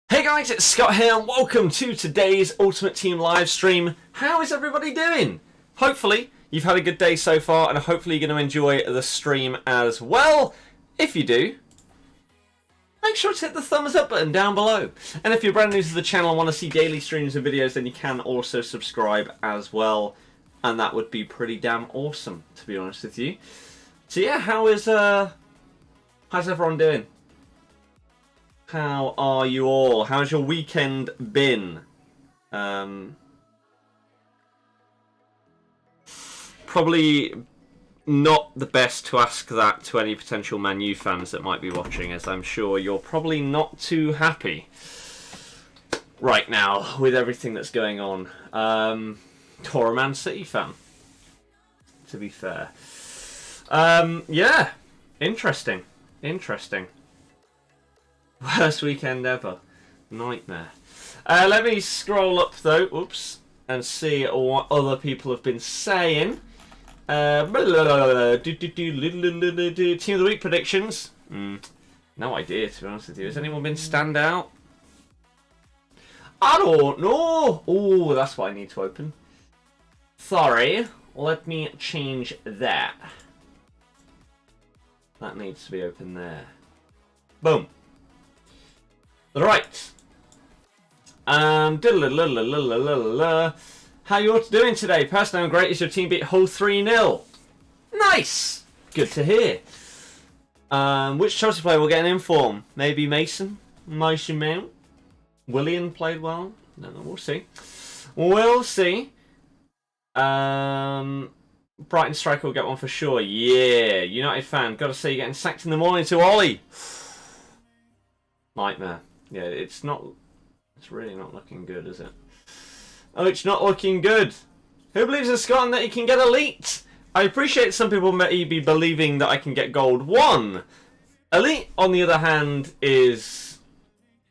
Hey guys, it's Scott here and welcome to today's Ultimate Team live stream. How is everybody doing? Hopefully you've had a good day so far and hopefully you're going to enjoy the stream as well. If you do, make sure to hit the thumbs up button down below. And if you're brand new to the channel and want to see daily streams and videos, then you can also subscribe as well. And that would be pretty damn awesome, to be honest with you. So yeah, how's everyone doing? How are you all? How's your weekend been? Probably not the best to ask that to any potential Man U fans that might be watching, as I'm sure you're probably not too happy right now with everything that's going on. Or a Man City fan, to be fair. Yeah, interesting. Worst weekend ever. Nightmare. Let me scroll up though, oops, and see what other people have been saying. Team of the week predictions. No idea, to be honest with you. Has anyone been stand out? I don't know. Oh, that's what I need to open. Sorry. Let me change that. That needs to be open there. Boom. Right. How you all doing today? Personally, I'm great. Is your team beat Hull 3-0? Nice. Good to hear. Which Chelsea player will get an inform? Maybe Mason Mount. Willian played well. No, we'll see. We'll see. Brighton striker will get one for sure. Yeah, United fan. Got to say, you're getting sacked in the morning to Ollie. Nightmare. Yeah, it's really not looking good, is it? Oh, it's not looking good. Who believes in Scotland that he can get elite? I appreciate some people may be believing that I can get gold 1. Elite, on the other hand, is...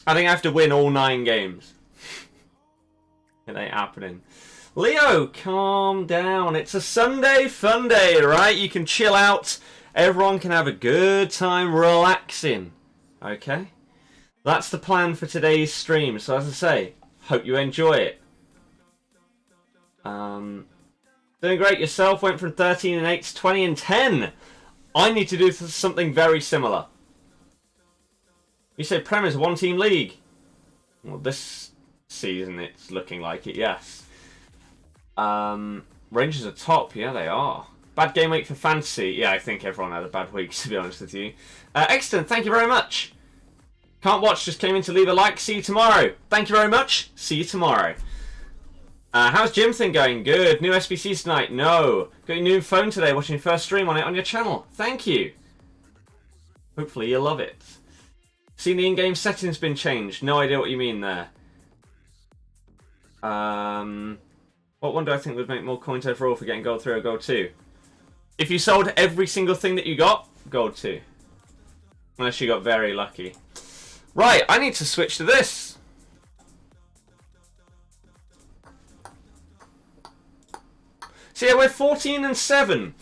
I think I have to win all 9 games. It ain't happening. Leo, calm down. It's a Sunday fun day, right? You can chill out. Everyone can have a good time relaxing. Okay? That's the plan for today's stream. So as I say, hope you enjoy it. Doing great yourself. Went from 13 and 8 to 20 and 10. I need to do something very similar. You say Prem is a one-team league. Well, this season it's looking like it, yes. Rangers are top. Yeah, they are. Bad game week for fantasy. Yeah, I think everyone had a bad week, to be honest with you. Exton, thank you very much. Can't watch, just came in to leave a like. See you tomorrow. Thank you very much. See you tomorrow. How's gym thing going? Good. New SBCs tonight? No. Got your new phone today, watching your first stream on it on your channel. Thank you. Hopefully you'll love it. Seen the in-game settings been changed? No idea what you mean there. What one do I think would make more coins overall for getting gold 3 or gold 2? If you sold every single thing that you got, gold 2. Unless you got very lucky. Right, I need to switch to this. So yeah, we're 14 and 7.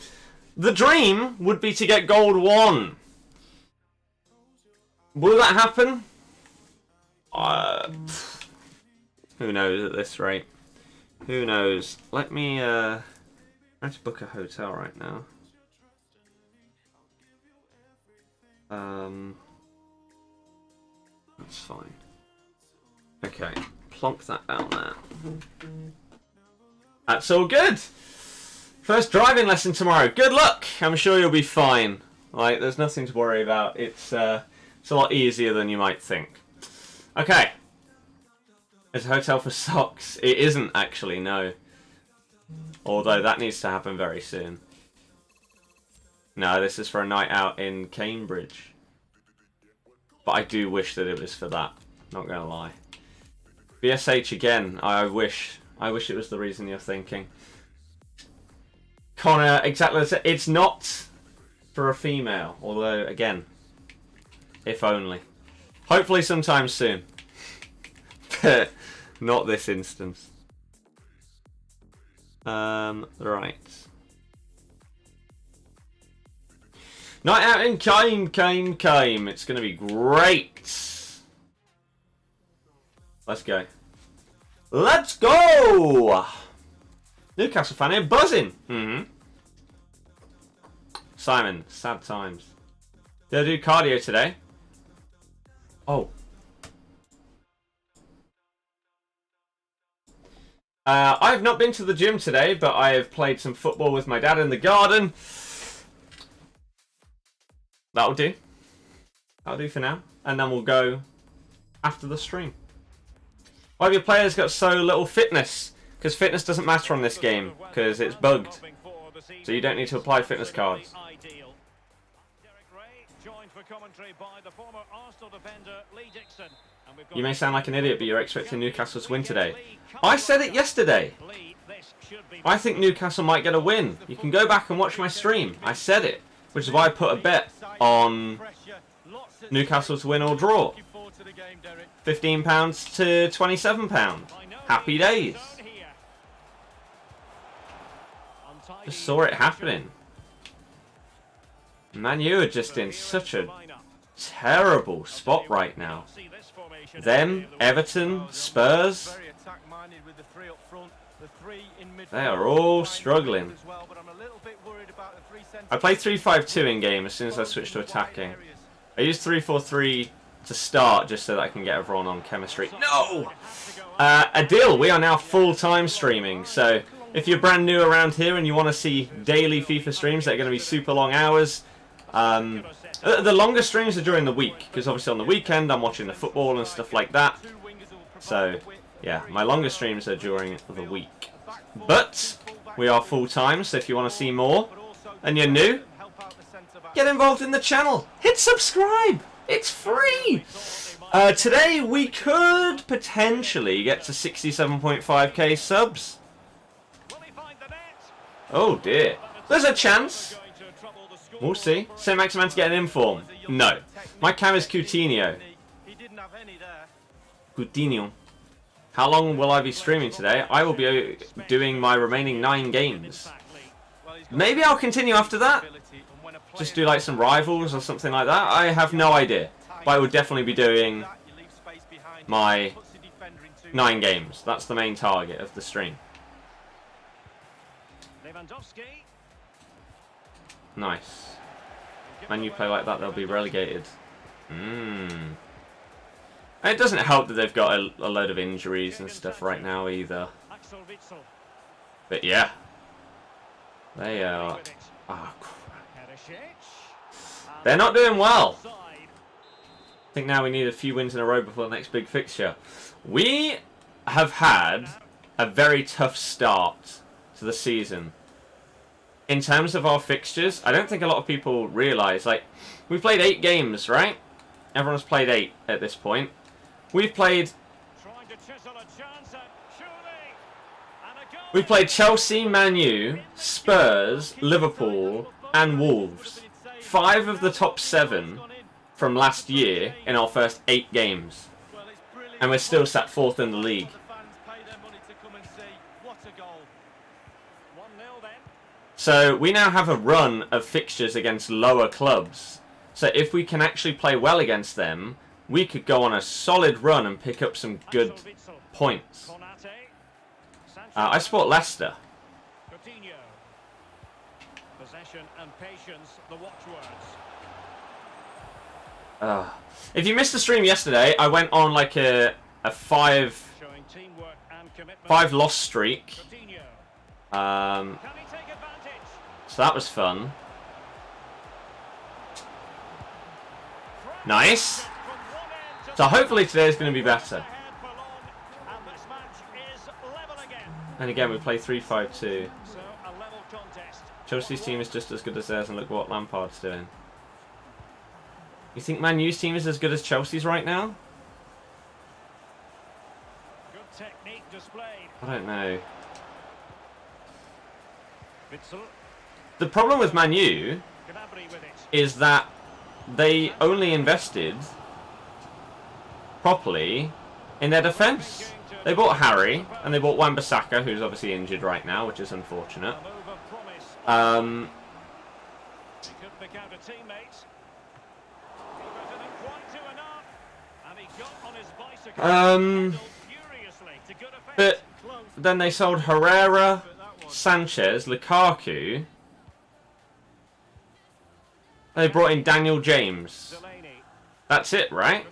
The dream would be to get gold 1. Will that happen? Who knows at this rate? Who knows? Let me I have to book a hotel right now. That's fine. Okay, plonk that down there. That's all good. First driving lesson tomorrow. Good luck. I'm sure you'll be fine. Like, there's nothing to worry about. It's a lot easier than you might think. Okay. It's a hotel for socks. It isn't actually, no. Although that needs to happen very soon. No, this is for a night out in Cambridge. But I do wish that it was for that. Not gonna lie. BSH again. I wish it was the reason you're thinking. Connor, exactly. It's not for a female. Although, again, if only. Hopefully sometime soon. But not this instance. Right. Night out in Kime. It's going to be great. Let's go. Let's go! Newcastle fan here, buzzing. Simon, sad times. Did I do cardio today? Oh. I have not been to the gym today, but I have played some football with my dad in the garden. That'll do. That'll do for now. And then we'll go after the stream. Why have your players got so little fitness? Because fitness doesn't matter on this game, because it's bugged. So you don't need to apply fitness cards. You may sound like an idiot, but you're expecting Newcastle to win today. I said it yesterday. I think Newcastle might get a win. You can go back and watch my stream. I said it, which is why I put a bet on Newcastle to win or draw. £15 to £27. Happy days. Just saw it happening. Man, you are just in such a terrible spot right now. Them, Everton, Spurs, they are all struggling. I play 3-5-2 in game as soon as I switch to attacking. I use 3-4-3 to start just so that I can get everyone on chemistry. No! Adil, we are now full-time streaming, so if you're brand new around here and you want to see daily FIFA streams that are going to be super long hours, the longer streams are during the week, because obviously on the weekend I'm watching the football and stuff like that. So, yeah, my longer streams are during the week. But we are full-time, so if you want to see more and you're new, get involved in the channel. Hit subscribe. It's free. Today we could potentially get to 67.5k subs. Oh dear. There's a chance. We'll see. St. Maximan's getting inform. No. My cam is Coutinho. Coutinho. How long will I be streaming today? I will be doing my remaining 9 games. Maybe I'll continue after that. Just do like some rivals or something like that. I have no idea. But I will definitely be doing my 9 games. That's the main target of the stream. Nice. When you play like that, they'll be relegated. It doesn't help that they've got a load of injuries and stuff right now either. But yeah, They are... Oh, crap. They're not doing well. I think now we need a few wins in a row before the next big fixture. We have had a very tough start to the season. In terms of our fixtures, I don't think a lot of people realise, like, we've played 8 games, right? Everyone's played 8 at this point. We've played Chelsea, Man U, Spurs, Liverpool, and Wolves. 5 of the top 7 from last year in our first 8 games. And we're still sat 4th in the league. So we now have a run of fixtures against lower clubs. So if we can actually play well against them, we could go on a solid run and pick up some good points. I support Leicester. If you missed the stream yesterday, I went on like a 5 loss streak. So that was fun. Nice. So hopefully today is going to be better. And again, we play 3-5-2. Chelsea's team is just as good as theirs, and look what Lampard's doing. You think Man U's team is as good as Chelsea's right now? I don't know. The problem with Man U is that they only invested properly in their defence. They bought Harry, and they bought Wan-Bissaka, who's obviously injured right now, which is unfortunate. But then they sold Herrera, Sanchez, Lukaku. They brought in Daniel James. That's it, right?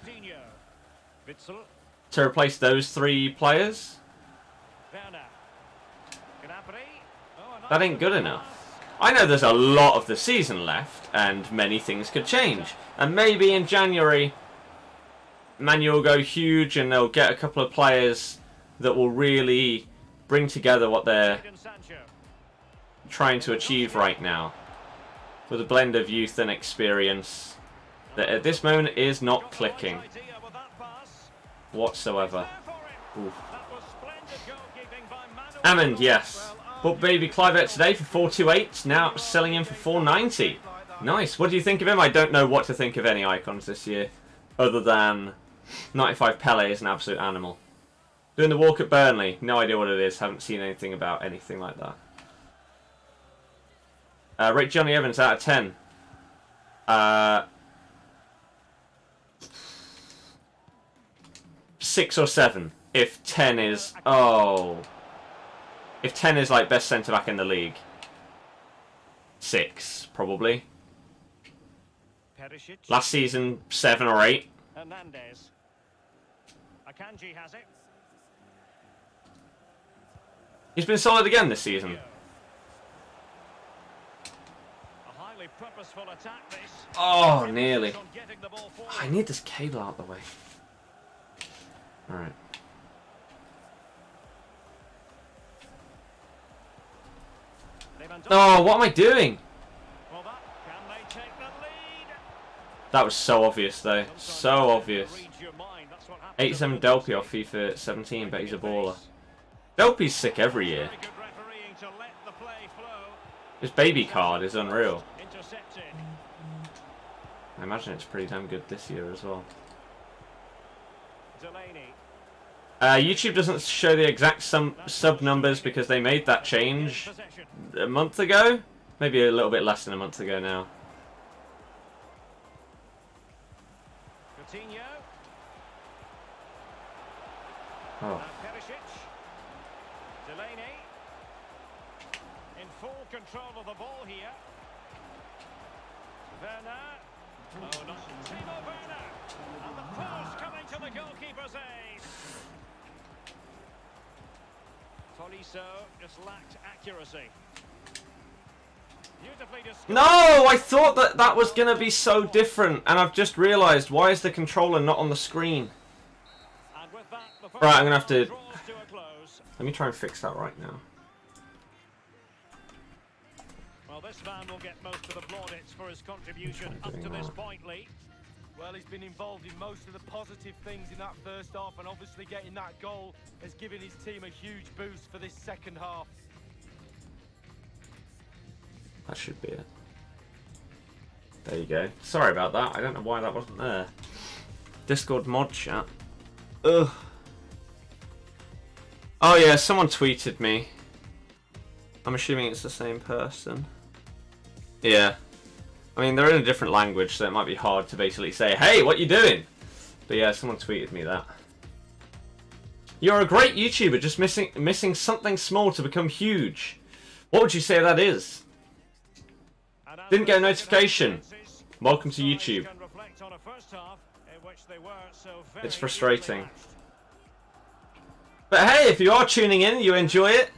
To replace those 3 players? That ain't good enough. I know there's a lot of the season left, and many things could change. And maybe in January, Man U will go huge, and they'll get a couple of players that will really bring together what they're trying to achieve right now. With a blend of youth and experience that at this moment is not clicking whatsoever. Oof. Amond, yes. Bought baby Clivert today for 428, now selling him for 490. Nice. What do you think of him? I don't know what to think of any icons this year, other than 95 Pele is an absolute animal. Doing the walk at Burnley, no idea what it is, haven't seen anything about anything like that. Rate Johnny Evans out of 10. 6 or 7. If 10 is... Oh. If 10 is like best centre-back in the league. 6, probably. Last season, 7 or 8. He's been solid again this season. Oh, nearly. I need this cable out of the way. Alright. Oh, what am I doing? That was so obvious, though. So obvious. 87 Delpy off FIFA 17, but he's a baller. Delpy's sick every year. His baby card is unreal. I imagine it's pretty damn good this year as well. YouTube doesn't show the exact sub numbers because they made that change a month ago. Maybe a little bit less than a month ago now. Oh. In full control of the ball here. Werner. Oh, not Timo Werner. And the post coming to the goalkeeper's aid. Tolisso just lacked accuracy. No, I thought that that was going to be so different, and I've just realised, why is the controller not on the screen? Right, I'm going to have to... Let me try and fix that right now. Well, this man will get most of the plaudits for his contribution up to this point, Lee. Well, he's been involved in most of the positive things in that first half, and obviously getting that goal has given his team a huge boost for this second half. That should be it. There you go. Sorry about that. I don't know why that wasn't there. Discord mod chat. Ugh. Oh yeah, someone tweeted me. I'm assuming it's the same person. Yeah. I mean, they're in a different language, so it might be hard to basically say, hey, what you doing? But yeah, someone tweeted me that. You're a great YouTuber, just missing something small to become huge. What would you say that is? Didn't get a notification. Welcome to YouTube. It's frustrating. But hey, if you are tuning in and you enjoy it,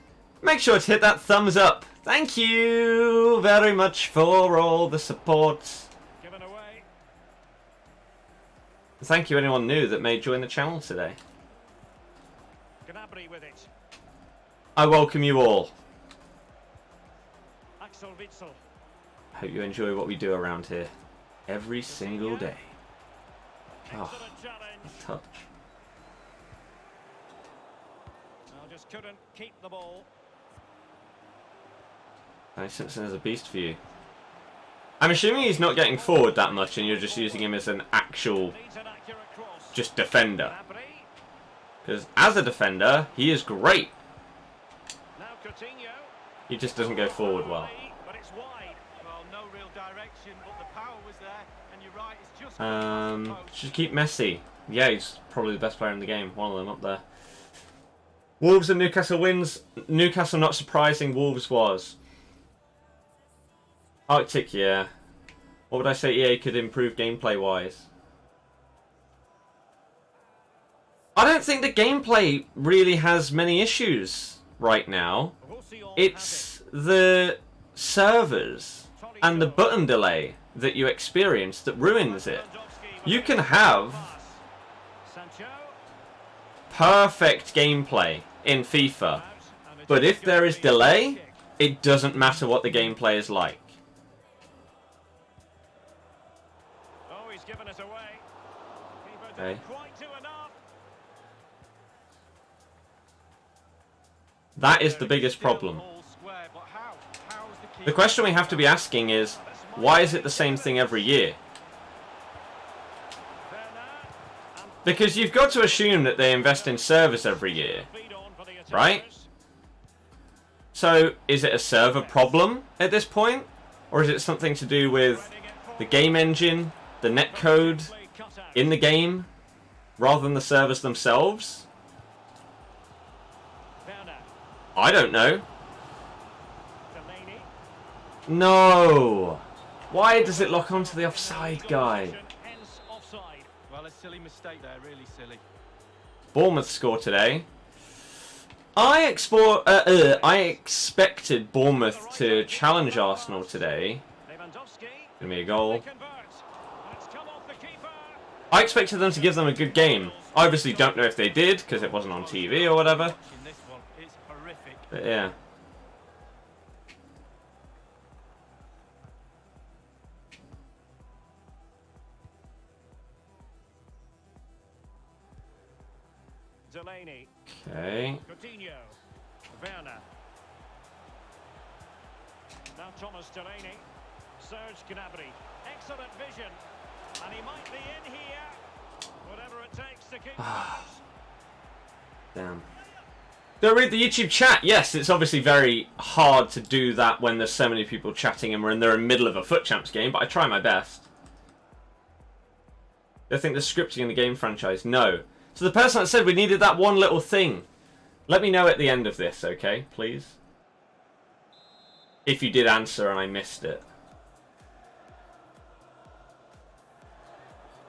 make sure to hit that thumbs up. Thank you very much for all the support. Thank you anyone new that may join the channel today. I welcome you all. Hope you enjoy what we do around here every single day. Oh, a touch. Just couldn't keep the ball. Simpson is a beast for you. I'm assuming he's not getting forward that much and you're just using him as an actual just defender. Because as a defender, he is great. He just doesn't go forward well. Should keep Messi. Yeah, he's probably the best player in the game. One of them up there. Wolves and Newcastle wins. Newcastle not surprising. Wolves was. Arctic, yeah. What would I say EA could improve gameplay-wise? I don't think the gameplay really has many issues right now. It's the servers and the button delay that you experience that ruins it. You can have perfect gameplay in FIFA, but if there is delay, it doesn't matter what the gameplay is like. Okay. That is the biggest problem. The question we have to be asking is, why is it the same thing every year? Because you've got to assume that they invest in servers every year, right? So, is it a server problem at this point? Or is it something to do with the game engine, the netcode in the game, rather than the servers themselves? I don't know. No! Why does it lock onto the offside guy? Well, a silly mistake there, really silly. Bournemouth scored today. I expected Bournemouth to challenge Arsenal today. Give me a goal. I expected them to give them a good game. I obviously don't know if they did, because it wasn't on TV or whatever. But yeah. Delaney. Okay. Coutinho. Werner. Now Thomas Delaney. Serge Gnabry. Excellent vision. And he might be in here. Whatever it takes to keep Damn. Go read the YouTube chat. Yes, it's obviously very hard to do that when there's so many people chatting and they're in the middle of a FUT Champs game, but I try my best. I think there's scripting in the game franchise. No. So the person that said we needed that one little thing, let me know at the end of this, okay, please? If you did answer and I missed it.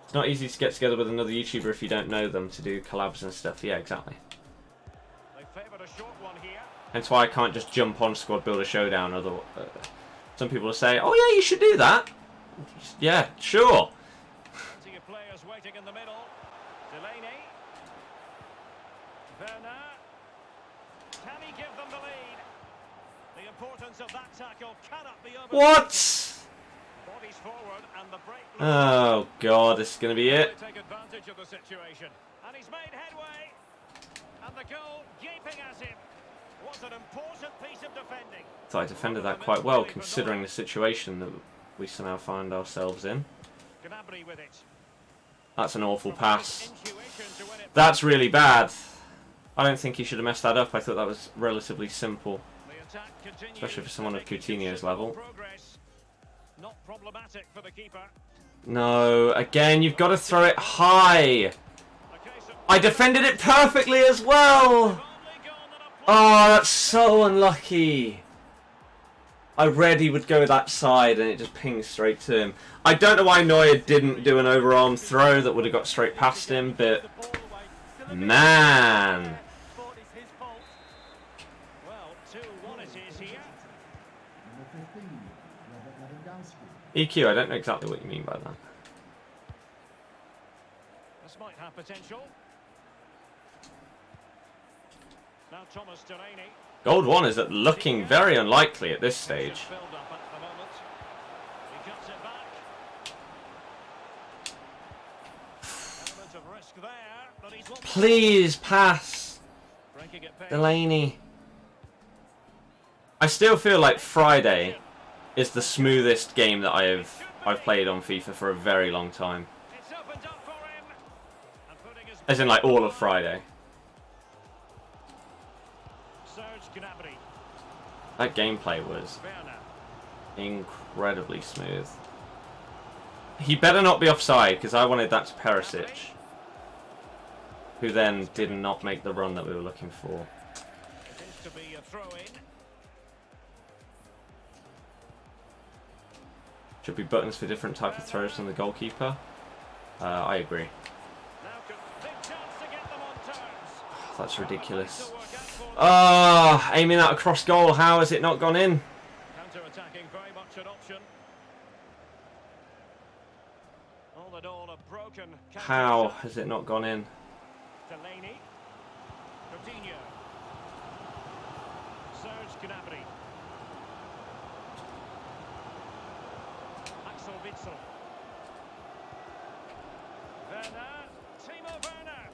It's not easy to get together with another YouTuber if you don't know them to do collabs and stuff. Yeah, exactly. Hence why I can't just jump on Squad Builder Showdown. Some people will say, oh yeah, you should do that. Yeah, sure. Plenty of players waiting in the middle. Delaney. Werner. Can he give them the lead? The importance of that tackle cannot be overlooked. What? Bodies forward and the break. Oh god, this is going to be it. Take advantage of the situation. And he's made headway. And the goal gaping at him. Was an important piece of defending. So I defended that quite well, considering the situation that we somehow find ourselves in. Gnabry with it. That's an awful pass. That's really bad. I don't think he should have messed that up. I thought that was relatively simple. Especially for someone of Coutinho's level. Not problematic for the keeper. No, again, you've got to throw it high. I defended it perfectly as well. Oh, that's so unlucky. I read he would go that side and it just pinged straight to him. I don't know why Neuer didn't do an overarm throw that would have got straight past him, but man. Well, 2-1 it is here. EQ, I don't know exactly what you mean by that. This might have potential. Now Thomas Delaney. Gold 1 is looking very unlikely at this stage. Filled up at the moment. He cuts it back. Element of risk there, but he's lost. Please pass, Breaking it pace. Delaney. I still feel like Friday is the smoothest game that I've played on FIFA for a very long time. It's opened up for him. And putting his As in like all of Friday. Gnabry. That gameplay was Werner. incredibly smooth. He better not be offside because I wanted that to Perisic, who then did not make the run that we were looking for. It is to be a throw-in. Should be buttons for different type of throws than the goalkeeper. I agree. Now big chance to get them on terms. That's ridiculous. Ah, aiming that across goal. How has it not gone in? Counter-attacking, very much an option. All in all, a broken How has it not gone in? Delaney. Coutinho. Serge Gnabry. Axel Witsel. Werner. Timo Werner.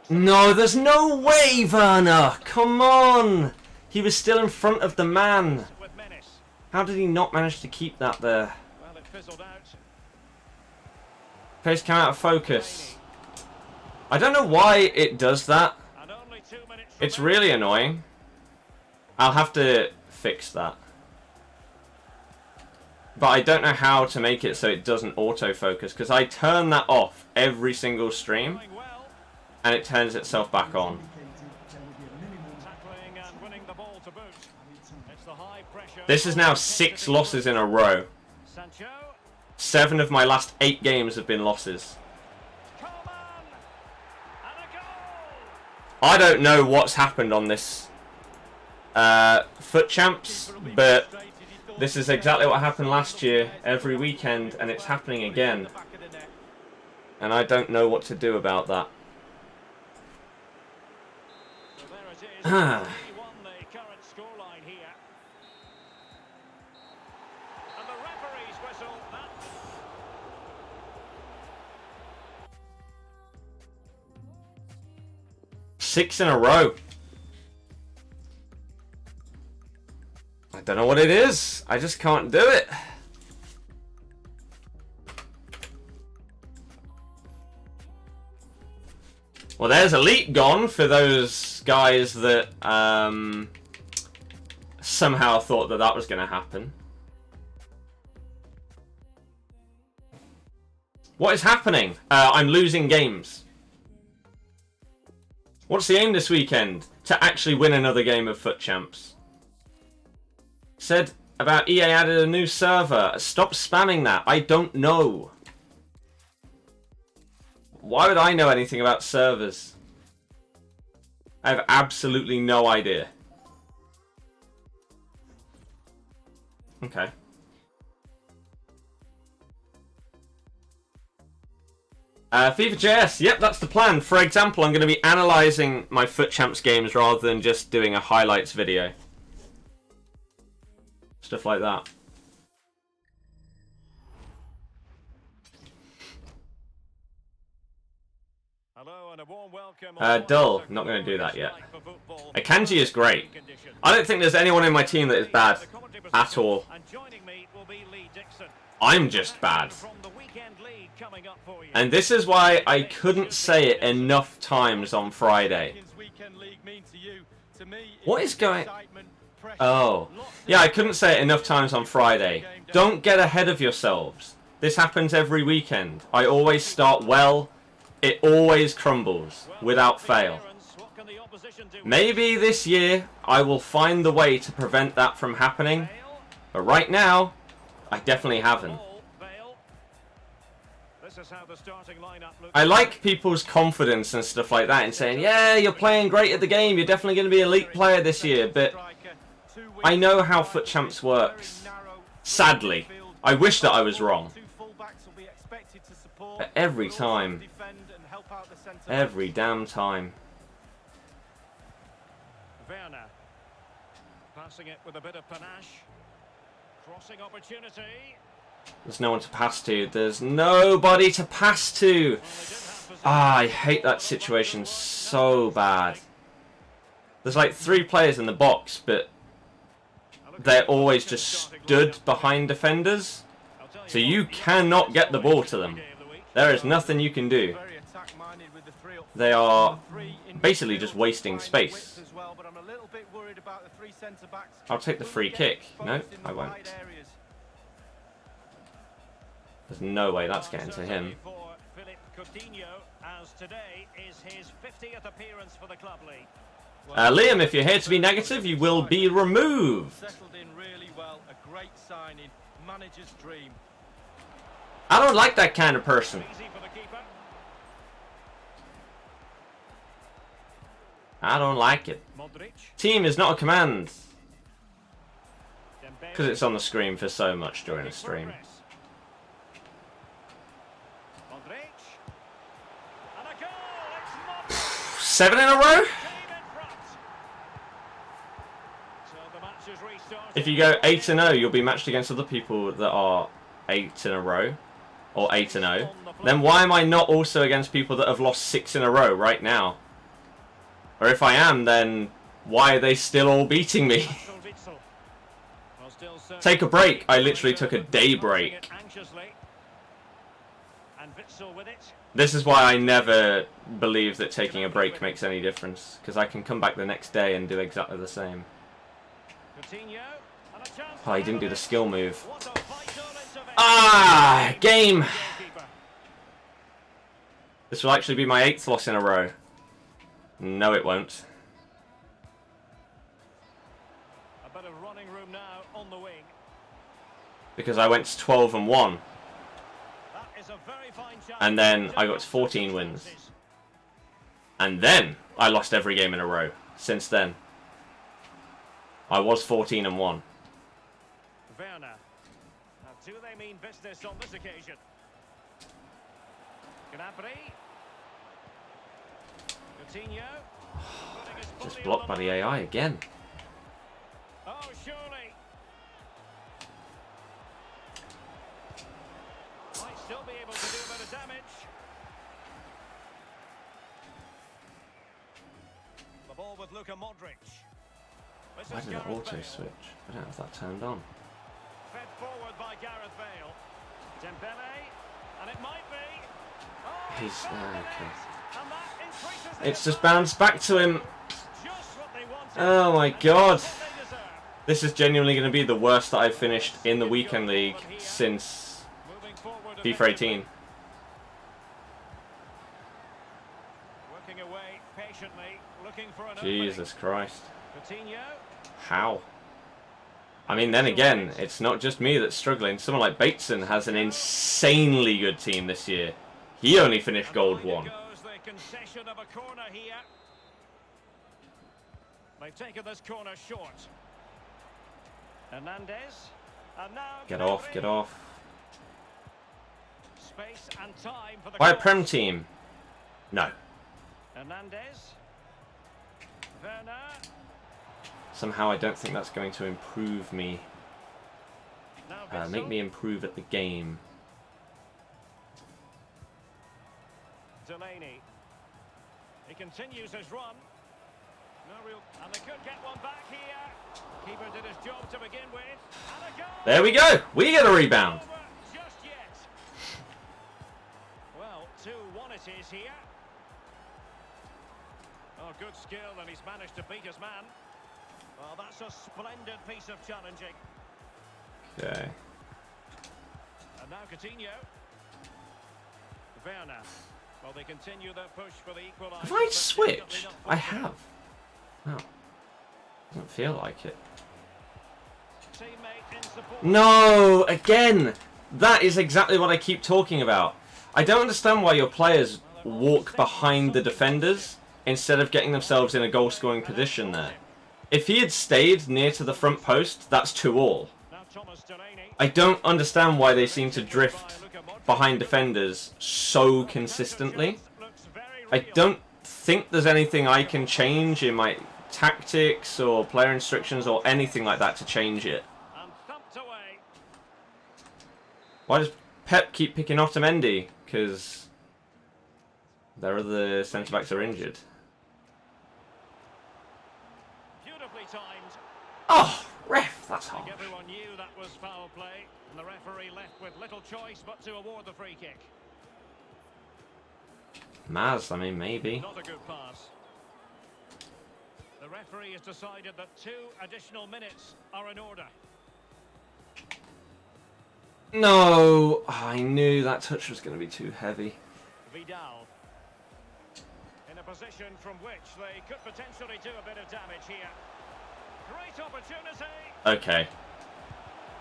No, there's no way, Werner. Come on. He was still in front of the man. With menace. How did he not manage to keep that there? Well, it fizzled out. Pace came out of focus. I don't know why it does that. And only 2 minutes It's remaining. really annoying. I'll have to fix that. But I don't know how to make it so it doesn't autofocus, because I turn that off every single stream Going well. and it turns itself back on. Tackling and winning the ball to boot. It's the high pressure. This is now 6 losses in a row. Sancho. 7 of my last 8 games have been losses. Coleman. And a goal. I don't know what's happened on this FUT Champs, but this is exactly what happened last year every weekend, and it's happening again. And I don't know what to do about that. So there it is. 3-1 the current scoreline here. And the referee's whistle. That 6 in a row. I don't know what it is. I just can't do it. Well, there's Elite gone for those guys that somehow thought that that was going to happen. What is happening? I'm losing games. What's the aim this weekend? To actually win another game of FUT Champs. Said about EA added a new server. Stop spamming that. I don't know. Why would I know anything about servers? I have absolutely no idea. Okay. FIFA JS, yep, that's the plan. For example, I'm going to be analysing my FUT Champs games rather than just doing a highlights video. Stuff like that. Hello and a warm welcome. Dull, not going to do that yet. Akanji is great. I don't think there's anyone in my team that is bad at all. I'm just bad. And this is why I couldn't say it enough times on Friday. What is going... Oh. Yeah, I couldn't say it enough times on Friday. Don't get ahead of yourselves. This happens every weekend. I always start well. It always crumbles, without fail. Maybe this year I will find the way to prevent that from happening. But right now, I definitely haven't. I like people's confidence and stuff like that and saying, yeah, you're playing great at the game, you're definitely going to be an elite player this year, but I know how FUT Champs works. Sadly. I wish that I was wrong. But every time. Every damn time. Werner. Passing it with a bit of panache. Crossing opportunity. There's no one to pass to. There's nobody to pass to. Ah, I hate that situation so bad. There's like 3 players in the box, but they're always just stood behind defenders. So you cannot get the ball to them. There is nothing you can do. They are basically just wasting space. I'll take the free kick. No, I won't. There's no way that's getting to him. Liam, if you're here to be negative, you will be removed. I don't like that kind of person. I don't like it. Team is not a command. Because it's on the screen for so much during a stream. 7 in a row? If you go 8-0, you'll be matched against other people that are 8 in a row. Or 8-0. Then why am I not also against people that have lost 6 in a row right now? Or if I am, then why are they still all beating me? Take a break. I literally took a day break. This is why I never believe that taking a break makes any difference. Because I can come back the next day and do exactly the same. Oh, he didn't do the skill move. Ah, game. This will actually be my 8th loss in a row. No, it won't. A bit of running room now on the wing. Because I went to 12-1. And then I got to 14 wins. And then I lost every game in a row since then. I was 14-1. Werner. Now, do they mean business on this occasion? Gnabry. Coutinho. Just blocked by the AI again. Oh, surely. Might still be able to do a bit of damage. The ball with Luka Modric. Why did it auto switch? I don't have that turned on. Fed forward by Gareth Bale. Dembele, and it might be. Oh, He's okay. and that increases the It's just bounced back to him. just what they wanted. Oh my god. What they deserve. This is genuinely going to be the worst that I've finished in the weekend league since Moving forward FIFA 18. working away patiently, looking for an Jesus Christ. opening. Coutinho. How? I mean, then again, it's not just me that's struggling. Someone like Bateson has an insanely good team this year. He only finished gold 1. Goes the concession of a corner here. They've taken this corner short. Hernandez. And now Get off, get off. Space and time for the Why a cross. Prem team? No. Hernandez. Werner. Somehow I don't think that's going to improve me. Now Make me improve at the game. Delaney. He continues his run. No real, and they could get one back here. Keeper did his job to begin with. And a goal. There we go. We get a rebound. Over just yet. Well, 2-1 it is here. Oh, good skill, and he's managed to beat his man. Well, that's a splendid piece of challenging. Okay. And now Coutinho. Werner. Well, they continue their push for the equaliser. Have I but switched? definitely not I fortunate. have. No. Doesn't feel like it. Teammate in support. No! Again! That is exactly what I keep talking about. I don't understand why your players walk behind the defenders instead of getting themselves in a goal-scoring position there. If he had stayed near to the front post, that's 2-all. Now Thomas Delaney. I don't understand why they seem to drift behind defenders so consistently. Looks very I real. don't think there's anything I can change in my tactics or player instructions or anything like that to change it. And thumped away. Why does Pep keep picking Otamendi? Because their other centre-backs are injured. Beautifully timed. Oh, ref, that's I think harsh. everyone knew that was foul play, and the referee left with little choice but to award the free kick. Maz, I mean, maybe. Not a good pass. The referee has decided that 2 additional minutes are in order. No, I knew that touch was going to be too heavy. Vidal. In a position from which they could potentially do a bit of damage here. Great opportunity. Okay.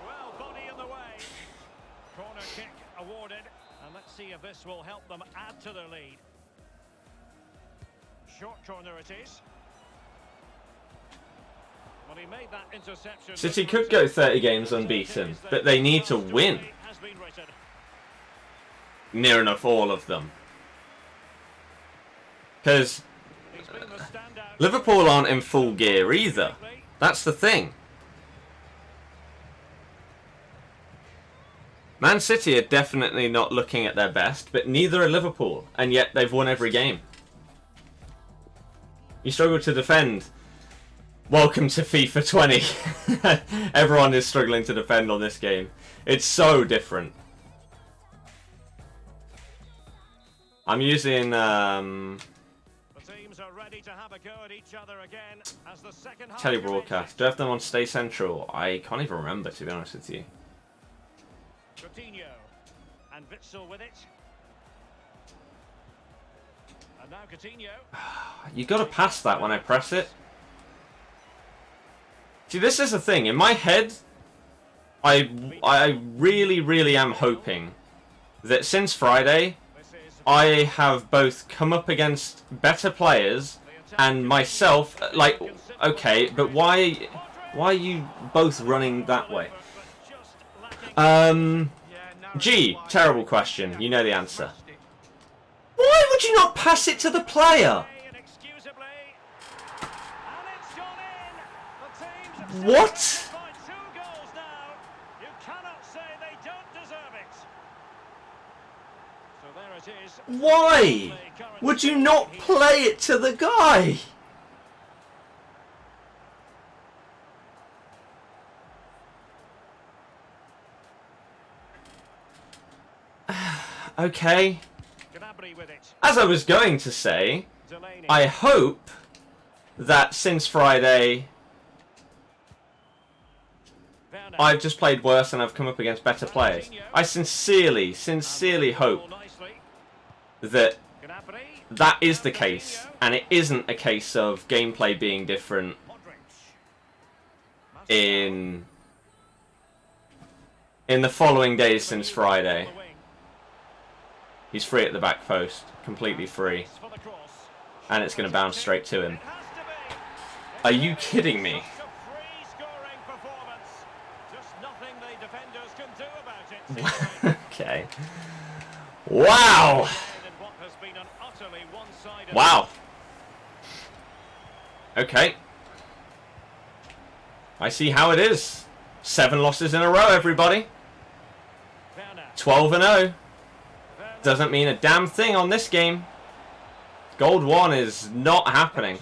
Well, body in the way. Corner kick awarded. And let's see if this will help them add to their lead. Short corner it is. Well, he made that interception. City could go 30 games unbeaten, but they need to win. Has been written. Near enough all of them. Because He's been the standout. Liverpool aren't in full gear either. That's the thing. Man City are definitely not looking at their best, but neither are Liverpool, and yet they've won every game. You struggle to defend. Welcome to FIFA 20. Everyone is struggling to defend on this game. It's so different. I'm using The teams are ready to have a go at each other again as the second half telebroadcast. Do I have them on Stay Central? I can't even remember, to be honest with you. Coutinho and Witsel with it. And now Coutinho. You got to pass that when I press it. See, this is the thing. In my head, I really am hoping that since Friday, I have both come up against better players and myself. Like, okay, but why are you both running that way? G, terrible question. You know the answer. Why would you not pass it to the player? What? Why would you not play it to the guy? Okay. As I was going to say, I hope that since Friday I've just played worse and I've come up against better players. I sincerely hope that that is the case, and it isn't a case of gameplay being different in the following days since Friday. He's free at the back post, completely free, and it's going to bounce straight to him. Are you kidding me? Okay. Wow. Wow. Okay. I see how it is. 7 losses in a row, everybody. 12-0. Doesn't mean a damn thing on this game. Gold 1 is not happening.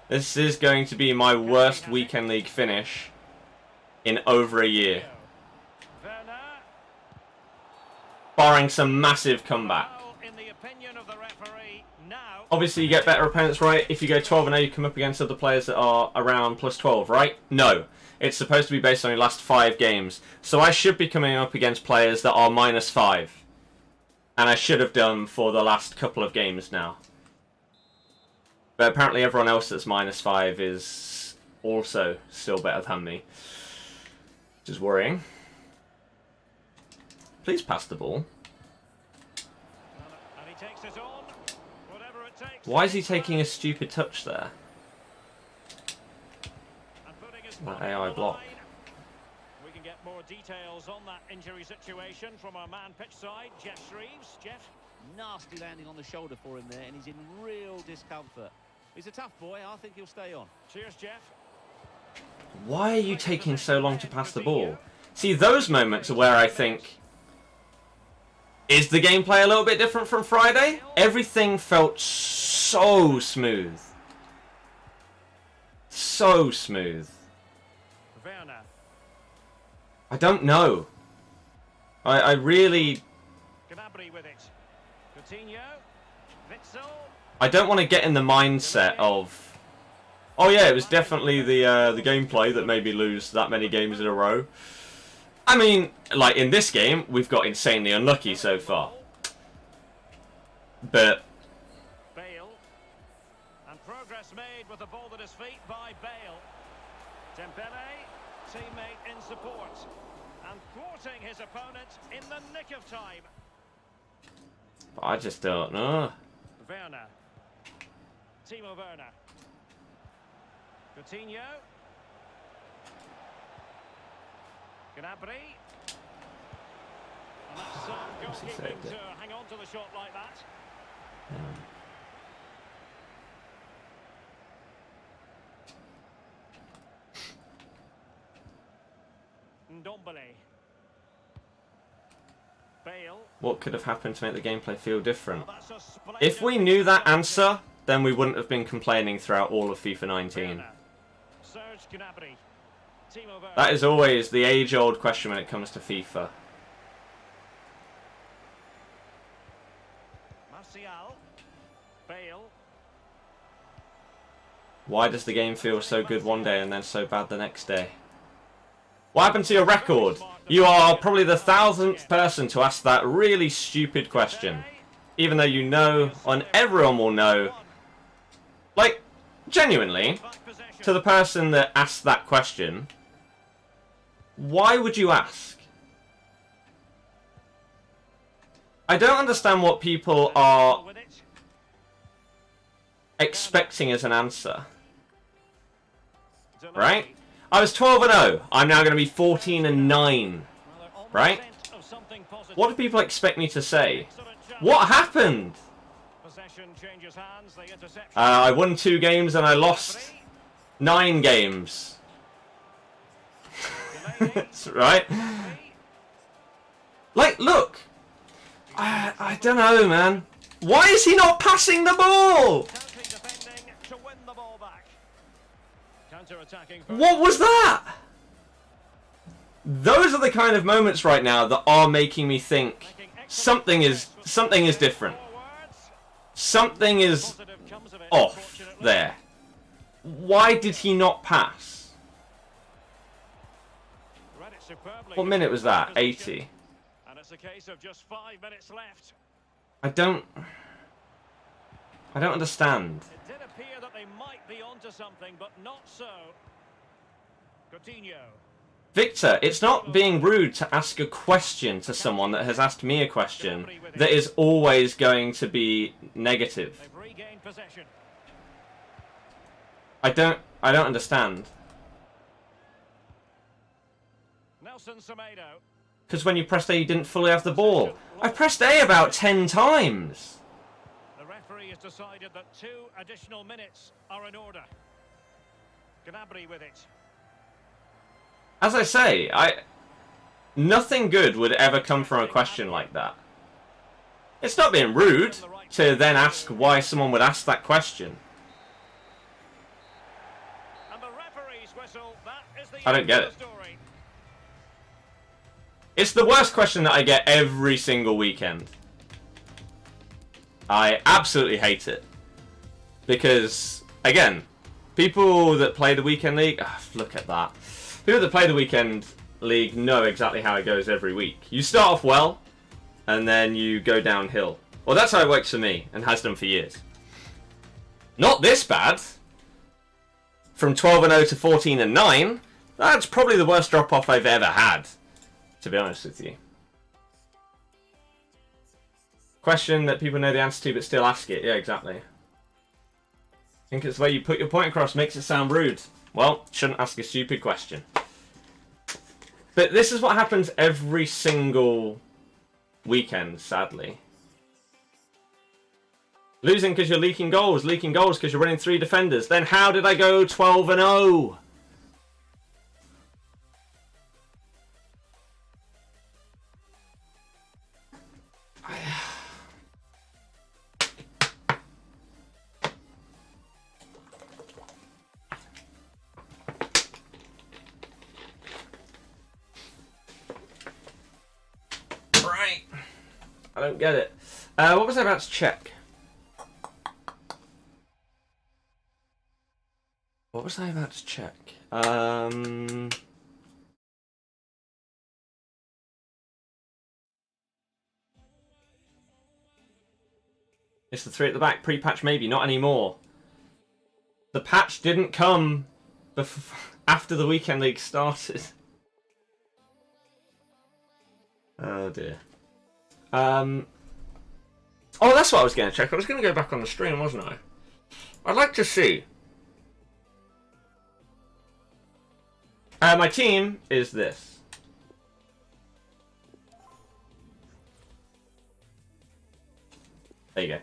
This is going to be my worst weekend league finish in over a year. Barring some massive comeback. Obviously, you get better opponents, right? If you go 12-0, you come up against other players that are around plus 12, right? No. It's supposed to be based on your last 5 games. So I should be coming up against players that are -5. And I should have done for the last couple of games now. But apparently everyone else that's -5 is also still better than me. Which is worrying. Please pass the ball. Why is he taking a stupid touch there? That AI block. We can get more details on that injury situation from our man pitch side, Jeff Shreves. Jeff? Nasty landing on the shoulder for him there, and he's in real discomfort. He's a tough boy. I think he'll stay on. Cheers, Jeff. Why are you taking so long to pass the ball? See, those moments are where I think... Is the gameplay a little bit different from Friday? Everything felt so smooth. So smooth. I don't know. I really... I don't want to get in the mindset of... Oh yeah, it was definitely the gameplay that made me lose that many games in a row. I mean, like in this game, we've got insanely unlucky so far. But... Bale. And progress made with the ball at his feet by Bale. Dembele, teammate in support. And thwarting his opponent in the nick of time. I just don't know. Werner. Timo Werner. Coutinho. Gnabry. And that's goalkeeping to hang on to the shot like that. Ndombele. Bale. What could have happened to make the gameplay feel different? If we knew that answer, then we wouldn't have been complaining throughout all of FIFA 19. That is always the age-old question when it comes to FIFA. Why does the game feel so good one day and then so bad the next day? What happened to your record? You are probably the 1000th person to ask that really stupid question. Even though you know, and everyone will know. Like, genuinely, to the person that asked that question, why would you ask? I don't understand what people are expecting as an answer. Right? I was 12-0. I'm now going to be 14-9. Right? What do people expect me to say? What happened? I won 2 games and I lost 9 games. Right? Like, look. I don't know, man. Why is he not passing the ball? What was that? Those are the kind of moments right now that are making me think something is different. Something is off there. Why did he not pass? What minute was that? 80. And it's a case of just 5 minutes left. I don't understand. It did appear that they might be onto something, but not so. Coutinho. Victor, it's not being rude to ask a question to someone that has asked me a question that is always going to be negative. They've regained possession. I don't understand. Nelson Semedo. Because when you pressed A, you didn't fully have the ball. I pressed A about 10 times. The referee has decided that 2 additional minutes are in order. Gnabry with it. As I say, nothing good would ever come from a question like that. It's not being rude to then ask why someone would ask that question. And the referee's whistle, that is the I don't get end of it. the story. It's the worst question that I get every single weekend. I absolutely hate it. Because, again, people that play the weekend league... look at that. People that play the weekend league know exactly how it goes every week. You start off well, and then you go downhill. Well, that's how it works for me, and has done for years. Not this bad. From 12-0 to 14-9, that's probably the worst drop-off I've ever had, to be honest with you. Question that people know the answer to, but still ask it. Yeah, exactly. I think it's the way you put your point across makes it sound rude. Well, shouldn't ask a stupid question. But this is what happens every single weekend, sadly. Losing because you're leaking goals because you're running 3 defenders. Then how did I go 12-0? Right. I don't get it. What was I about to check? What was I about to check? It's the 3 at the back. Pre-patch maybe, not anymore. The patch didn't come after the weekend league started. Oh dear. Oh, that's what I was going to check. I was going to go back on the stream, wasn't I? I'd like to see. My team is this. There you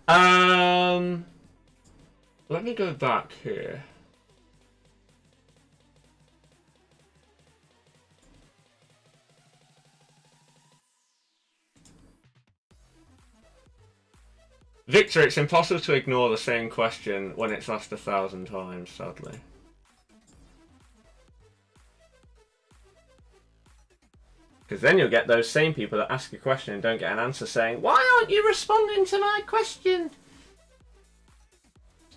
go. Let me go back here. Victor, it's impossible to ignore the same question when it's asked 1,000 times, sadly. Because then you'll get those same people that ask a question and don't get an answer saying, why aren't you responding to my question?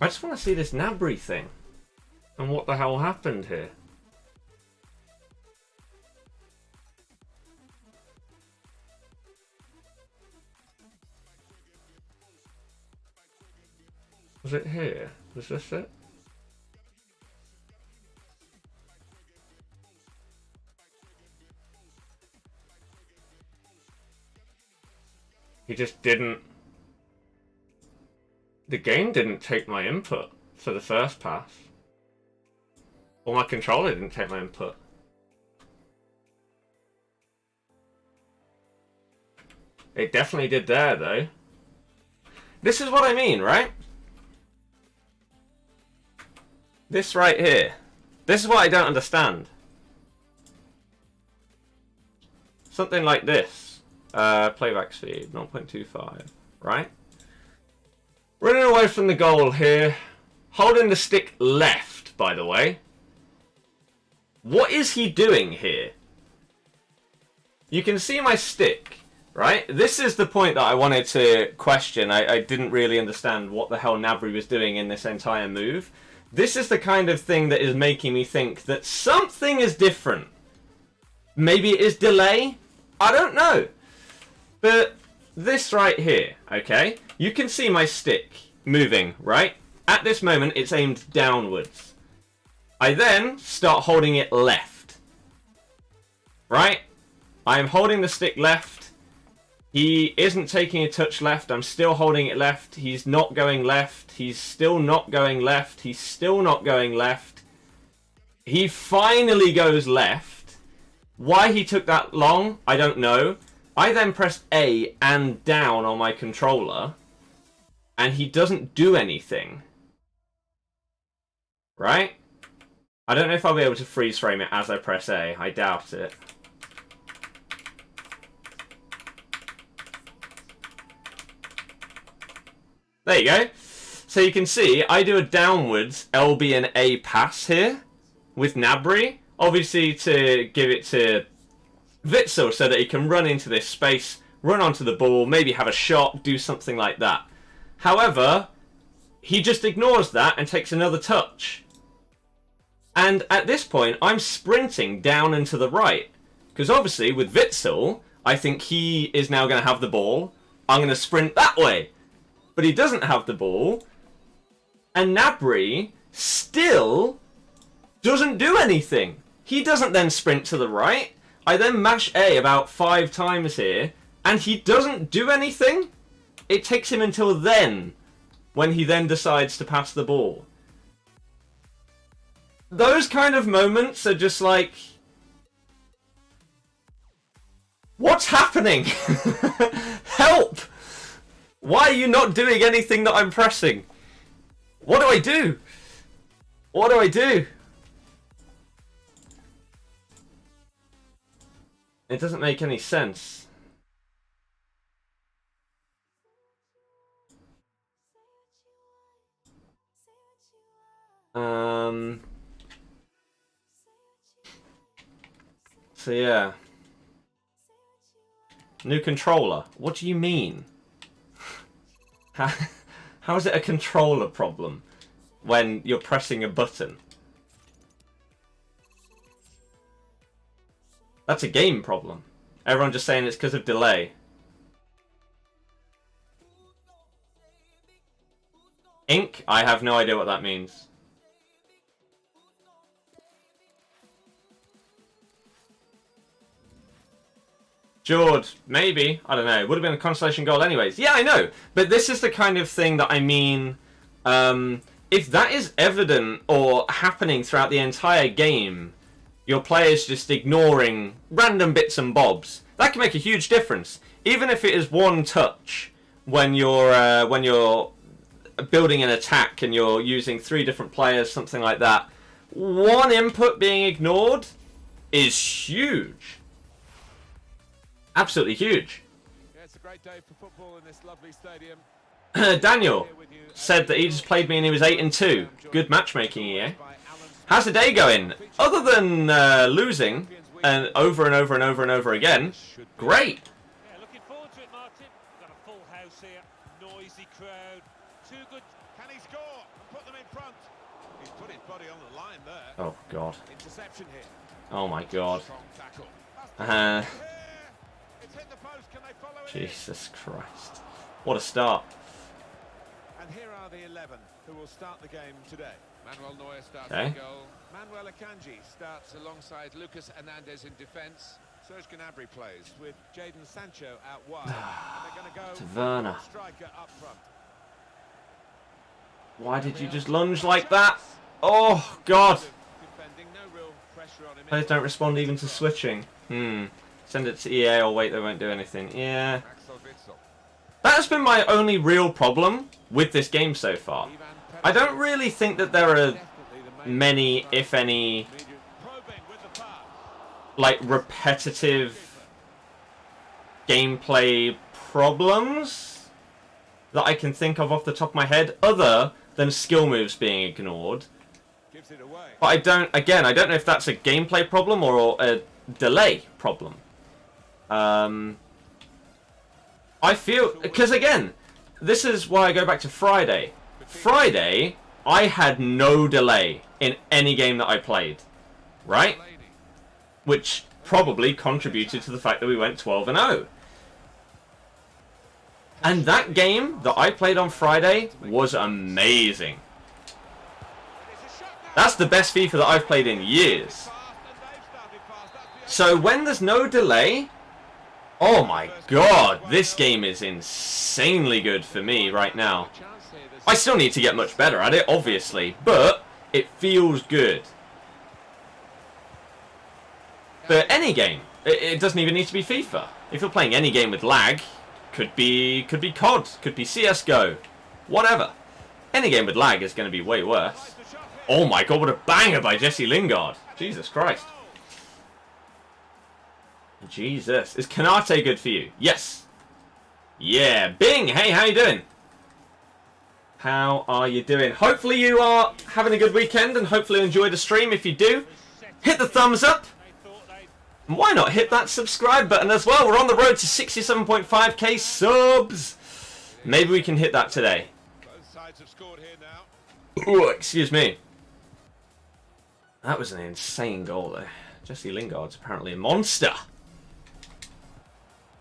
I just want to see this Gnabry thing. And what the hell happened here? Was it here? Was this it? He just didn't... The game didn't take my input for the first pass. Or my controller didn't take my input. It definitely did there, though. This is what I mean, right? This right here. This is what I don't understand. Something like this. Playback speed, 0.25. Right? Running away from the goal here. Holding the stick left, by the way. What is he doing here? You can see my stick, right? This is the point that I wanted to question. I didn't really understand what the hell Gnabry was doing in this entire move. This is the kind of thing that is making me think that something is different. Maybe it is delay? I don't know. But this right here, okay? You can see my stick moving, right? At this moment, it's aimed downwards. I then start holding it left. Right? I am holding the stick left. He isn't taking a touch left. I'm still holding it left. He's not going left. He's still not going left. He's still not going left. He finally goes left. Why he took that long, I don't know. I then pressed A and down on my controller, and he doesn't do anything. Right? I don't know if I'll be able to freeze frame it as I press A. I doubt it. There you go. So you can see, I do a downwards LB and A pass here with Gnabry. Obviously to give it to Witsel so that he can run into this space, run onto the ball, maybe have a shot, do something like that. However, he just ignores that and takes another touch. And at this point, I'm sprinting down and to the right. Because obviously, with Witsel, I think he is now going to have the ball. I'm going to sprint that way. But he doesn't have the ball. And Gnabry still doesn't do anything. He doesn't then sprint to the right. I then mash A about 5 times here. And he doesn't do anything. It takes him until then, when he then decides to pass the ball. Those kind of moments are just like, what's happening? Help! Why are you not doing anything that I'm pressing? What do I do? What do I do? It doesn't make any sense. So yeah. New controller. What do you mean? How is it a controller problem when you're pressing a button? That's a game problem. Everyone just saying it's because of delay. Ink? I have no idea what that means. George, maybe. I don't know. Would have been a consolation goal anyways. Yeah, I know. But this is the kind of thing that I mean. If that is evident or happening throughout the entire game, your players just ignoring random bits and bobs, that can make a huge difference. Even if it is one touch when you're building an attack and you're using 3 different players, something like that. One input being ignored is huge. Absolutely huge. Yeah, it's a great day for football in this lovely stadium. Daniel said that he just played me and he was 8-2. Good matchmaking, EA. How's the day going? Other than losing and over and over and over and over again, great. Yeah, looking forward to it, Martin. Got a full house here, noisy crowd. Too good. Can he score and put them in front? He's put his body on the line there. Oh God. Interception here. Oh my God. Strong tackle. It's hit the post. Can they follow it? Jesus Christ. What a start. And here are the 11 who will start the game today. Manuel Neuer starts Okay. the goal. Manuel Akanji starts Alongside Lucas Hernandez in defence. Serge Gnabry plays with Jadon Sancho out wide. And they're going to go To Werner. striker up front. Why did you just lunge like that? Oh God. Defending, no real pressure on him. Players don't respond even to switching. Send it to EA or wait, they won't do anything. Yeah. Axel Witsel. That has been my only real problem with this game so far. I don't really think that there are many, if any, Probing with the pass. like repetitive gameplay problems that I can think of off the top of my head, other than skill moves being ignored. Gives it away. But I don't know if that's a gameplay problem or a delay problem. I feel, because again, this is why I go back to Friday. Friday, I had no delay in any game that I played, right? Which probably contributed to the fact that we went 12-0. And that game that I played on Friday was amazing. That's the best FIFA that I've played in years. So when there's no delay, oh my God, this game is insanely good for me right now. I still need to get much better at it, obviously, but it feels good. But any game. It doesn't even need to be FIFA. If you're playing any game with lag, could be COD, could be CSGO, whatever. Any game with lag is going to be way worse. Oh my god, what a banger by Jesse Lingard. Jesus Christ. Jesus. Is Kanate good for you? Yes. Yeah. Bing, hey, how you doing? How are you doing? Hopefully you are having a good weekend and hopefully you enjoy the stream. If you do, hit the thumbs up. And why not hit that subscribe button as well? We're on the road to 67.5k subs. Maybe we can hit that today. Both sides have scored here now. Ooh, excuse me. That was an insane goal there. Jesse Lingard's apparently a monster.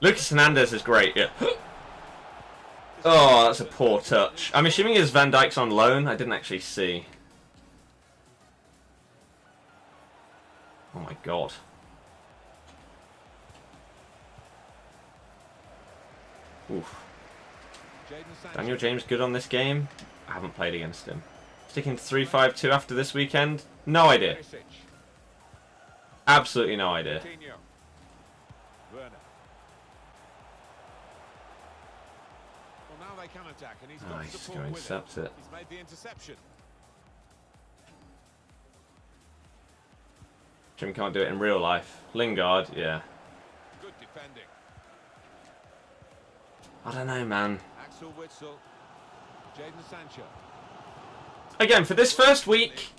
Lucas Hernandez is great, yeah. Oh, that's a poor touch. I'm assuming his Van Dijk's on loan. I didn't actually see. Oh my god. Oof. Daniel James good on this game? I haven't played against him. Sticking to 3-5-2 after this weekend? No idea. Absolutely no idea. Well, now they can attack, and he's got He's just support going to with intercept it. He's made the interception. Jim can't do it in real life. Lingard, yeah. Good defending. I don't know, man. Axel Witsel, Jadon Sancho. Again, for this first week,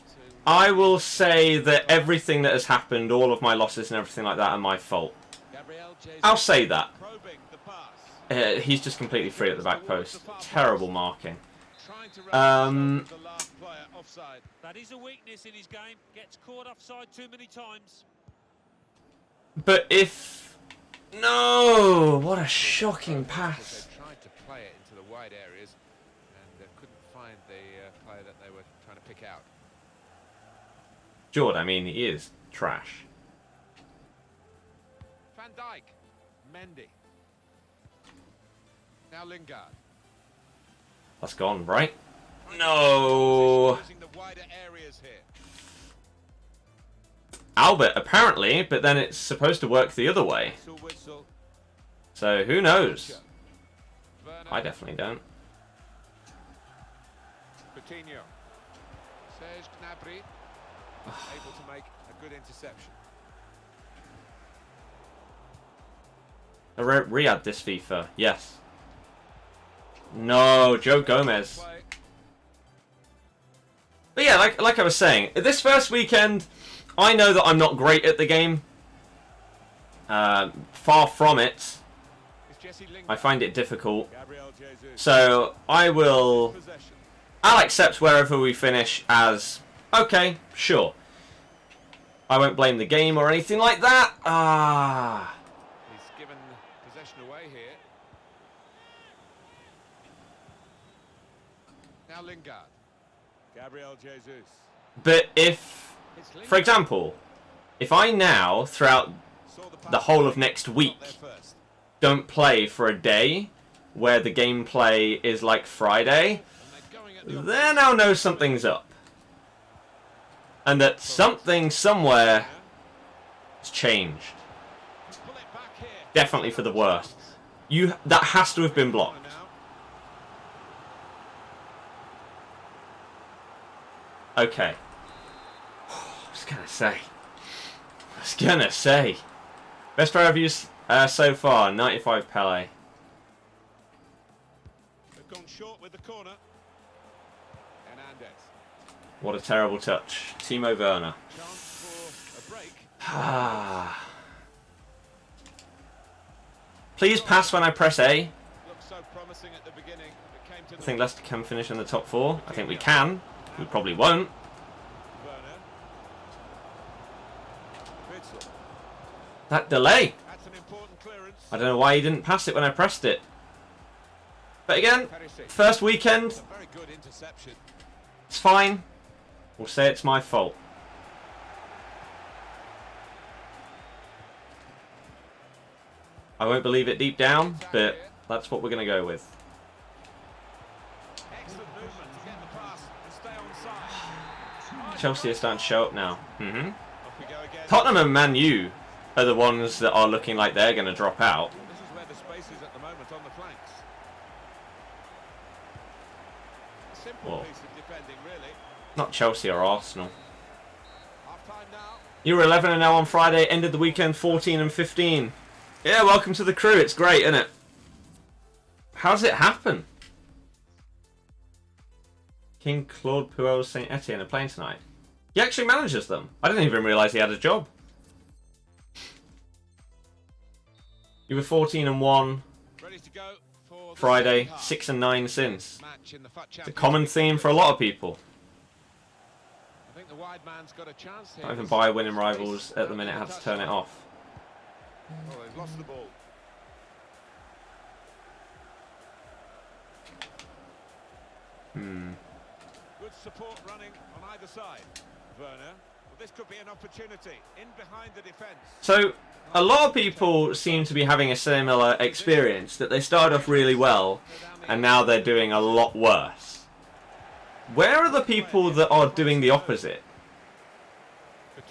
I will say that everything that has happened, all of my losses and everything like that, are my fault. Gabriel Jesus I'll say that. probing the pass. He's just completely free at the back post. Terrible marking. Trying to run Um, the last player offside. That is a weakness in his game. Gets caught offside too many times. But if... No! What a shocking pass. They tried to play it into the wide areas and couldn't find the player that they were trying to pick out. Jord, I mean, he is trash. Van Dijk, Mendy. Now Lingard. That's gone, right? No! Using the wider areas here. Albert, apparently, but then it's supposed to work the other way. Axel Witsel, So, who knows? Werner, I definitely don't. Coutinho. Serge Gnabry. Able to make a good interception. I re-add this FIFA. Yes. No, Joe Gomez. Play. But yeah, like I was saying, this first weekend, I know that I'm not great at the game. Far from it. It's Jesse Lingard. I find it difficult. Gabriel Jesus. So, I'll Possession. accept wherever we finish as, okay, sure. I won't blame the game or anything like that. Ah. He's given possession away here. Now Lingard. Gabriel Jesus. But if, It's for Lingard. example, if I now, throughout Saw the pass the whole of coming, next got week, there first. don't play for a day where the gameplay is like Friday, And they're going at the then I'll know something's up. And that something somewhere has changed. pull it back here. Definitely for the worst. That has to have been blocked. Now. Okay. I was gonna say. Best player reviews so far, 95 Pele. They've gone short with the corner. Hernandez. What a terrible touch. Timo Werner. Chance for a break. Please pass when I press A. Looked so promising at the beginning. It came to I think Leicester can finish in the top 4. I think we can. We probably won't. Werner. Witsel. That delay. That's an important clearance. I don't know why he didn't pass it when I pressed it. But again, Perisic. first weekend, A very good interception. it's fine. We'll say it's my fault. I won't believe it deep down, but that's what we're going to go with. Excellent movement to get the pass and stay on side. Chelsea are starting to show up now. Off we go again. Tottenham and Man U are the ones that are looking like they're going to drop out. This is where the space is at the moment on the flanks. A simple Whoa. piece of defending, really. Not Chelsea or Arsenal. Half-time now. You were 11 and 0 on Friday, ended the weekend 14 and 15. Yeah, welcome to the crew. It's great, isn't it? How does it happen? King Claude Puel's Saint Etienne are playing tonight. He actually manages them. I didn't even realise he had a job. You were 14 and 1 Ready to go for the Friday, second half. 6 and 9 since. Match in the FUT It's a Champions. common theme for a lot of people. I think the wide man's got a chance here. Not even by winning rivals at the minute had to turn it off. Oh, they've lost the ball. Good support running on either side. Werner. Well, this could be an opportunity. In behind the defence. So, a lot of people seem to be having a similar experience, that they started off really well and now they're doing a lot worse. Where are the people that are doing the opposite?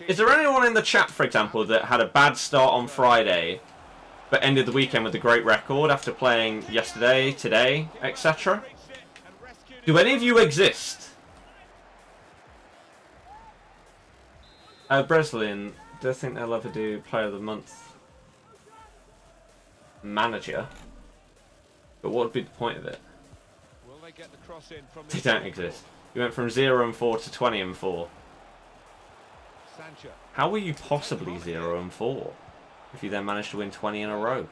Is there anyone in the chat, for example, that had a bad start on Friday but ended the weekend with a great record after playing yesterday, today, etc.? Do any of you exist? Breslin, do I think they'll ever do Player of the Month manager? But what would be the point of it? Will they get the cross in from They don't exist. You went from 0 and 4 to 20 and 4. Sancho. How were you possibly 0 and 4 if you then managed to win 20 in a row?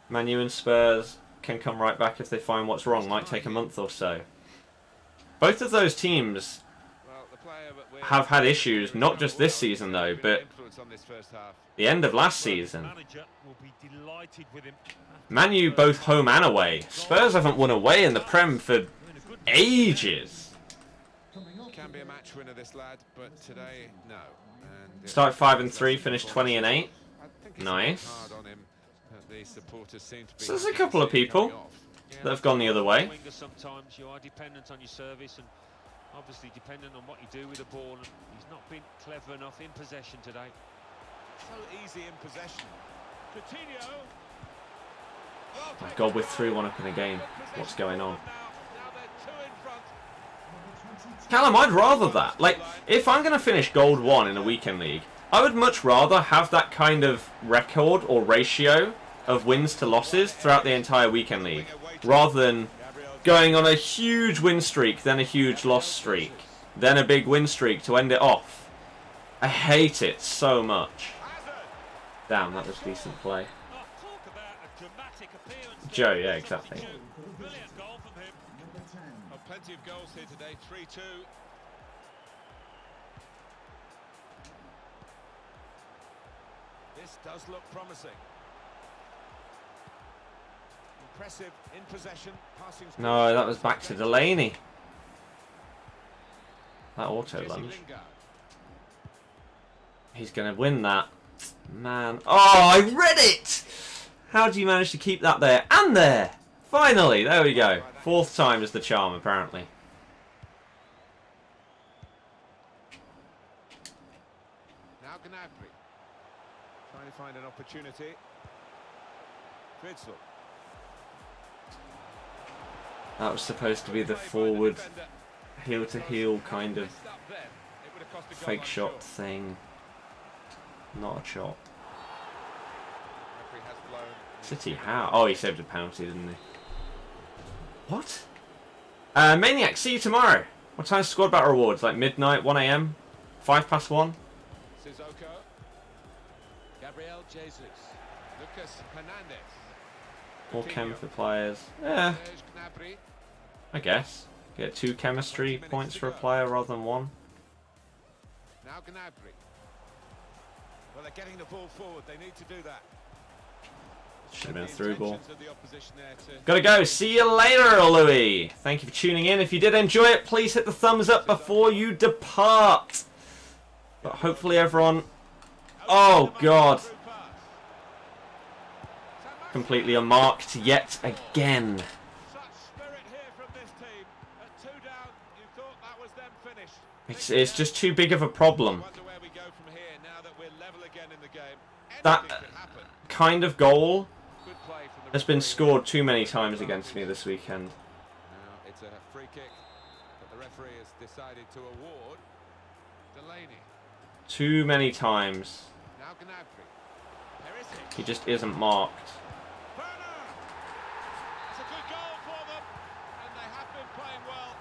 Man U and Spurs can come right back if they find what's wrong. Might take a month or so. Both of those teams Well, the player that we're have had issues, not just this season though, but influence on this first half. the end of last season. Manager will be delighted with him. Man U both home and away. Spurs haven't won away in the Prem for ages. Can be a match winner, this lad, but today, no. And Started 5 and 3, finished 20 and 8. I think it's Nice. hard on him. The supporters seem to be So there's a couple of people that have gone the other way. Sometimes you are dependent on your service and obviously dependent on what you do with the ball. And he's not been clever enough in possession today. So easy in possession. Coutinho. My God, we're 3-1 up in the game. What's going on? Now they're two in front. Callum, I'd rather that. Like, if I'm going to finish Gold 1 in a weekend league, I would much rather have that kind of record or ratio of wins to losses throughout the entire weekend league, rather than going on a huge win streak, then a huge loss streak, then a big win streak to end it off. I hate it so much. Damn, that was decent play. Talk about a dramatic appearance. Joe, yeah, exactly. Brilliant goal from him. Oh, plenty of goals here today, 3-2. This does look promising. Impressive in possession, passing. No, that was back to Delaney. That auto Jesse lunge. Lingard. He's going to win that. Man. Oh, I read it! How do you manage to keep that there? And there! Finally, there we go. Fourth time is the charm, apparently. Now Gnabry. Trying to find an opportunity. Fritzl. That was supposed to be the forward, heel-to-heel kind of fake shot thing. Not a shot. City, how? Oh, he saved a penalty, didn't he? What? Maniac, see you tomorrow. What time's squad battle rewards? Like midnight, 1 AM? 1? Sissoko. Gabriel Jesus. Lucas Hernandez. More chem for players. Yeah, There's Gnabry. I guess. Get 2 chemistry points for a player rather than 1. Now Gnabry. Well, they're getting the ball forward. They need to do that. Should have been a through ball. Intentions of the opposition there to- Gotta go. See you later, Louis. Thank you for tuning in. If you did enjoy it, please hit the thumbs up before you depart. But hopefully everyone... Oh, God. Completely unmarked yet again. Such spirit here from this team. 2 down. You thought that was them finished. It's just too big of a problem. Wonder where we go from here now that we're level again in the game. That Anything could happen. kind of goal Good play from the has been referee. scored too many times against me this weekend. Now it's a free kick that the referee has decided to award. Delaney. Too many times. Now Gnabry. He just isn't marked. Werner! It's a good goal for them, and they have been playing well.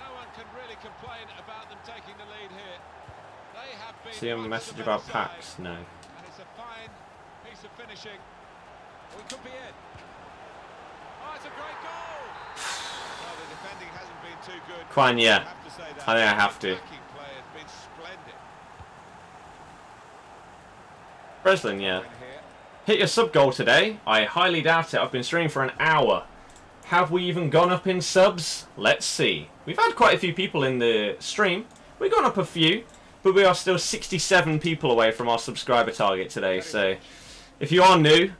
No one can really complain about them taking the lead here. They have been. See a much message the about better packs? side, No. and it's a fine piece of finishing. We could be in. Oh, it's a great goal! Well, the defending hasn't been too good. Fine, yeah. I have to say that. I think I have to. The attacking play has been splendid. Breslin, yeah. Win here. Hit your sub goal today? I highly doubt it. I've been streaming for an hour. Have we even gone up in subs? Let's see. We've had quite a few people in the stream. We've gone up a few, but we are still 67 people away from our subscriber target today. So if you are new,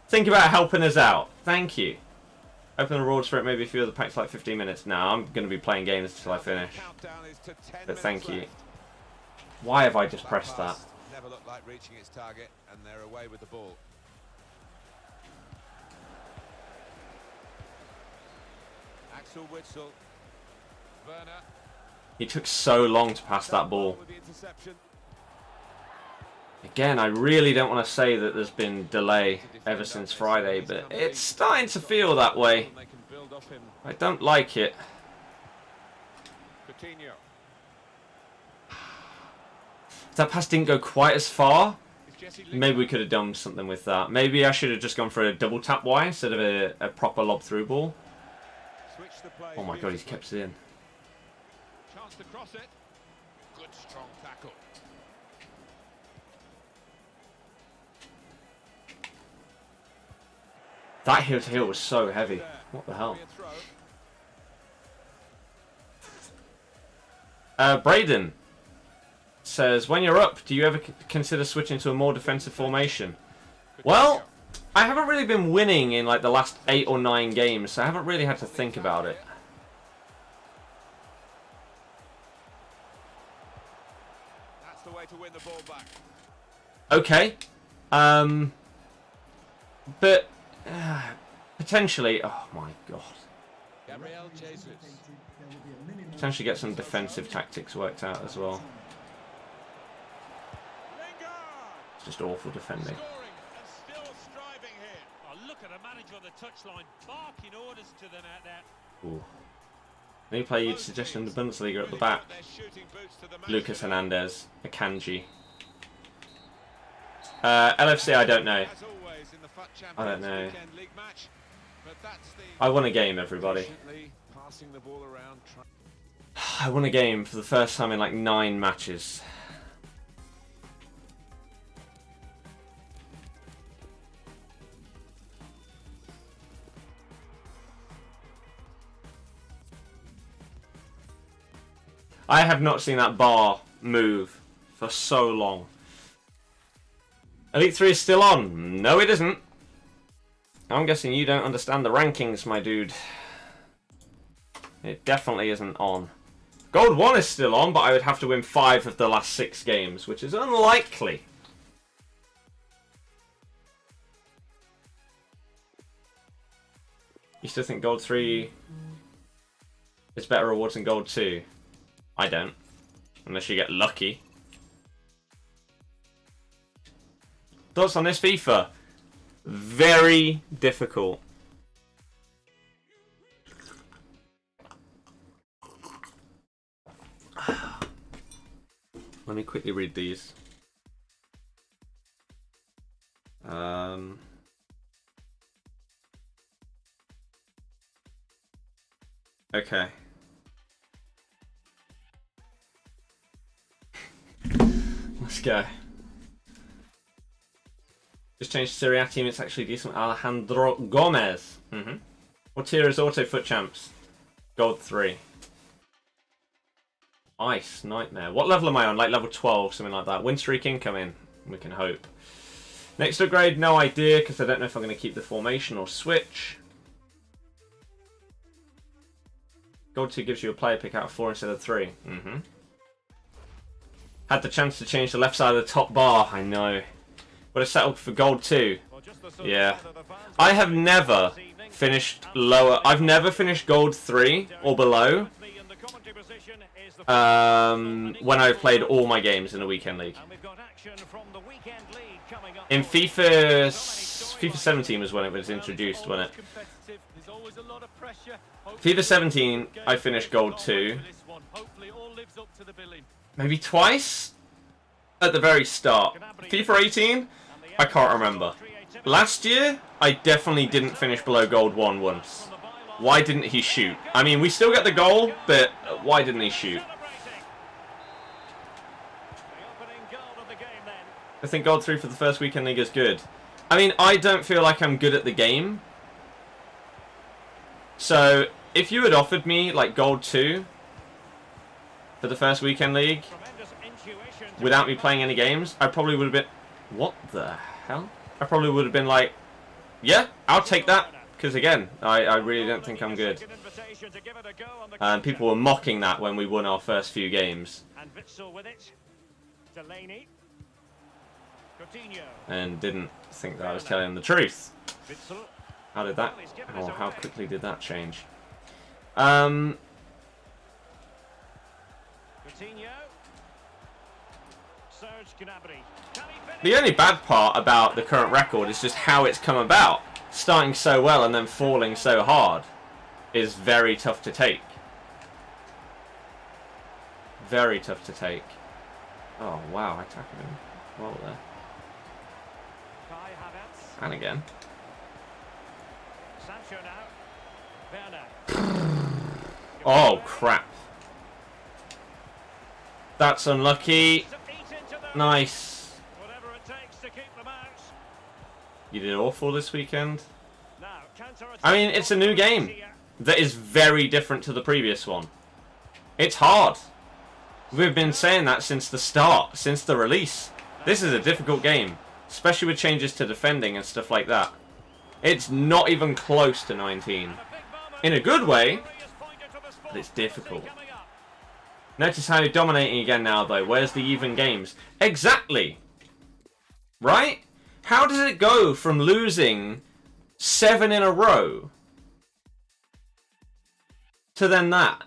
think about helping us out. Thank you. Open the rewards for it, maybe a few of the packs like 15 minutes. Now I'm going to be playing games until I finish. Countdown is to 10 But thank minutes you. left. Why have I just pressed that? pass never looked like reaching its target, and they're away with the ball. Axel Witsel. Werner. It took so long to pass that ball. With the interception. Again, I really don't want to say that there's been delay ever since Friday, but it's starting to feel that way. They can build off him. I don't like it. Coutinho. That pass didn't go quite as far. Is Jesse Maybe we could have done something with that. Maybe I should have just gone for a double tap Y instead of a proper lob through ball. Switch the play Oh my god, he's beautifully. kept it in. Chance to cross it. Good strong tackle. That heel to heel was so heavy. There. What the hell? Be a throw. Braden says, when you're up, do you ever consider switching to a more defensive formation? Well, I haven't really been winning in like the last 8 or 9 games, so I haven't really had to think about it. That's the way to win the ball back. Okay. But potentially, oh my god. Gabriel Jesus. Potentially get some defensive tactics worked out as well. Lingard. It's just awful defending. Scoring and still striving here. Oh, look at the manager on the touchline, barking orders to them out there. Ooh. Any player you'd suggest in the Bundesliga at the back? Their shooting boots to the match Lucas today. Hernandez, Akanji. LFC, I don't know. As always in the FUT Champions I don't know. weekend league match, but that's the I won a game, everybody. efficiently passing the ball around. I won a game for the first time in like 9 matches. I have not seen that bar move for so long. Elite 3 is still on. No, it isn't. I'm guessing you don't understand the rankings, my dude. It definitely isn't on. Gold 1 is still on, but I would have to win 5 of the last 6 games, which is unlikely. You still think Gold 3 is better rewards than Gold 2? I don't. Unless you get lucky. Thoughts on this FIFA? Very difficult. Let me quickly read these. Okay. Let's go. Just changed to Serie A team. It's actually decent. Alejandro Gomez. What tier is Auto FUT Champs? Gold 3. Ice Nightmare. What level am I on? Like level 12, something like that. Win streak incoming. We can hope. Next upgrade, no idea, because I don't know if I'm going to keep the formation or switch. Gold 2 gives you a player pick out of 4 instead of 3. Mm-hmm. Had the chance to change the left side of the top bar. I know. Would have settled for Gold 2. Yeah. I have never finished lower. I've never finished Gold 3 or below when I've played all my games in the weekend league. In FIFA 17 was when it was introduced, wasn't it? FIFA 17, I finished Gold 2. Maybe twice? At the very start. FIFA 18, I can't remember. Last year, I definitely didn't finish below Gold 1 once. Why didn't he shoot? I mean, we still get the goal, but why didn't he shoot? I think Gold 3 for the first weekend league is good. I mean, I don't feel like I'm good at the game. So, if you had offered me, like, Gold 2 for the first weekend league, without me playing any games, I probably would have been... What the hell? I probably would have been like, yeah, I'll take that. Because, again, I really don't think I'm good. And people were mocking that when we won our first few games. And didn't think that I was telling them the truth. How did that... Oh, how quickly did that change? The only bad part about the current record is just how it's come about. Starting so well and then falling so hard is very tough to take. Very tough to take. Oh, wow, I tackled him well there. And again. Oh, crap. That's unlucky. Nice. You did awful this weekend. I mean, it's a new game that is very different to the previous one. It's hard. We've been saying that since the start, since the release. This is a difficult game, especially with changes to defending and stuff like that. It's not even close to 19. In a good way, but it's difficult. Notice how you're dominating again now, though. Where's the even games? Exactly. Right? How does it go from losing 7 in a row to then that?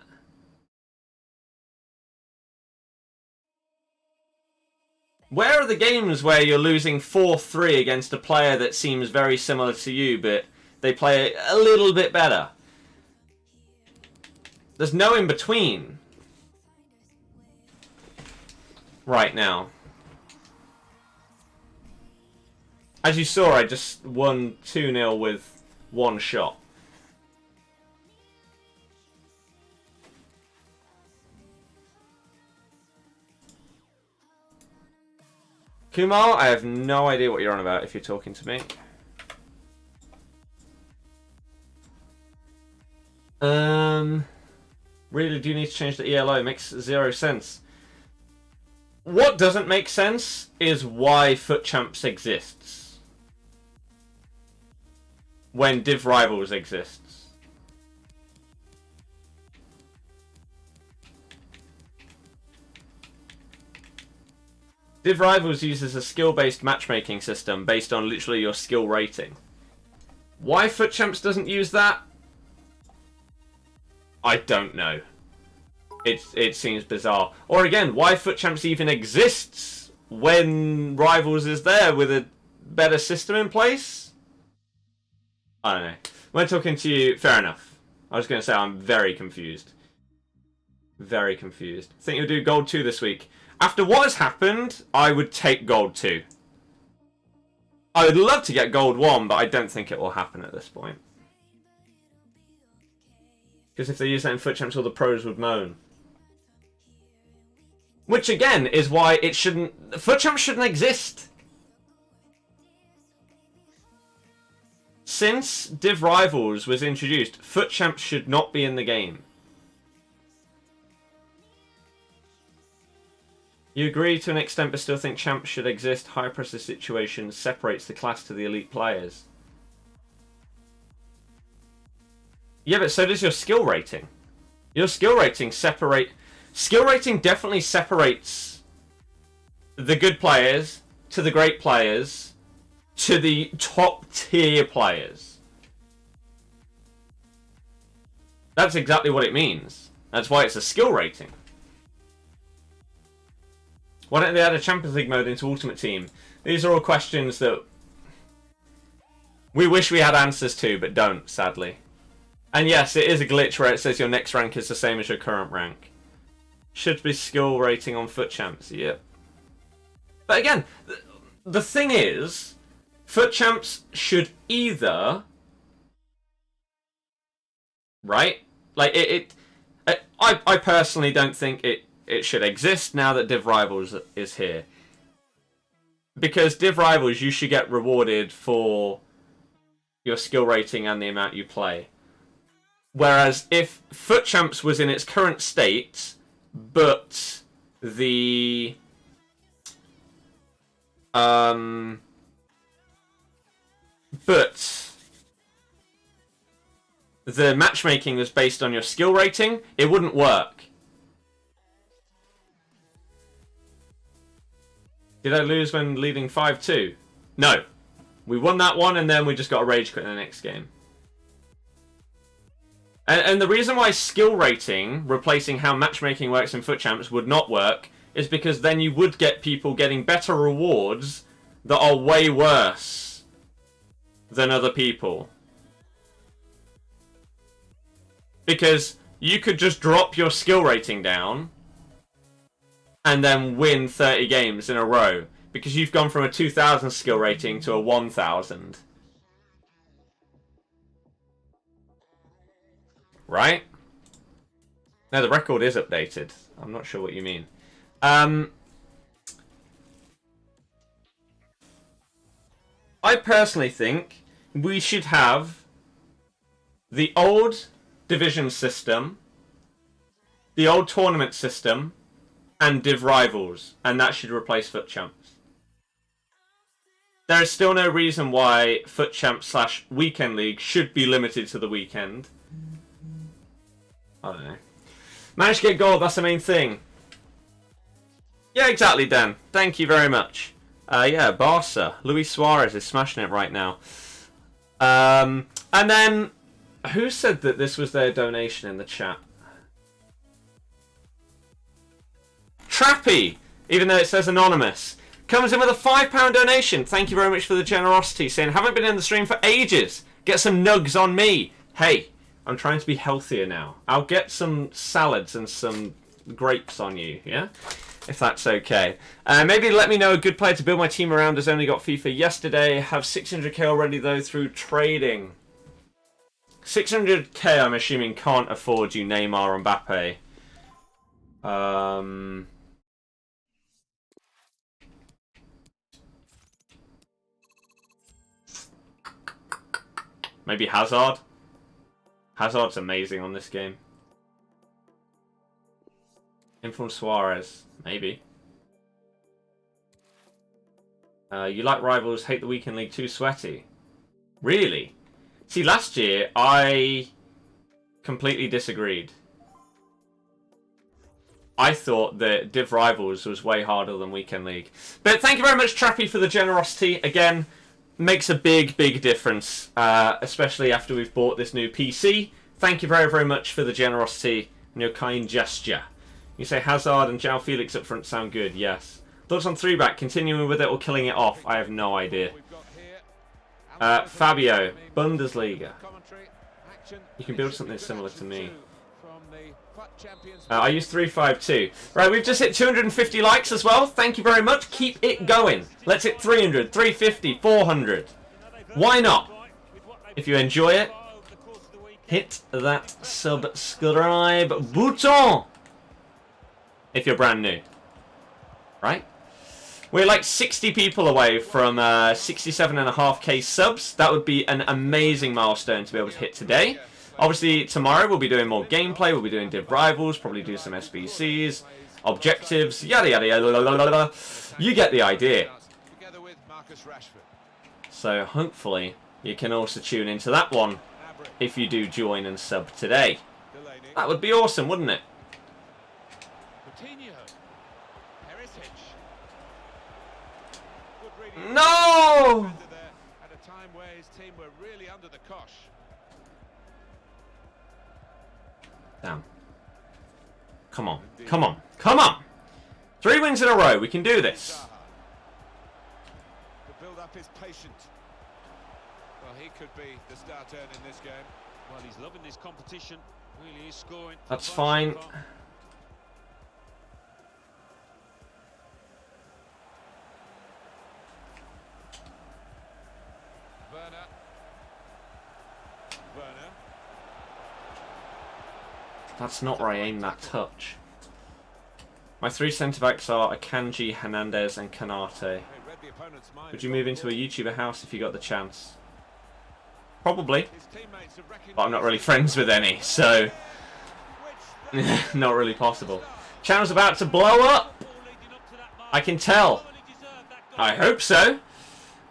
Where are the games where you're losing 4-3 against a player that seems very similar to you, but they play a little bit better? There's no in between. Right now. As you saw, I just won 2-0 with one shot. Kumar, I have no idea what you're on about if you're talking to me. Really do you need to change the ELO? Makes 0 sense. What doesn't make sense is why FUT Champs exists when Div Rivals exists. Div Rivals uses a skill-based matchmaking system based on literally your skill rating. Why FUT Champs doesn't use that? I don't know. It seems bizarre. Or again, why FUT Champs even exists when Rivals is there with a better system in place? I don't know. When talking to you, fair enough. I was going to say I'm very confused. Very confused. Think you'll do Gold 2 this week. After what has happened, I would take Gold 2. I would love to get Gold 1, but I don't think it will happen at this point. Because if they use that in FUT Champs, all the pros would moan. Which again is why it shouldn't... FUT Champs shouldn't exist. Since Div Rivals was introduced, FUT Champs should not be in the game. You agree to an extent but still think Champs should exist. High pressure situation separates the class to the elite players. Yeah, but so does your skill rating. Your skill rating definitely separates the good players to the great players to the top tier players. That's exactly what it means. That's why it's a skill rating. Why don't they add a Champions League mode into Ultimate Team? These are all questions that we wish we had answers to, but don't, sadly. And yes, it is a glitch where it says your next rank is the same as your current rank. Should be skill rating on FUT Champs, yep. But again, the thing is, FUT Champs should either... Right? Like, I personally don't think it should exist now that Div Rivals is here. Because Div Rivals, you should get rewarded for your skill rating and the amount you play. Whereas if FUT Champs was in its current state, but the matchmaking was based on your skill rating, it wouldn't work. Did I lose when leading 5-2? No. We won that one and then we just got a rage quit in the next game. And the reason why skill rating, replacing how matchmaking works in FUT Champs, would not work is because then you would get people getting better rewards that are way worse than other people. Because you could just drop your skill rating down and then win 30 games in a row. Because you've gone from a 2000 skill rating to a 1000. Right? No, the record is updated. I'm not sure what you mean. I personally think we should have the old division system, the old tournament system, and Div Rivals, and that should replace FUT Champs. There is still no reason why FUT Champs / Weekend League should be limited to the weekend. I don't know. Managed to get gold, that's the main thing. Yeah, exactly, Dan. Thank you very much. Yeah, Barca. Luis Suarez is smashing it right now. And then, who said that this was their donation in the chat? Trappy, even though it says anonymous, comes in with a £5 donation. Thank you very much for the generosity, saying, haven't been in the stream for ages. Get some nugs on me. Hey, I'm trying to be healthier now. I'll get some salads and some grapes on you, yeah? If that's okay. Maybe let me know a good player to build my team around has only got FIFA yesterday. Have 600k already, though, through trading. 600k, I'm assuming, can't afford you Neymar and Mbappe. Maybe Hazard? Hazard's amazing on this game. Inform Suarez. Maybe. You like Rivals, hate the Weekend League, too sweaty. Really? See, last year, I completely disagreed. I thought that Div Rivals was way harder than Weekend League. But thank you very much, Trappy, for the generosity. Again, makes a big, big difference, especially after we've bought this new PC. Thank you very, very much for the generosity and your kind gesture. You say Hazard and João Felix up front sound good, yes. Thoughts on 3-back, continuing with it or killing it off? I have no idea. Fabio, Bundesliga. You can build something similar to me. I use 352. Right, we've just hit 250 likes as well. Thank you very much. Keep it going. Let's hit 300, 350, 400. Why not? If you enjoy it, hit that subscribe button. If you're brand new. Right? We're like 60 people away from 67.5k subs. That would be an amazing milestone to be able to hit today. Obviously, tomorrow we'll be doing more gameplay. We'll be doing Div Rivals, probably do some SBCs, objectives, yada yada yada. You get the idea. So hopefully you can also tune into that one if you do join and sub today. That would be awesome, wouldn't it? Coutinho. Perisic. Good reading. No! Defender there at a time where his team were really under the cosh. Damn. Come on. Come on. Come on! 3 wins in a row. We can do this. To build up his patience. Well, he could be the star turn in this game. Well, he's loving this competition. Really is scoring. That's fine. Werner. That's not where I aim that touch. My 3 centre-backs are Akanji, Hernandez and Kanate. They read the opponent's mind. Would you move into a YouTuber house if you got the chance? Probably. His teammates have recognized But I'm not really friends with any, so... not really possible. Channel's about to blow up! I can tell. I hope so.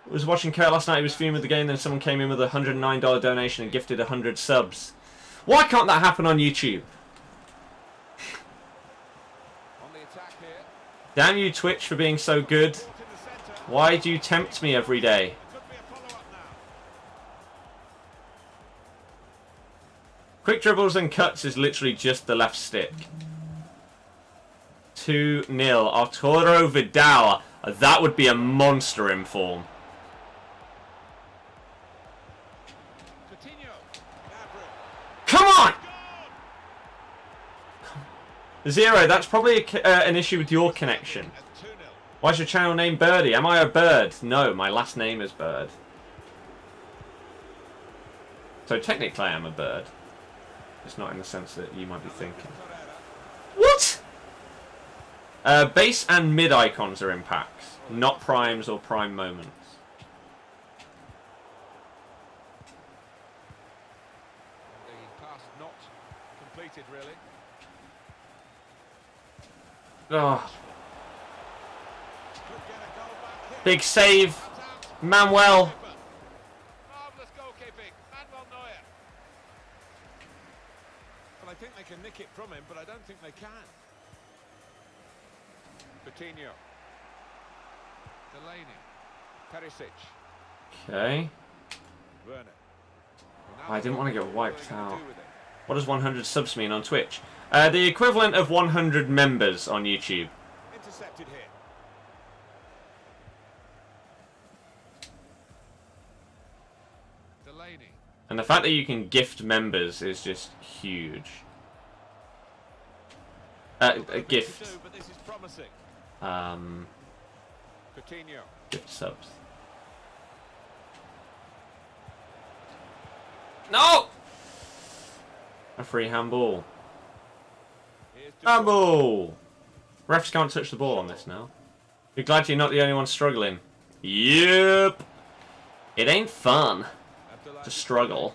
I was watching Kurt last night, he was fuming with the game, then someone came in with a $109 donation and gifted 100 subs. Why can't that happen on YouTube? on the attack here. Damn you, Twitch, for being so good. Why do you tempt me every day? Could be a follow-up now. Quick dribbles and cuts is literally just the left stick. 2-0. Arturo Vidal. That would be a monster in form. Coutinho. Gabriel. Come on! 0. That's probably an issue with your connection. At 2-0. Why's your channel name Birdie? Am I a bird? No, my last name is Bird. So technically I am a bird. It's not in the sense that you might be thinking. What? Base and mid icons are in packs, not primes or prime moments. The pass not completed, really. Oh, Could get a goal back here. big save. Manuel. Marvellous goalkeeping. Manuel Neuer. Well, I think they can nick it from him, but I don't think they can. Coutinho. Delaney. Perisic. Okay. Werner. I didn't want to get wiped What are they gonna out. do with it? What does 100 subs mean on Twitch? The equivalent of 100 members on YouTube. Intercepted here. Delaney. And the fact that you can gift members is just huge. A gift. To do, but this is promising. Coutinho. Gift subs. No! A free handball. Here's Handball! Refs can't touch the ball on this now. You're glad you're not the only one struggling. Yep. It ain't fun to struggle.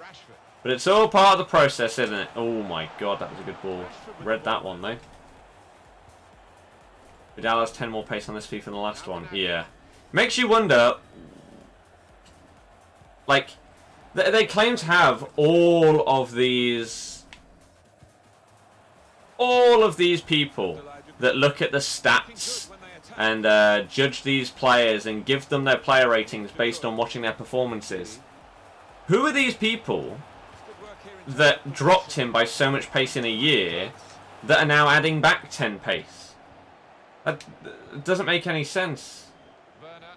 Rashford. But it's all part of the process, isn't it? Oh my god, that was a good ball. Read that one though. Vidal has 10 more pace on this FIFA than the last one. Yeah. Makes you wonder, like, they claim to have all of these people that look at the stats and judge these players and give them their player ratings based on watching their performances. Who are these people that dropped him by so much pace in a year that are now adding back 10 pace? That doesn't make any sense. Werner.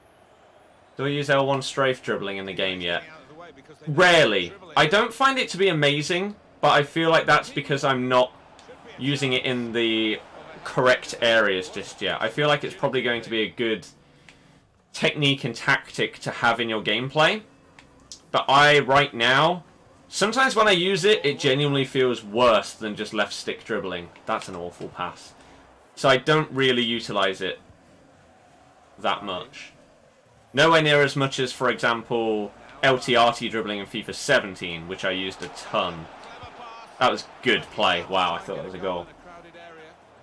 Do we use L1 strafe dribbling in the game yet? Out of the way because they Rarely. dribbling. I don't find it to be amazing, but I feel like that's because I'm not using it in the correct areas just yet. I feel like it's probably going to be a good technique and tactic to have in your gameplay. But right now, sometimes when I use it, it genuinely feels worse than just left stick dribbling. That's an awful pass. So I don't really utilize it that much. Nowhere near as much as, for example, LTRT dribbling in FIFA 17, which I used a ton. That was good play. Wow, I thought that was a goal.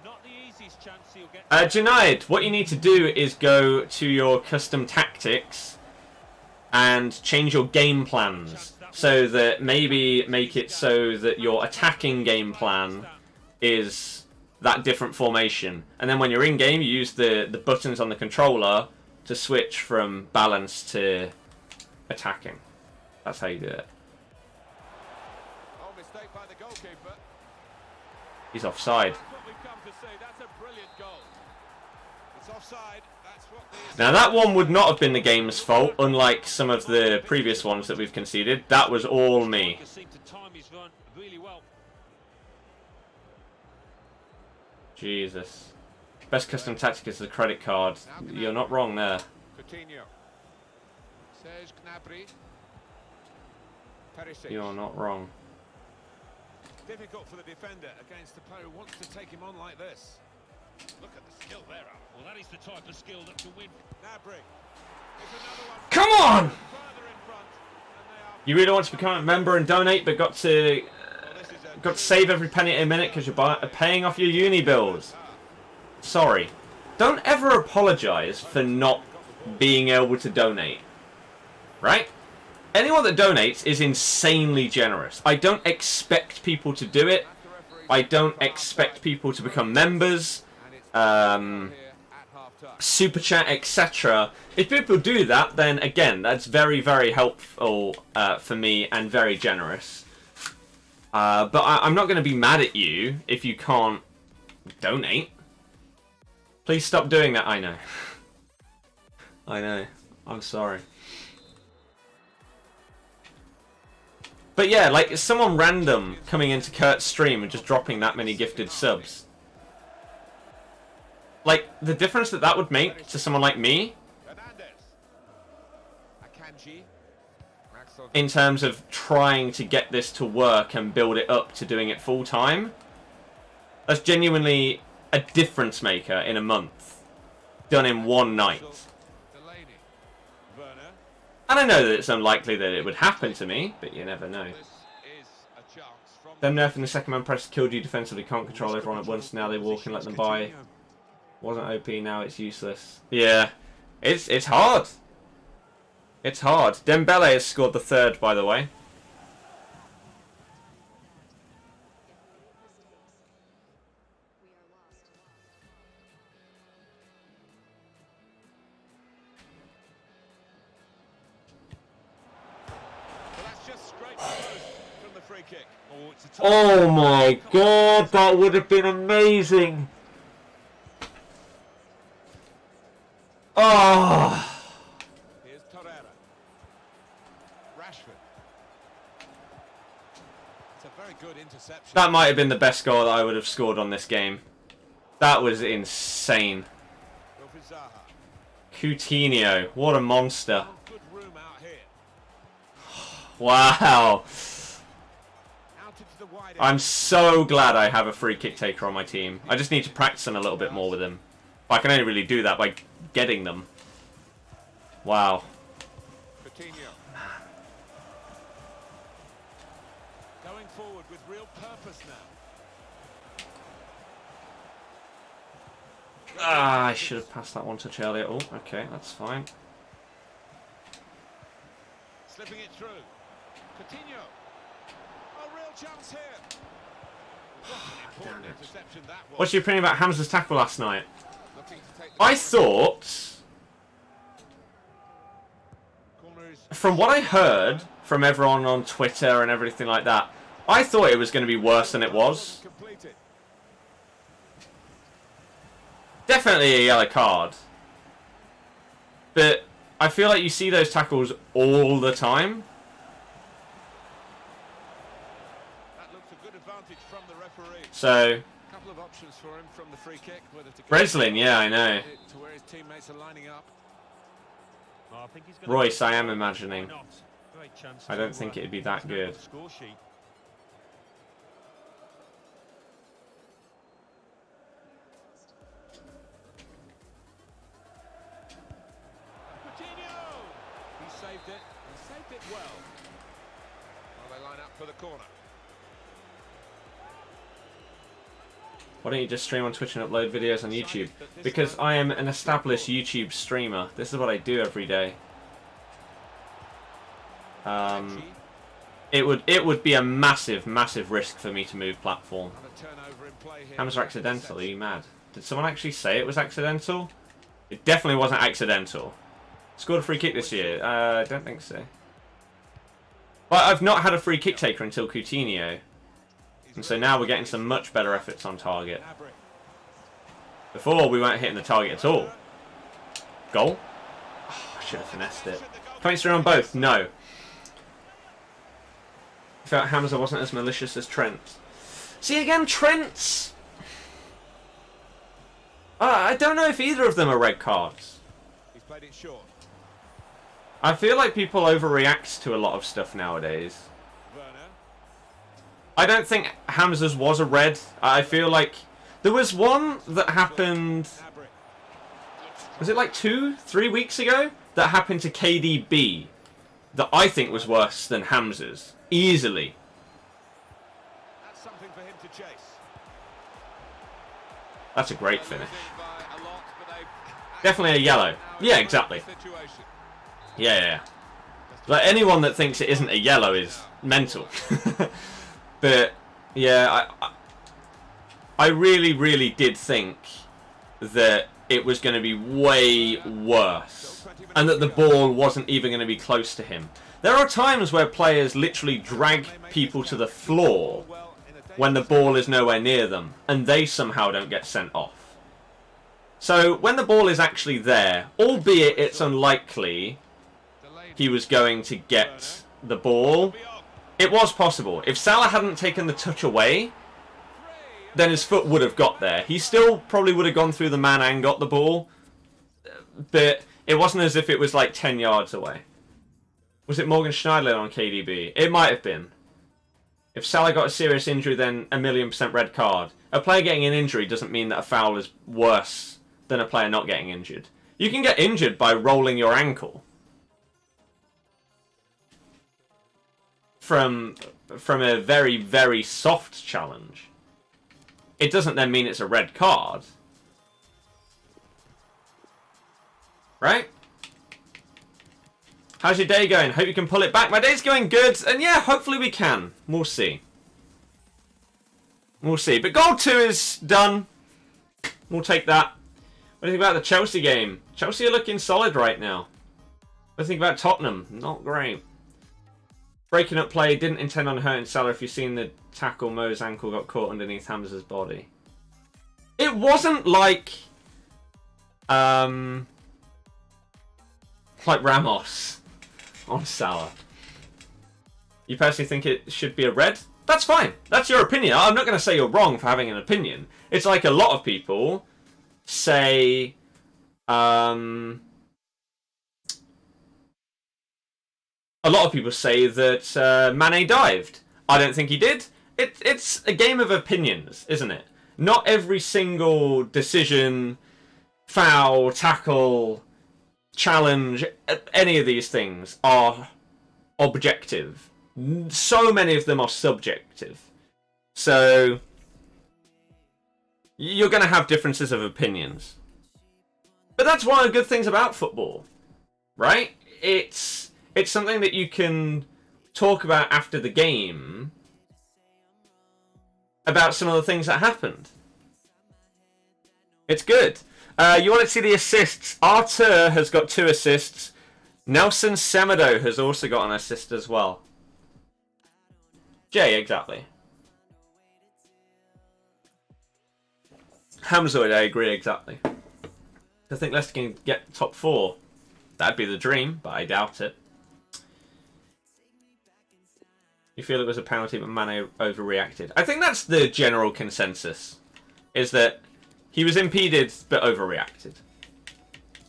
Not the easiest chance you'll get. Junaid, what you need to do is go to your custom tactics and change your game plans. so that maybe make it so that your attacking game plan is that different formation, and then when you're in game, you use the buttons on the controller to switch from balance to attacking. That's how you do it. Oh, mistake by the goalkeeper. He's offside. That's what we've come to see. That's a brilliant goal. It's offside. That's what Now that one would not have been the game's fault, unlike some of the previous ones that we've conceded. That was all me. Jesus. Best custom tactic is the credit card. You're not wrong there. Coutinho. Serge Gnabry. Perisic. You're not wrong. Difficult for the defender against the player who wants to take him on like this. Look at the skill there, Alan. Well, that is the type of skill that can win. Gnabry. Here's another one. Come on! Further in front. And they are... You really want to become a member and donate, but got to save every penny a minute because you're paying off your uni bills. Sorry. Don't ever apologise for not being able to donate. Right? Anyone that donates is insanely generous. I don't expect people to do it. I don't expect people to become members, super chat, etc. If people do that, then again, that's very, very helpful for me and very generous. But I'm not going to be mad at you if you can't donate. Please stop doing that. I know. I know. I'm sorry. But yeah, like someone random coming into Kurt's stream and just dropping that many gifted subs. Like, the difference that would make to someone like me in terms of trying to get this to work and build it up to doing it full time, that's genuinely a difference maker in a month, done in one night. And I know that it's unlikely that it would happen to me, but you never know. Them nerfing the second man press killed you defensively, can't control everyone at once, now they walk and let them by. Wasn't OP, now it's useless. Yeah, it's hard. It's hard. Dembele has scored the third, by the way. Oh my god, that would have been amazing. Oh. Here's Torreira. Rashford. It's a very good interception. That might have been the best goal that I would have scored on this game. That was insane. Coutinho, what a monster. Good room out here. Wow. Out into the wide I'm so glad I have a free kick taker on my team. I just need to practice him a little bit more with him. I can only really do that by getting them. Wow. Coutinho. Going forward with real purpose now. Ah, I should have passed that one touch earlier. Oh, okay, that's fine. Slipping it through. Coutinho. A real chance here. What an important interception that was. What's your opinion about Hamza's tackle last night? Looking to take the I thought, corners. from what I heard from everyone on Twitter and everything like that, I thought it was going to be worse than it was. Completed. Definitely a yellow card. But I feel like you see those tackles all the time. That looks a good advantage from the referee. So, A couple of options for him from the free kick, whether to go Breslin, yeah, I know. to where his teammates are lining up. Well, I think he's gonna Royce, I am imagining. Why not? Great chance I don't to, think it'd be that snap on good. the score sheet. Coutinho! He saved it. He saved it well. Well, they line up for the corner. Why don't you just stream on Twitch and upload videos on YouTube? Because I am an established YouTube streamer. This is what I do every day. Achi. It would be a massive risk for me to move platform. And a turnover in play here. Hammers are accidental. Are you mad? Did someone actually say it was accidental? It definitely wasn't accidental. Scored a free kick this year? I don't think so. But I've not had a free kick taker until Coutinho. And so now we're getting some much better efforts on target. Before, we weren't hitting the target at all. Goal? Oh, I should have finessed it. Points through on both? No. I felt Hamza wasn't as malicious as Trent. See, again, Trent's... I don't know if either of them are red cards. He's played it short. I feel like people overreact to a lot of stuff nowadays. I don't think Hamza's was a red. I feel like there was one that happened... Was it like 2-3 weeks ago? That happened to KDB. That I think was worse than Hamza's. Easily. That's something for him to chase. That's a great finish. Definitely a yellow. Yeah, exactly. Yeah. Like, anyone that thinks it isn't a yellow is mental. But, yeah, I really did think that it was going to be way worse. And that the ball wasn't even going to be close to him. There are times where players literally drag people to the floor when the ball is nowhere near them. And they somehow don't get sent off. So, when the ball is actually there, albeit it's unlikely he was going to get the ball, it was possible. If Salah hadn't taken the touch away, then his foot would have got there. He still probably would have gone through the man and got the ball, but it wasn't as if it was like 10 yards away. Was it Morgan Schneiderlin on KDB? It might have been. If Salah got a serious injury, then 1,000,000% red card. A player getting an injury doesn't mean that a foul is worse than a player not getting injured. You can get injured by rolling your ankle. From a very soft challenge. It doesn't then mean it's a red card. Right? How's your day going? Hope you can pull it back. My day's going good, and yeah, hopefully we can. We'll see. We'll see. But goal 2 is done. We'll take that. What do you think about the Chelsea game? Chelsea are looking solid right now. What do you think about Tottenham? Not great. Breaking up play, didn't intend on hurting Salah. If you've seen the tackle, Mo's ankle got caught underneath Hamza's body. It wasn't like Ramos on Salah. You personally think it should be a red? That's fine. That's your opinion. I'm not going to say you're wrong for having an opinion. It's like a lot of people say... A lot of people say that Mane dived. I don't think he did. It's a game of opinions, isn't it? Not every single decision, foul, tackle, challenge, any of these things are objective. So many of them are subjective. So you're going to have differences of opinions. But that's one of the good things about football, right? It's something that you can talk about after the game about some of the things that happened. It's good. You want to see the assists. Artur has got 2 assists. Nelson Semedo has also got an assist as well. Jay, exactly. Hamzoid, I agree, exactly. I think Leicester can get top 4. That'd be the dream, but I doubt it. You feel it was a penalty, but Mane overreacted. I think that's the general consensus, is that he was impeded, but overreacted.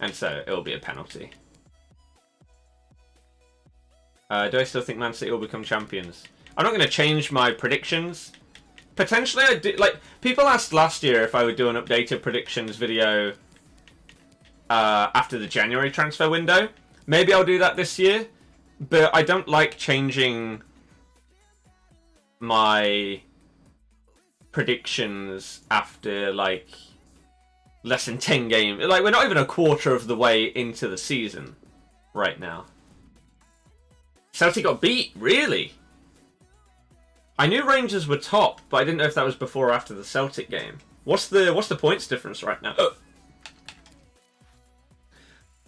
And so, it'll be a penalty. Do I still think Man City will become champions? I'm not going to change my predictions. Potentially, I do. Like, people asked last year if I would do an updated predictions video after the January transfer window. Maybe I'll do that this year, but I don't like changing my predictions after like less than 10 games. Like, we're not even a quarter of the way into the season right now. Celtic got beat, really? I knew Rangers were top, but I didn't know if that was before or after the Celtic game. What's the points difference right now?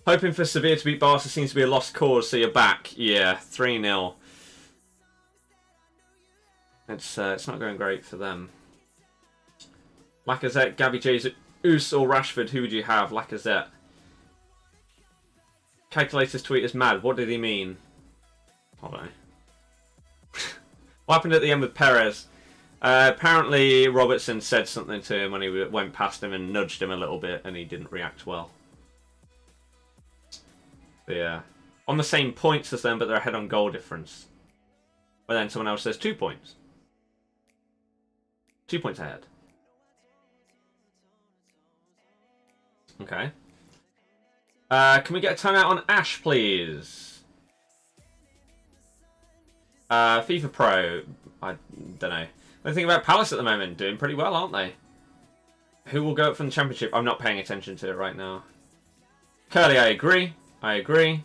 Hoping for Sevilla to beat Barca seems to be a lost cause, so you're back. Yeah, 3-0. It's not going great for them. Lacazette, Gabby Jesus, or Rashford, who would you have? Lacazette. Calculator's tweet is mad. What did he mean? Hold on. What happened at the end with Perez? Apparently Robertson said something to him when he went past him and nudged him a little bit, and he didn't react well. But yeah. On the same points as them, but they're ahead on goal difference. But then someone else says 2 points. 2 points ahead. Okay. Can we get a timeout on Ash, please? FIFA Pro. I don't know. What do you think about Palace at the moment? Doing pretty well, aren't they? Who will go up from the Championship? I'm not paying attention to it right now. Curly, I agree. I agree.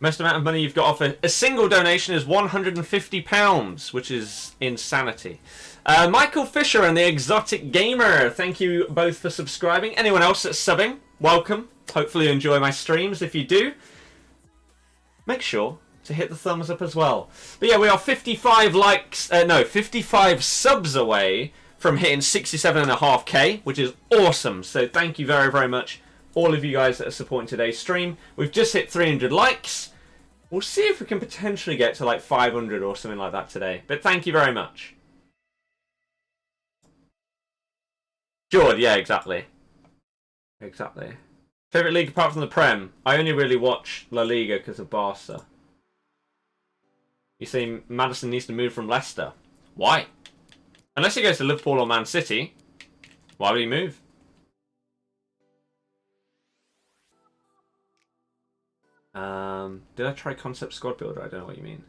Most amount of money you've got off a single donation is £150, which is insanity. Michael Fisher and the Exotic Gamer, thank you both for subscribing. Anyone else that's subbing, welcome. Hopefully you enjoy my streams. If you do, make sure to hit the thumbs up as well. But yeah, we are 55 subs away from hitting 67.5k, which is awesome. So thank you very, very much, all of you guys that are supporting today's stream. We've just hit 300 likes. We'll see if we can potentially get to like 500 or something like that today. But thank you very much. George, yeah, exactly. Exactly. Favourite league apart from the Prem? I only really watch La Liga because of Barca. You say Maddison needs to move from Leicester. Why? Unless he goes to Liverpool or Man City, why would he move? Did I try Concept Squad Builder? I don't know what you mean.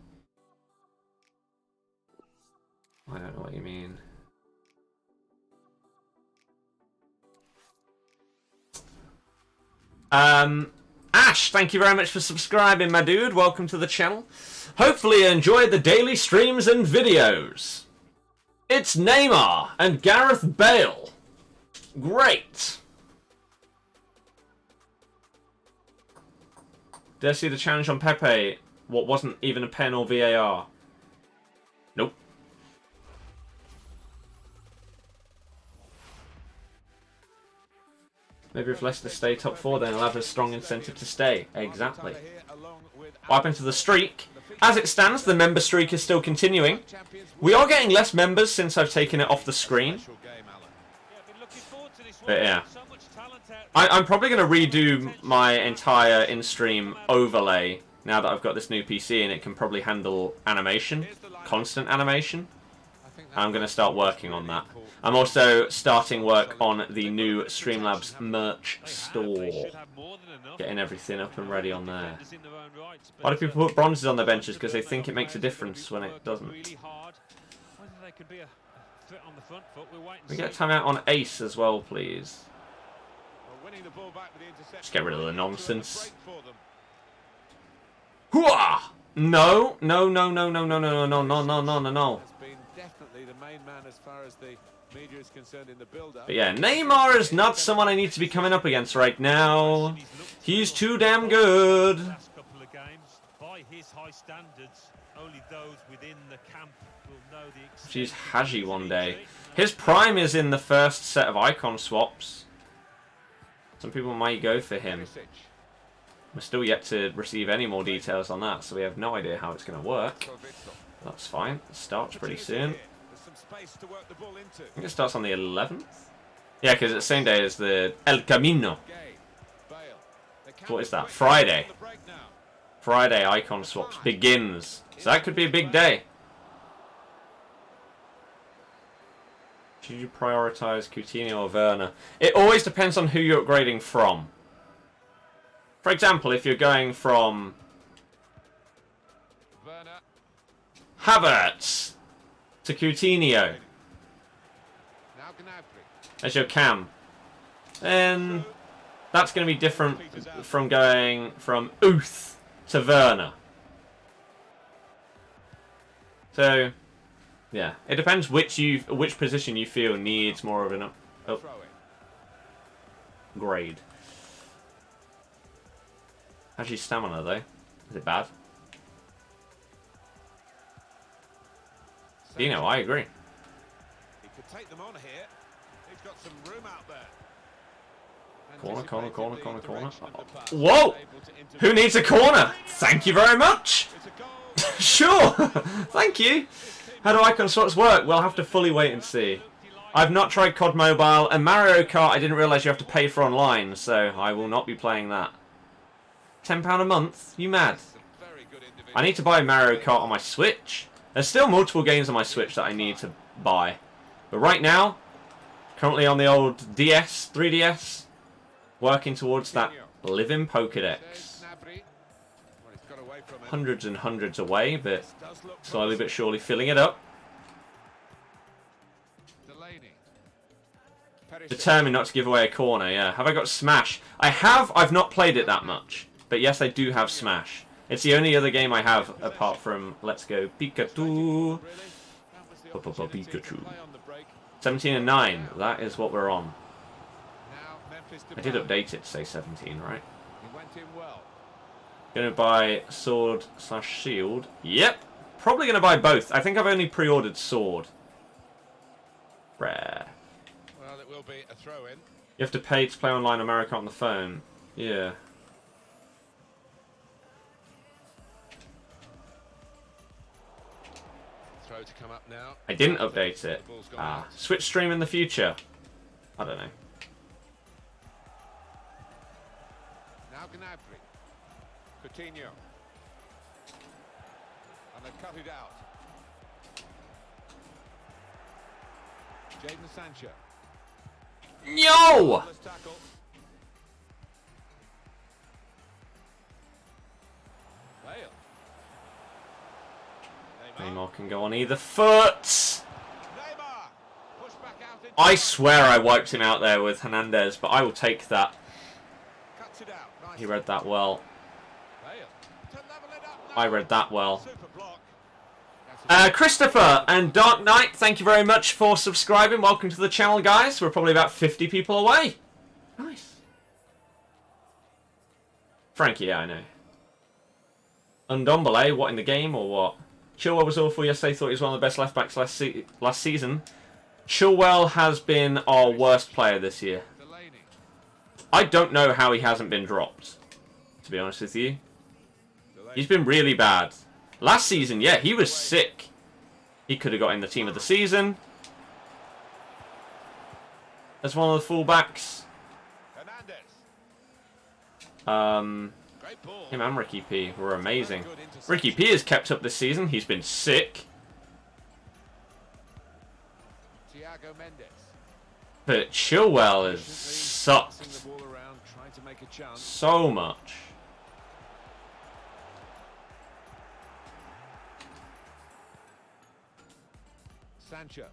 I don't know what you mean. Ash, thank you very much for subscribing, my dude. Welcome to the channel. Hopefully you enjoyed the daily streams and videos. It's Neymar and Gareth Bale. Great. Did I see the challenge on Pepe? What wasn't even a pen or VAR? Nope. Maybe if Leicester stay top 4, then I'll have a strong incentive to stay. Exactly. What happened to the streak? As it stands, the member streak is still continuing. We are getting less members since I've taken it off the screen. But yeah. I'm probably going to redo my entire in-stream overlay now that I've got this new PC and it can probably handle animation, constant animation. I'm going to start working on that. I'm also starting work on the new Streamlabs merch store. Getting everything up and ready on there. Why do people put bronzes on their benches? Because they think it makes a difference when it doesn't. We get a timeout on Ace as well, please. Just get rid of the nonsense. Hooah! No, no, no, no, no, no, no, no, no, no, no, no, no. But yeah, Neymar is not someone I need to be coming up against right now. He's too damn good. She's Haji one day. His prime is in the first set of icon swaps. Some people might go for him. We're still yet to receive any more details on that, so we have no idea how it's going to work. That's fine. It starts pretty soon. I think it starts on the 11th. Yeah, because it's the same day as the El Camino. What is that? Friday. Friday icon swaps begins. So that could be a big day. Should you prioritise Coutinho or Werner? It always depends on who you're upgrading from. For example, if you're going from Havertz to Coutinho as your cam, then that's going to be different from going from Uth to Werner. So Yeah, it depends which position you feel needs more of an upgrade. How's your stamina though? Is it bad? You know, I agree. He could take them on here. He's got some room out there. Corner. Whoa! Who needs a corner? Thank you very much. Sure. Thank you. How do icon sorts work? We'll have to fully wait and see. I've not tried COD Mobile and Mario Kart. I didn't realise you have to pay for online, so I will not be playing that. £10 a month? You mad? I need to buy Mario Kart on my Switch. There's still multiple games on my Switch that I need to buy. But right now, currently on the old DS, 3DS, working towards that living Pokédex. Hundreds and hundreds away, but slowly but surely filling it up. Determined not to give away a corner, yeah. Have I got Smash? I have. I've not played it that much. But yes, I do have Smash. It's the only other game I have apart from Let's Go Pikachu. Pikachu. 17 and 9. That is what we're on. I did update it to say 17, right? Gonna buy sword/shield. Yep. Probably gonna buy both. I think I've only pre-ordered sword. Rare. Well, it will be a throw-in. You have to pay to play online America on the phone. Yeah. Throw to come up now. I didn't update it. Switch stream in the future. I don't know. Now Gnabry. Coutinho. And they cut it out. Jadon Sancho. No! Tackle. Bale. Neymar can go on either foot. Neymar. Push back out into I swear I wiped him out there with Hernandez, but I will take that. Cuts it out. Nice. He read that well. Bale. To level it up now. I read that well. Super block. Christopher and Dark Knight, thank you very much for subscribing. Welcome to the channel, guys. We're probably about 50 people away. Nice. Frankie, yeah, I know. Undombele, what, in the game or what? Chilwell was awful yesterday. Thought he was one of the best left-backs last season. Chilwell has been our worst player this year. I don't know how he hasn't been dropped, to be honest with you. He's been really bad. Last season, yeah, he was sick. He could have got in the team of the season as one of the fullbacks. Him and Ricky P were amazing. Ricky P has kept up this season. He's been sick. But Chilwell has sucked so much. Sancho.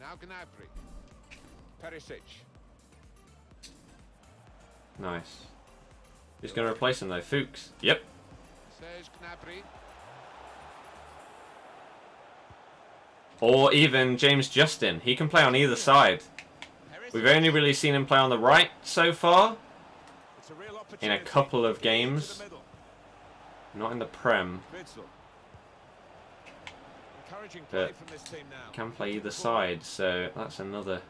Now Gnabry. Perisic. Nice. Who's going to replace him though? Fuchs. Yep. Serge Gnabry. Or even James Justin. He can play on either side. We've only really seen him play on the right so far. In a couple of games. Not in the Prem. But can play either side, so that's another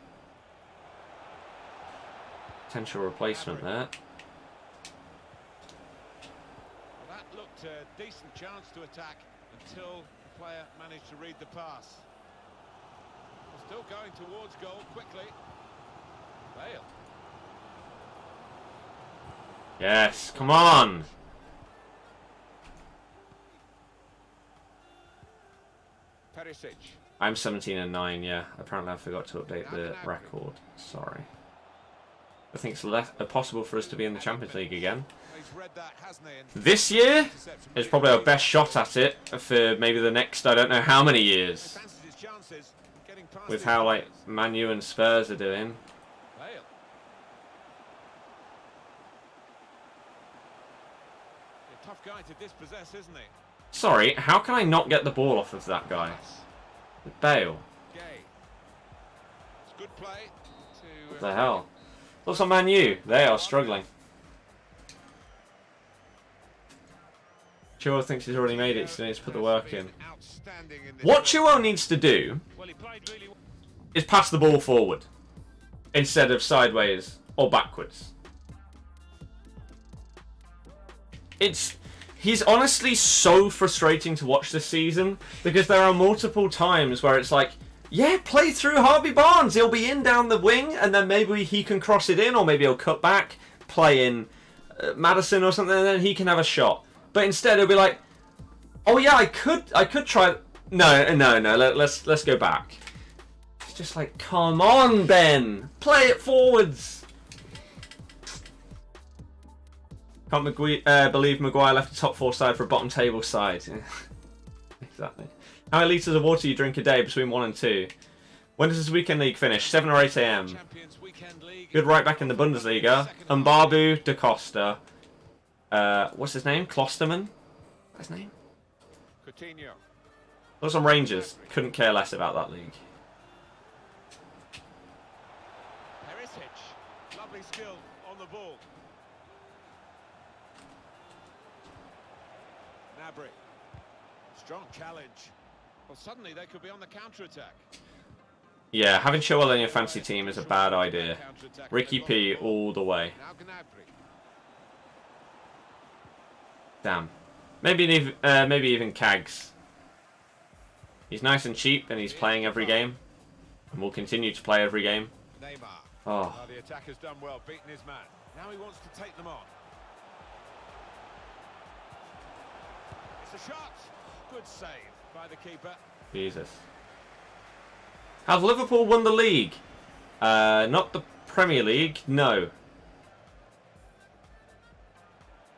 potential replacement there. That looked a decent chance to attack until the player managed to read the pass. Still going towards goal quickly. Bale. Yes, come on. Perisic. I'm 17 and 9, yeah. Apparently I forgot to update the record. Sorry. I think it's possible for us to be in the Champions League again. This year is probably our best shot at it for maybe the next, I don't know how many years. With how, like, Man U and Spurs are doing. Tough guy to dispossess, isn't he? Sorry, how can I not get the ball off of that guy? Bale. Gay. It's good play to... What the hell? What's on Man U? They are struggling. Chilwell thinks he's already made it, so he needs to put the work in. What Chilwell needs to do is pass the ball forward instead of sideways or backwards. He's honestly so frustrating to watch this season because there are multiple times where it's like, yeah, play through Harvey Barnes. He'll be in down the wing, and then maybe he can cross it in, or maybe he'll cut back, play in Madison or something, and then he can have a shot. But instead, it'll be like, oh yeah, I could try. No. Let's go back. It's just like, come on, Ben, play it forwards. Can't believe Maguire left the top 4 side for a bottom table side. Exactly. How many litres of water you drink a day between 1 and 2? When does this weekend league finish? 7 or 8 a.m. Good right back in the Bundesliga. Mbappe, Da Costa. What's his name? Klosterman? What's his name? Coutinho. Those on Rangers. Couldn't care less about that league. Perisic, lovely skill on the ball. Gnabry, strong challenge. Well, suddenly they could be on the counter-attack. Yeah, having Chilwell in your fancy team is a bad idea. Ricky P all the way. Now Gnabry. Damn. Maybe even Cags. He's nice and cheap, and he's playing every game, and will continue to play every game. Neymar. Oh. The attacker's done well, beating his man. Now he wants to take them on. It's a shot. Good save by the keeper. Jesus. Have Liverpool won the league? Not the Premier League, no.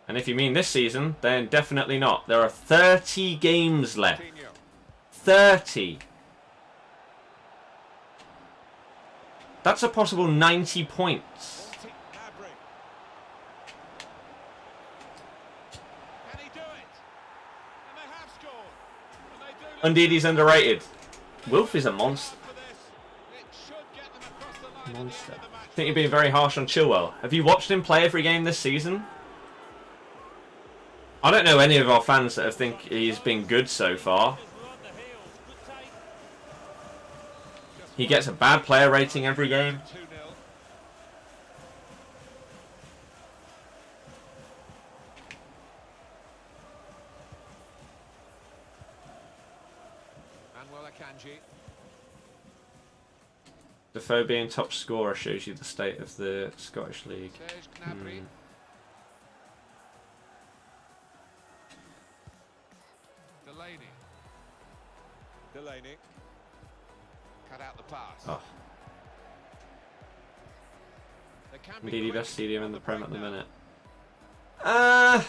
And if you mean this season, then definitely not. There are 30 games left. 30. That's a possible 90 points. Indeed, he's underrated. Wilf is a monster. Monster. I think you're being very harsh on Chilwell. Have you watched him play every game this season? I don't know any of our fans that think he's been good so far. He gets a bad player rating every game. Defoe being top scorer shows you the state of the Scottish League. Delaney. Cut out the pass. Oh. Indeed, he best stadium in the Prem at the minute. I'd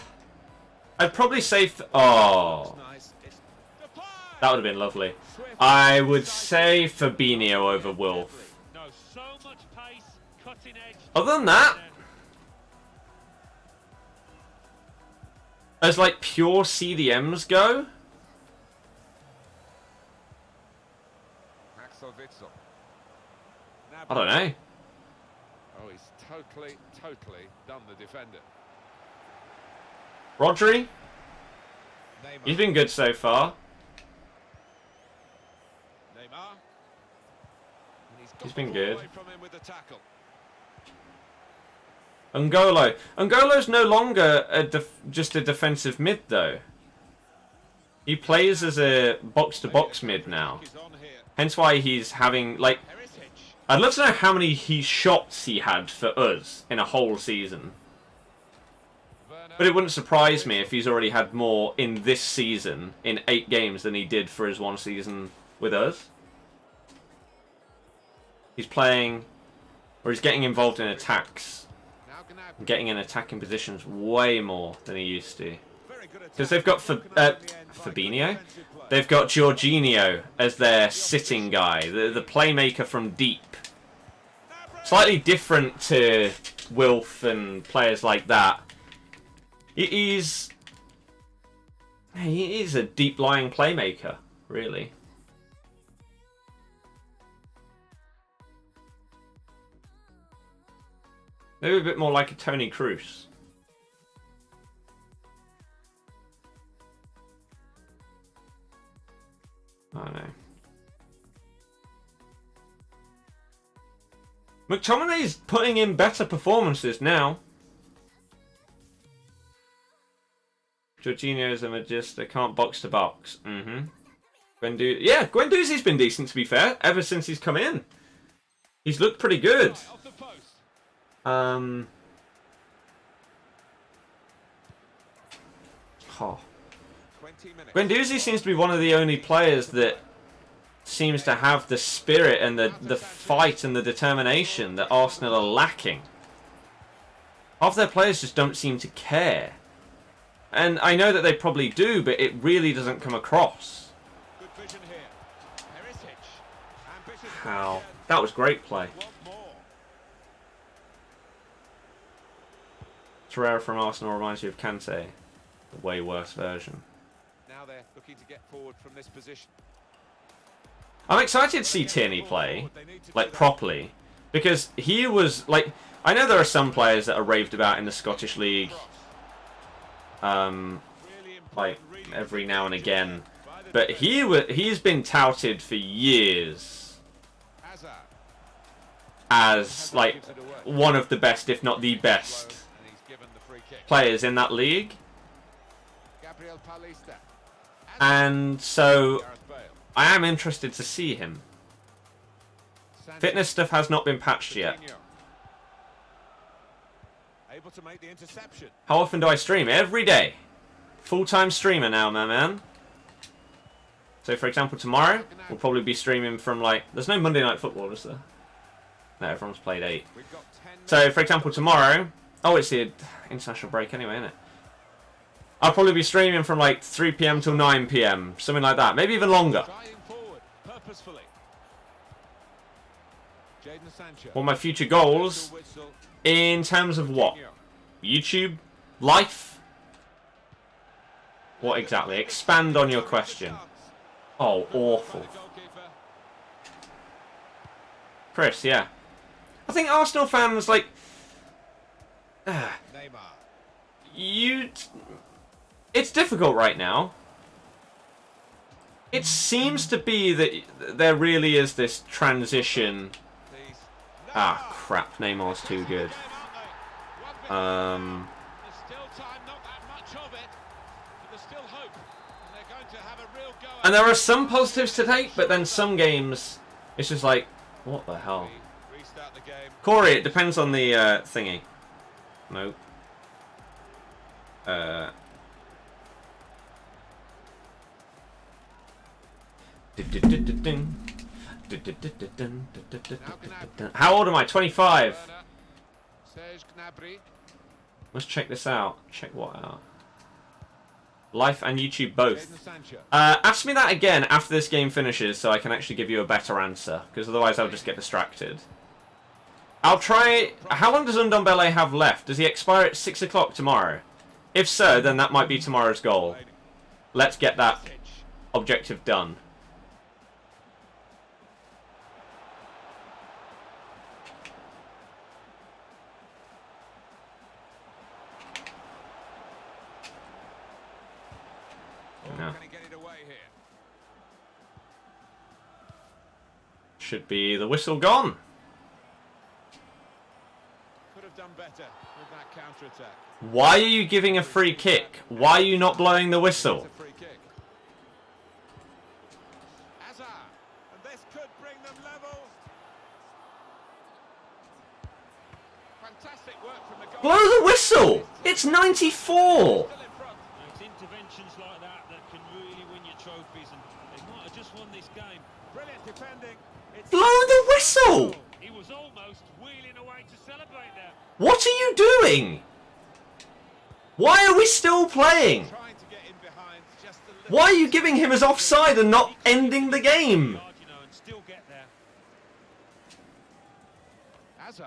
probably say... Oh. That would have been lovely. I would say Fabinho over Wilf. Other than that, as like pure CDMs go, I don't know. Oh, he's totally done the defender. Rodri? He's been good so far. He's been good. N'Golo. N'Golo's no longer just a defensive mid, though. He plays as a box-to-box mid now. Hence why he's having, like... I'd love to know how many shots he had for us in a whole season. But it wouldn't surprise me if he's already had more in this season, in 8 games, than he did for his one season with us. He's playing, or he's getting involved in attacks. Getting in attacking positions way more than he used to. Because they've got Fabinho. They've got Jorginho as their sitting guy, the playmaker from deep. Slightly different to Wilf and players like that. He's He is a deep-lying playmaker, really. Maybe a bit more like a Tony Kroos. I don't know. McTominay's putting in better performances now. Jorginho's a magista, can't box to box. Guendouzi's been decent, to be fair, ever since he's come in. He's looked pretty good. Guendouzi seems to be one of the only players that seems to have the spirit and the fight and the determination that Arsenal are lacking. Half their players just don't seem to care. And I know that they probably do, but it really doesn't come across. How? That was great play. Torreira from Arsenal reminds you of Kante, the way worse version. Now they're looking to get forward from this position. I'm excited to see Tierney play, like, properly, because he was, like, I know there are some players that are raved about in the Scottish League, like, every now and again, but he's been touted for years as, like, one of the best, if not the best, players in that league. And so I am interested to see him. Fitness stuff has not been patched yet. How often do I stream? Every day. Full-time streamer now, my man. So for example, tomorrow we'll probably be streaming from, like, there's no Monday Night Football, is there? No, everyone's played 8. So for example, tomorrow, oh, it's the international break anyway, isn't it? I'll probably be streaming from like 3 PM till 9 PM, something like that. Maybe even longer. What are my future goals in terms of what? YouTube? Life? What exactly? Expand on your question. Oh, awful. Chris, yeah. I think Arsenal fans, like... It's difficult right now. It seems to be that there really is this transition. Ah, crap. Neymar's too good. And there are some positives to take, but then some games, it's just like, what the hell? Corey, it depends on the thingy. Nope. How old am I? 25. Let's check this out. Check what out? Life and YouTube both. Ask me that again after this game finishes so I can actually give you a better answer, because otherwise I'll just get distracted. I'll try... How long does Ndombele have left? Does he expire at 6 o'clock tomorrow? If so, then that might be tomorrow's goal. Let's get that objective done. No. Should be the whistle gone. Could have done better with that counter-attack. Why are you giving a free kick? Why are you not blowing the whistle? And this could bring them level. Fantastic work from the goal. Blow the whistle! It's 94! It's interventions like that that can really win you trophies, and they might have just won this game. Brilliant defending. Blow the whistle! He was almost wheeling away to celebrate there. What are you doing? Why are we still playing? Trying to get in behind just a little. Why are you giving him as offside and not ending the game? And still get there. Hazard.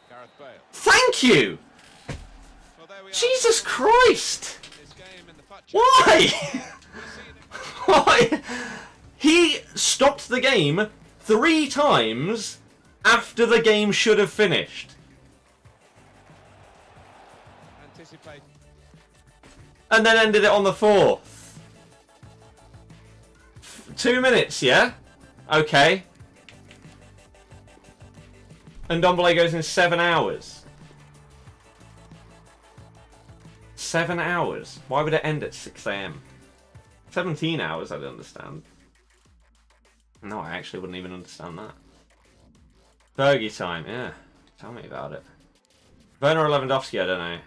Gareth Bale. Thank you! Well, there we are. Jesus Christ! this game in the FUT Why? Why? He stopped the game 3 times after the game should have finished. Anticipate. And then ended it on the 4th. 2 minutes, yeah? Okay. And Ndombele goes in 7 hours. 7 hours? Why would it end at 6 AM? 17 hours, I'd understand. No, I actually wouldn't even understand that. Fergie time, yeah. Tell me about it. Werner or Lewandowski, I don't know.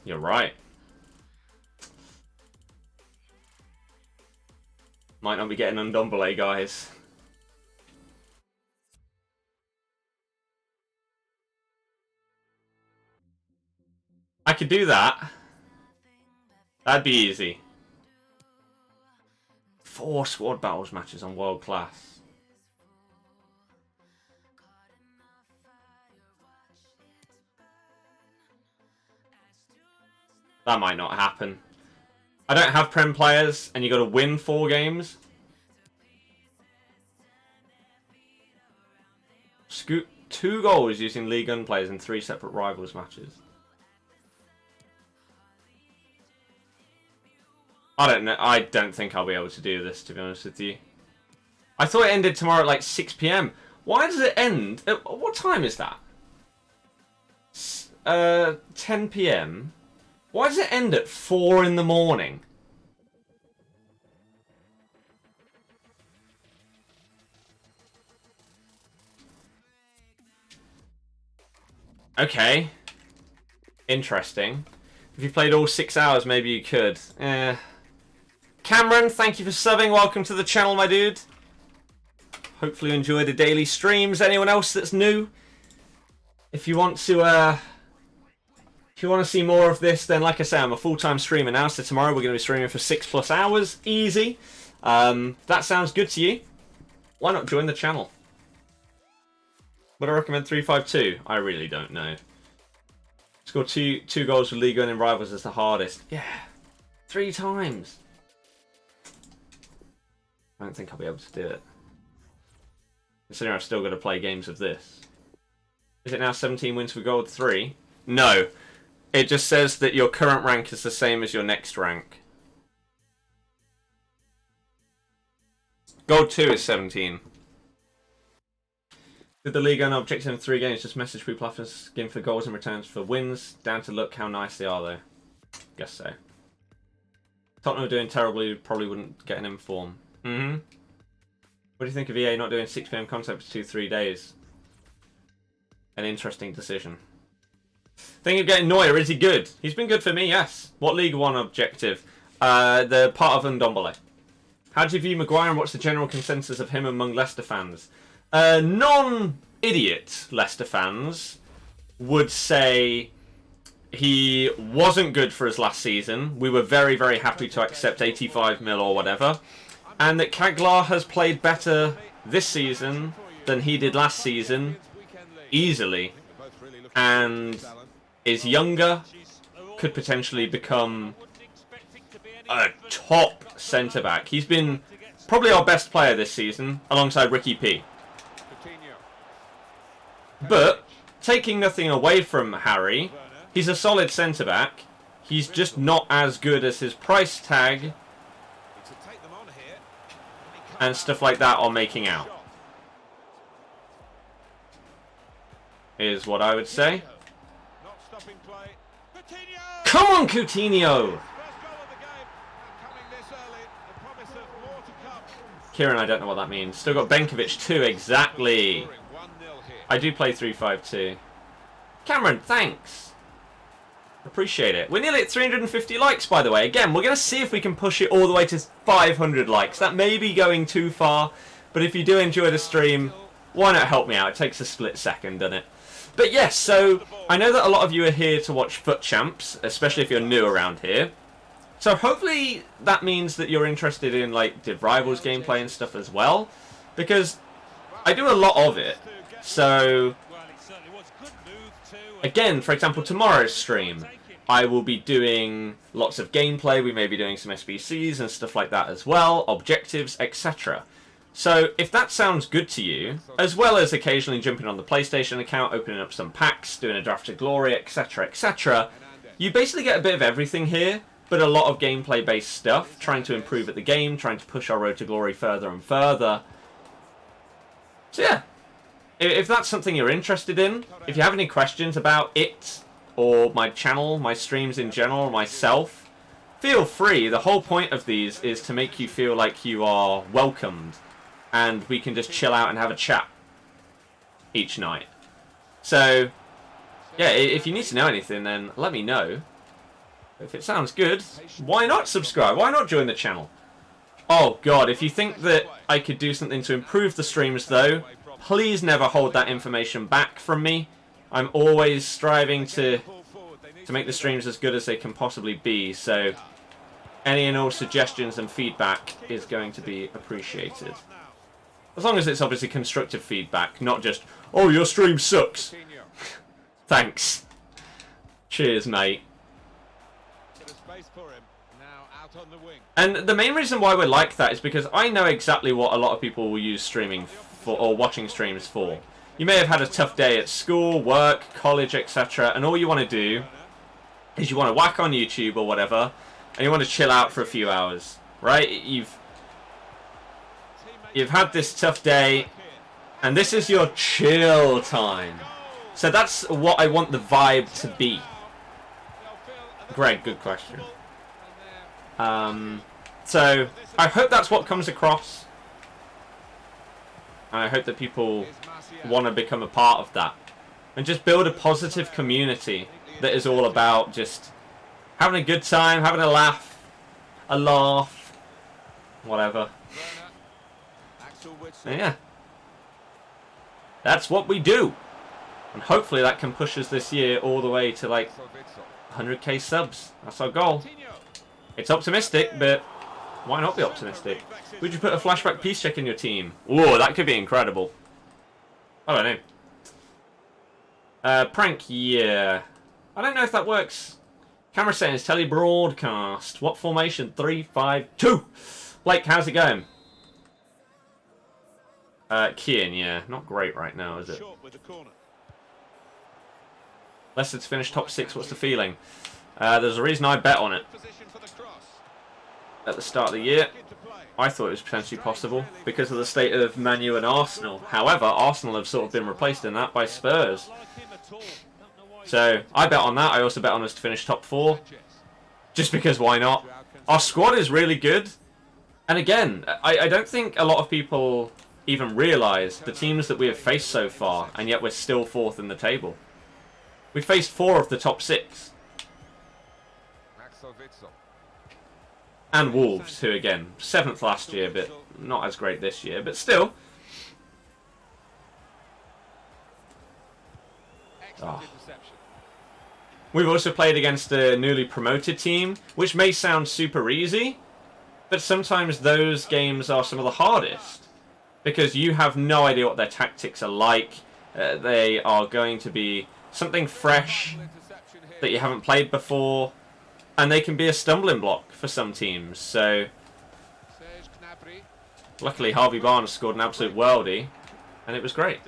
You're right. Might not be getting Ndombele, guys. I could do that. That'd be easy. 4 squad battles matches on world class. That might not happen. I don't have Prem players, and you got to win 4 games. Scoot 2 goals using League One players in 3 separate rivals matches. I don't know. I don't think I'll be able to do this, to be honest with you. I thought it ended tomorrow at like 6 PM. Why does it end? What time is that? 10 PM. Why does it end at 4 in the morning? Okay. Interesting. If you played all 6 hours, maybe you could. Cameron, thank you for subbing. Welcome to the channel, my dude. Hopefully you enjoy the daily streams. Anyone else that's new? If you want to see more of this, then like I say, I'm a full-time streamer now, so tomorrow we're going to be streaming for 6+ hours. Easy. That sounds good to you. Why not join the channel? Would I recommend 3-5-2? I really don't know. Score two goals with League One in rivals is the hardest. Yeah. 3 times. I don't think I'll be able to do it. Considering I've still got to play games of this. Is it now 17 wins for Gold 3? No. It just says that your current rank is the same as your next rank. Gold 2 is 17. With the league on objective in 3 games, just message people after asking for goals and returns for wins. Down to look how nice they are, though. Guess so. Tottenham are doing terribly, probably wouldn't get an inform. What do you think of EA not doing 6 PM content for 2-3 days? An interesting decision. Thinking of getting Neuer, is he good? He's been good for me, yes. What League 1 objective? The part of Ndombele. How do you view Maguire and what's the general consensus of him among Leicester fans? Non-idiot Leicester fans would say he wasn't good for his last season. We were very, very happy to accept 85 mil or whatever. And that Kaglar has played better this season than he did last season, easily. And is younger, could potentially become a top centre-back. He's been probably our best player this season, alongside Ricky P. But, taking nothing away from Harry, he's a solid centre-back. He's just not as good as his price tag and stuff like that are making out. Is what I would say. Come on, Coutinho! Kieran, I don't know what that means. Still got Benkovic too, exactly. I do play 3-5-2. Cameron, thanks. Appreciate it. We're nearly at 350 likes, by the way. Again, we're going to see if we can push it all the way to 500 likes. That may be going too far, but if you do enjoy the stream, why not help me out? It takes a split second, doesn't it? But yes, so I know that a lot of you are here to watch FUT Champs, especially if you're new around here. So hopefully that means that you're interested in like Div Rivals gameplay and stuff as well, because I do a lot of it. So, Well, it certainly was. Good move too. again, for example, tomorrow's stream, I will be doing lots of gameplay. We may be doing some SBCs and stuff like that as well, objectives, etc. So, if that sounds good to you, as well as occasionally jumping on the PlayStation account, opening up some packs, doing a draft to glory, etc., etc., you basically get a bit of everything here, but a lot of gameplay-based stuff, trying to improve at the game, trying to push our road to glory further and further. So yeah, if that's something you're interested in, if you have any questions about it, or my channel, my streams in general, myself, feel free. The whole point of these is to make you feel like you are welcomed, and we can just chill out and have a chat each night. So, yeah, if you need to know anything, then let me know. If it sounds good, why not subscribe? Why not join the channel? Oh god, if you think that I could do something to improve the streams though, please never hold that information back from me. I'm always striving to make the streams as good as they can possibly be, so any and all suggestions and feedback is going to be appreciated. As long as it's obviously constructive feedback, not just, oh, your stream sucks. Thanks. Cheers, mate. And the main reason why we're like that is because I know exactly what a lot of people will use streaming for, or watching streams for. You may have had a tough day at school, work, college, etc., and all you want to do is you want to whack on YouTube or whatever, and you want to chill out for a few hours, right? You've had this tough day, and this is your chill time. So that's what I want the vibe to be. Greg, good question. So I hope that's what comes across. I hope that people want to become a part of that and just build a positive community that is all about just having a good time, having a laugh, whatever. And yeah, that's what we do, and hopefully that can push us this year all the way to like 100k subs. That's our goal. It's optimistic, but why not be optimistic? Would you put a flashback peace check in your team? Whoa, that could be incredible. I don't know. Prank, yeah. I don't know if that works. Camera settings, tele broadcast. What formation? 3-5-2. Blake, how's it going? Kian, yeah. Not great right now, is it? Leicester's finished top 6. What's the feeling? There's a reason I bet on it. At the start of the year, I thought it was potentially possible because of the state of Man U and Arsenal. However, Arsenal have sort of been replaced in that by Spurs. So, I bet on that. I also bet on us to finish top 4. Just because why not? Our squad is really good. And again, I don't think a lot of people even realise the teams that we have faced so far, and yet we're still 4th in the table. We faced 4 of the top 6. And Wolves, who again, 7th last year, but not as great this year, but still. Oh. We've also played against a newly promoted team, which may sound super easy, but sometimes those games are some of the hardest, because you have no idea what their tactics are like. They are going to be something fresh that you haven't played before, and they can be a stumbling block for some teams. So, luckily Harvey Barnes scored an absolute worldie, and it was great.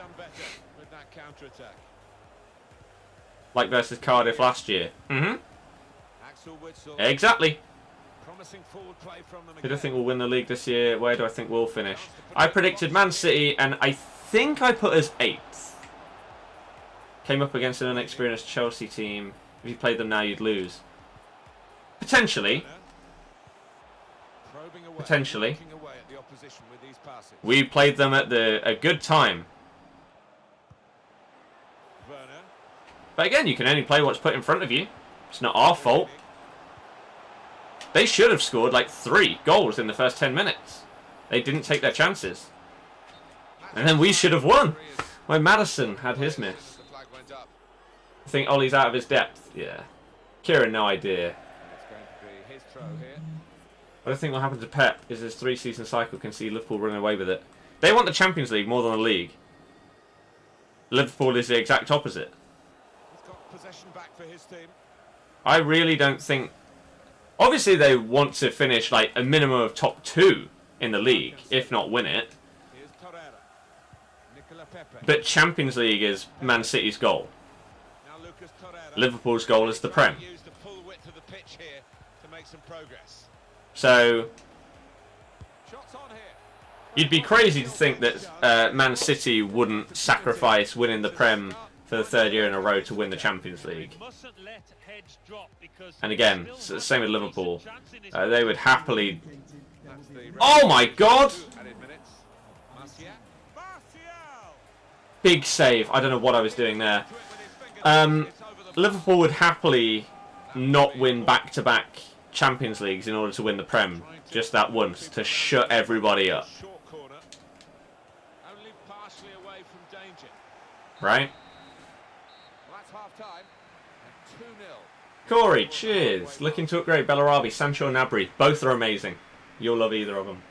Like versus Cardiff last year. Exactly. Who do I think will win the league this year? Where do I think we'll finish? I predicted Man City, and I think I put us 8th. Came up against an inexperienced Chelsea team. If you played them now, you'd lose. Potentially. Potentially. We played them at a good time. But again, you can only play what's put in front of you. It's not our fault. They should have scored like 3 goals in the first 10 minutes. They didn't take their chances. And then we should have won when Maddison had his miss. I think Ollie's out of his depth. Yeah. Kieran, no idea. What I think will happen to Pep is his 3-season cycle can see Liverpool running away with it. They want the Champions League more than the league. Liverpool is the exact opposite. He's got possession back for his team. I really don't think... Obviously, they want to finish like a minimum of top 2 in the league, if not win it. Here's Torreira. Nicola Pepe. But Champions League is Man City's goal. Now Lucas Torreira. Liverpool's goal is the Prem. Use the full width of the pitch here to make some progress. So, Shots on here. you'd be crazy to think that Man City wouldn't sacrifice winning the Prem for the 3rd year in a row to win the Champions League. And again, same with Liverpool. They would happily... Oh my god! Big save. I don't know what I was doing there. Liverpool would happily not win back-to-back Champions Leagues in order to win the Prem. Just that once, to shut everybody up. Right? Corey, cheers. Looking to upgrade Bellarabi, Sancho and Gnabry. Both are amazing. You'll love either of them.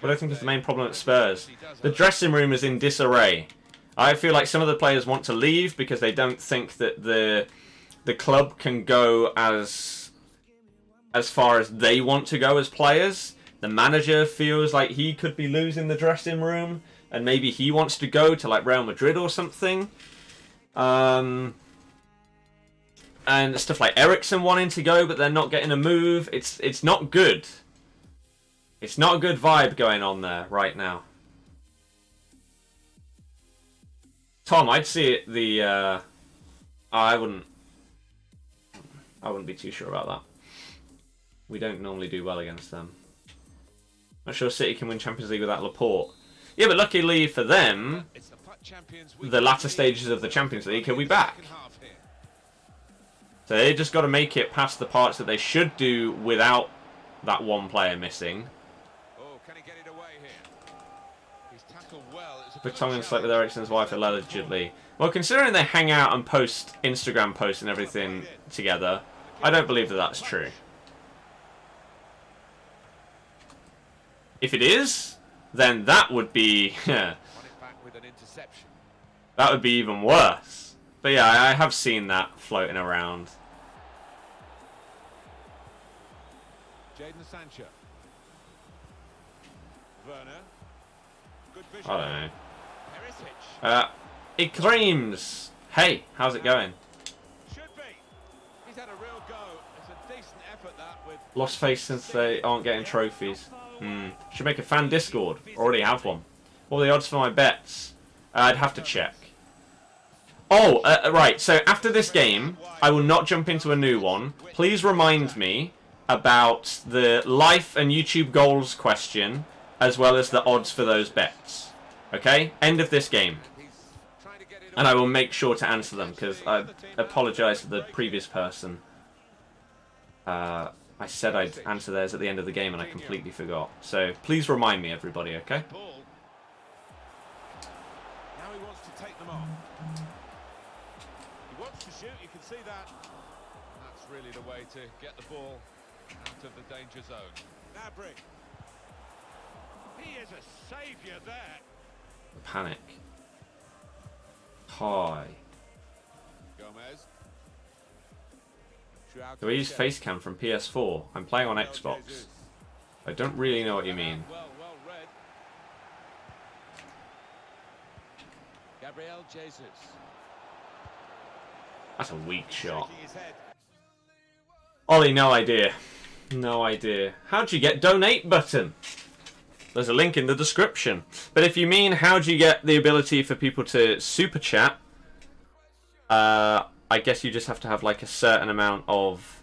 What I think is the main problem at Spurs? The dressing room is in disarray. I feel like some of the players want to leave because they don't think that the club can go as far as they want to go as players. The manager feels like he could be losing the dressing room, and maybe he wants to go to like Real Madrid or something. And stuff like Eriksen wanting to go, but they're not getting a move. It's not good. It's not a good vibe going on there right now. Tom, I'd see it I wouldn't be too sure about that. We don't normally do well against them. Not sure City can win Champions League without Laporte. Yeah, but luckily for them, the latter stages of the Champions League he'll be back. So they just got to make it past the parts that they should do without that one player missing. Oh, can he get it away here? He's tackled well. Vertonghen slept with Eriksen's wife allegedly. Well, considering they hang out and post Instagram posts and everything together, I don't believe that that's true. If it is, then that would be that would be even worse. But yeah, I have seen that floating around. Jadon Sancho. Werner. Good vision. I don't know. It claims. Hey, how's it going? Should be. He's had a real go. It's a decent effort that with Lost face since they aren't getting trophies. Should make a fan Discord. Already have one. What are the odds for my bets? I'd have to check. Oh, right. So after this game, I will not jump into a new one. Please remind me about the life and YouTube goals question, as well as the odds for those bets. Okay? End of this game. And I will make sure to answer them, because I apologise to the previous person. I said I'd answer theirs at the end of the game, and I completely forgot. So please remind me, everybody, okay? now he wants to take them on. He wants to shoot, you can see that. That's really the way to get the ball out of the danger zone. Gnabry. He is a saviour there. Panic. Hi. Gomez. Do I use Facecam from PS4? I'm playing on Xbox. I don't really know what you mean. Well read. Gabriel Jesus. That's a weak shot. Ollie, no idea. No idea. How'd you get donate button? There's a link in the description. But if you mean how'd you get the ability for people to super chat, I guess you just have to have like a certain amount of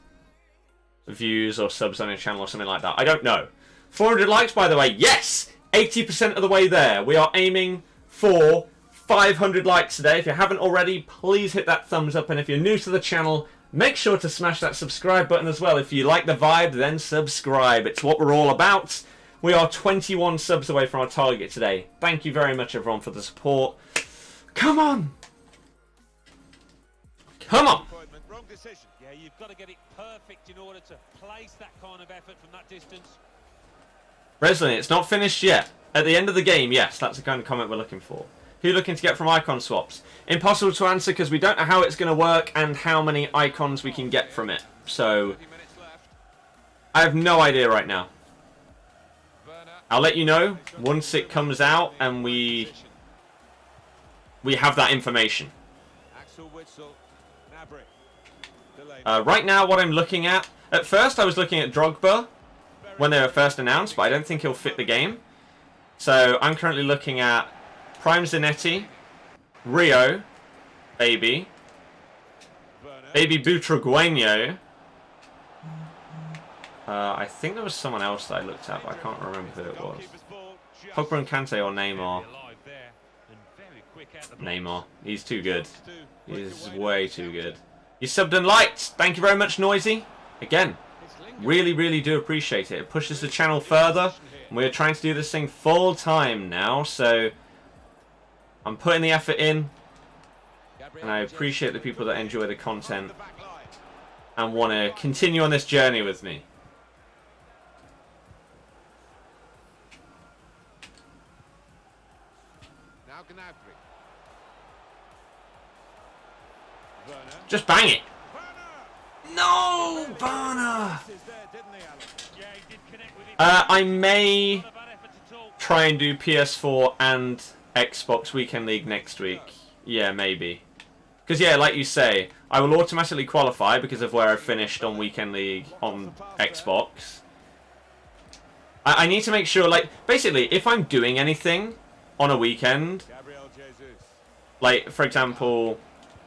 views or subs on your channel or something like that. I don't know. 400 likes, by the way. Yes! 80% of the way there. We are aiming for 500 likes today. If you haven't already, please hit that thumbs up. And if you're new to the channel, make sure to smash that subscribe button as well. If you like the vibe, then subscribe. It's what we're all about. We are 21 subs away from our target today. Thank you very much, everyone, for the support. Come on! Come on! Wrong decision. Yeah, you've got to get it perfect in order to place that kind of effort from that distance. Breslin, it's not finished yet. At the end of the game, yes, that's the kind of comment we're looking for. Who are you looking to get from icon swaps? Impossible to answer because we don't know how it's going to work and how many icons we can get from it. So, I have no idea right now. I'll let you know once it comes out and we have that information. Right now, what I'm looking at first I was looking at Drogba when they were first announced, but I don't think he'll fit the game. So I'm currently looking at Prime Zanetti, Rio, Baby Butragueño. I think there was someone else that I looked at, but I can't remember who it was. Pogba and Kante or Neymar. Neymar. He's too good. He's way too good. You subbed and liked. Thank you very much, Noisy. Again, really, really do appreciate it. It pushes the channel further. And we're trying to do this thing full time now, so I'm putting the effort in. And I appreciate the people that enjoy the content and want to continue on this journey with me. Just bang it. No, Barner. I may try and do PS4 and Xbox Weekend League next week. Yeah, maybe. Because, yeah, like you say, I will automatically qualify because of where I finished on Weekend League on Xbox. I need to make sure, like, basically, if I'm doing anything on a weekend, like, for example,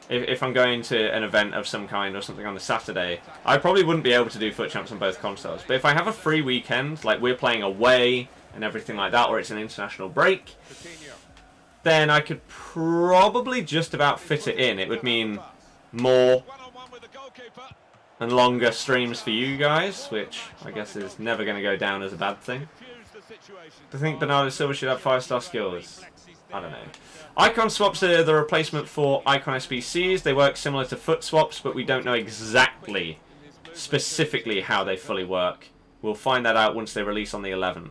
if I'm going to an event of some kind or something on the Saturday, I probably wouldn't be able to do FUT Champs on both consoles. But if I have a free weekend, like we're playing away and everything like that, or it's an international break, then I could probably just about fit it in. It would mean more and longer streams for you guys, which I guess is never going to go down as a bad thing. Do you think Bernardo Silva should have 5-star skills? I don't know. Icon swaps are the replacement for icon SBCs. They work similar to FUT swaps, but we don't know exactly, specifically how they fully work. We'll find that out once they release on the 11th.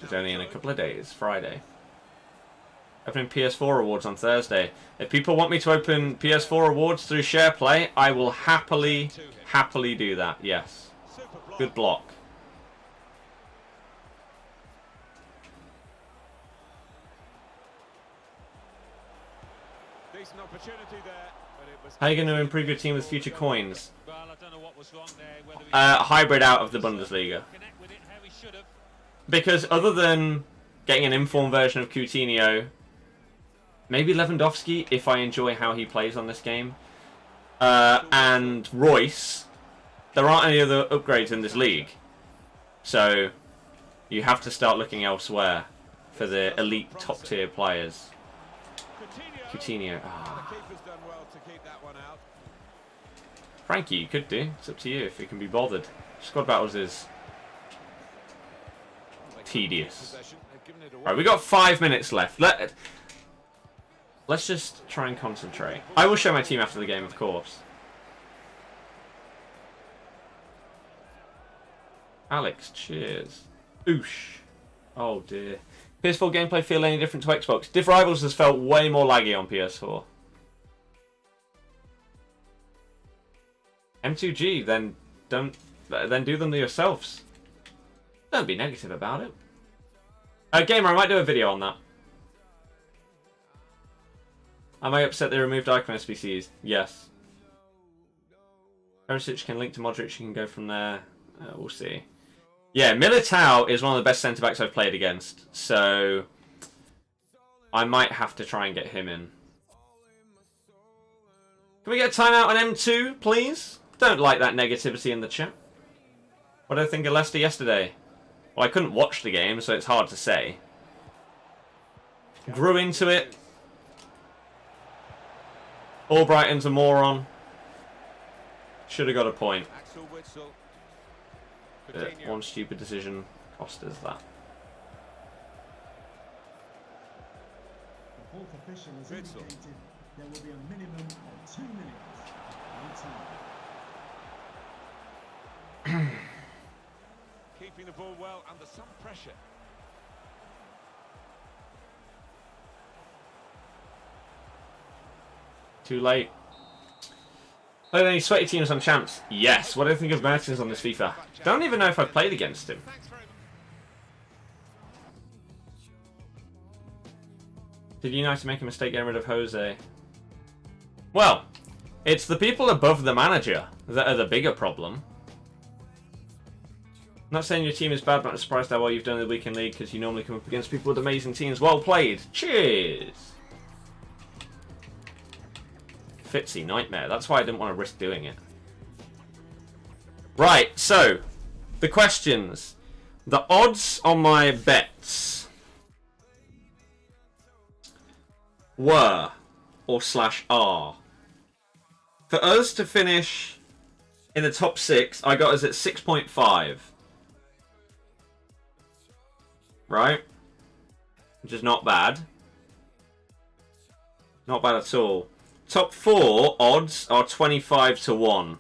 It's only in a couple of days, Friday. Opening PS4 awards on Thursday. If people want me to open PS4 awards through SharePlay, I will happily do that, yes. Good block. How are you going to improve your team with future coins? Hybrid out of the Bundesliga. Because other than getting an informed version of Coutinho, maybe Lewandowski, if I enjoy how he plays on this game, and Royce, there aren't any other upgrades in this league. So you have to start looking elsewhere for the elite top tier players. Coutinho. Oh. Frankie, you could do. It's up to you if you can be bothered. Squad battles is tedious. Right, we got 5 minutes left. Let's just try and concentrate. I will show my team after the game, of course. Alex, cheers. Oosh. Oh dear. PS4 gameplay feel any different to Xbox? Div Rivals has felt way more laggy on PS4. M2G, then do them yourselves. Don't be negative about it. Gamer, I might do a video on that. Am I upset they removed icon SBCs? Yes. Perisic can link to Modric, you can go from there. We'll see. Yeah, Militao is one of the best centre-backs I've played against, so I might have to try and get him in. Can we get a timeout on M2, please? Don't like that negativity in the chat. What did I think of Leicester yesterday? Well, I couldn't watch the game, so it's hard to say. Grew into it. Albrighton's a moron. Should have got a point. One stupid decision cost us that. The fourth official has indicated there will be a minimum of 2 minutes. keeping the ball well under some pressure. Too late. Are there any sweaty teams on Champs? Yes. What do you think of Mertens on this FIFA? Don't even know if I've played against him. Did United make a mistake getting rid of Jose? Well, it's the people above the manager that are the bigger problem. I'm not saying your team is bad, but I'm surprised how well you've done in the weekend league because you normally come up against people with amazing teams. Well played. Cheers. Fitzy, nightmare. That's why I didn't want to risk doing it. Right, so the questions. The odds on my bets were or / are. For us to finish in the top 6, I got us at 6.5. Right? Which is not bad. Not bad at all. Top 4 odds are 25 to 1.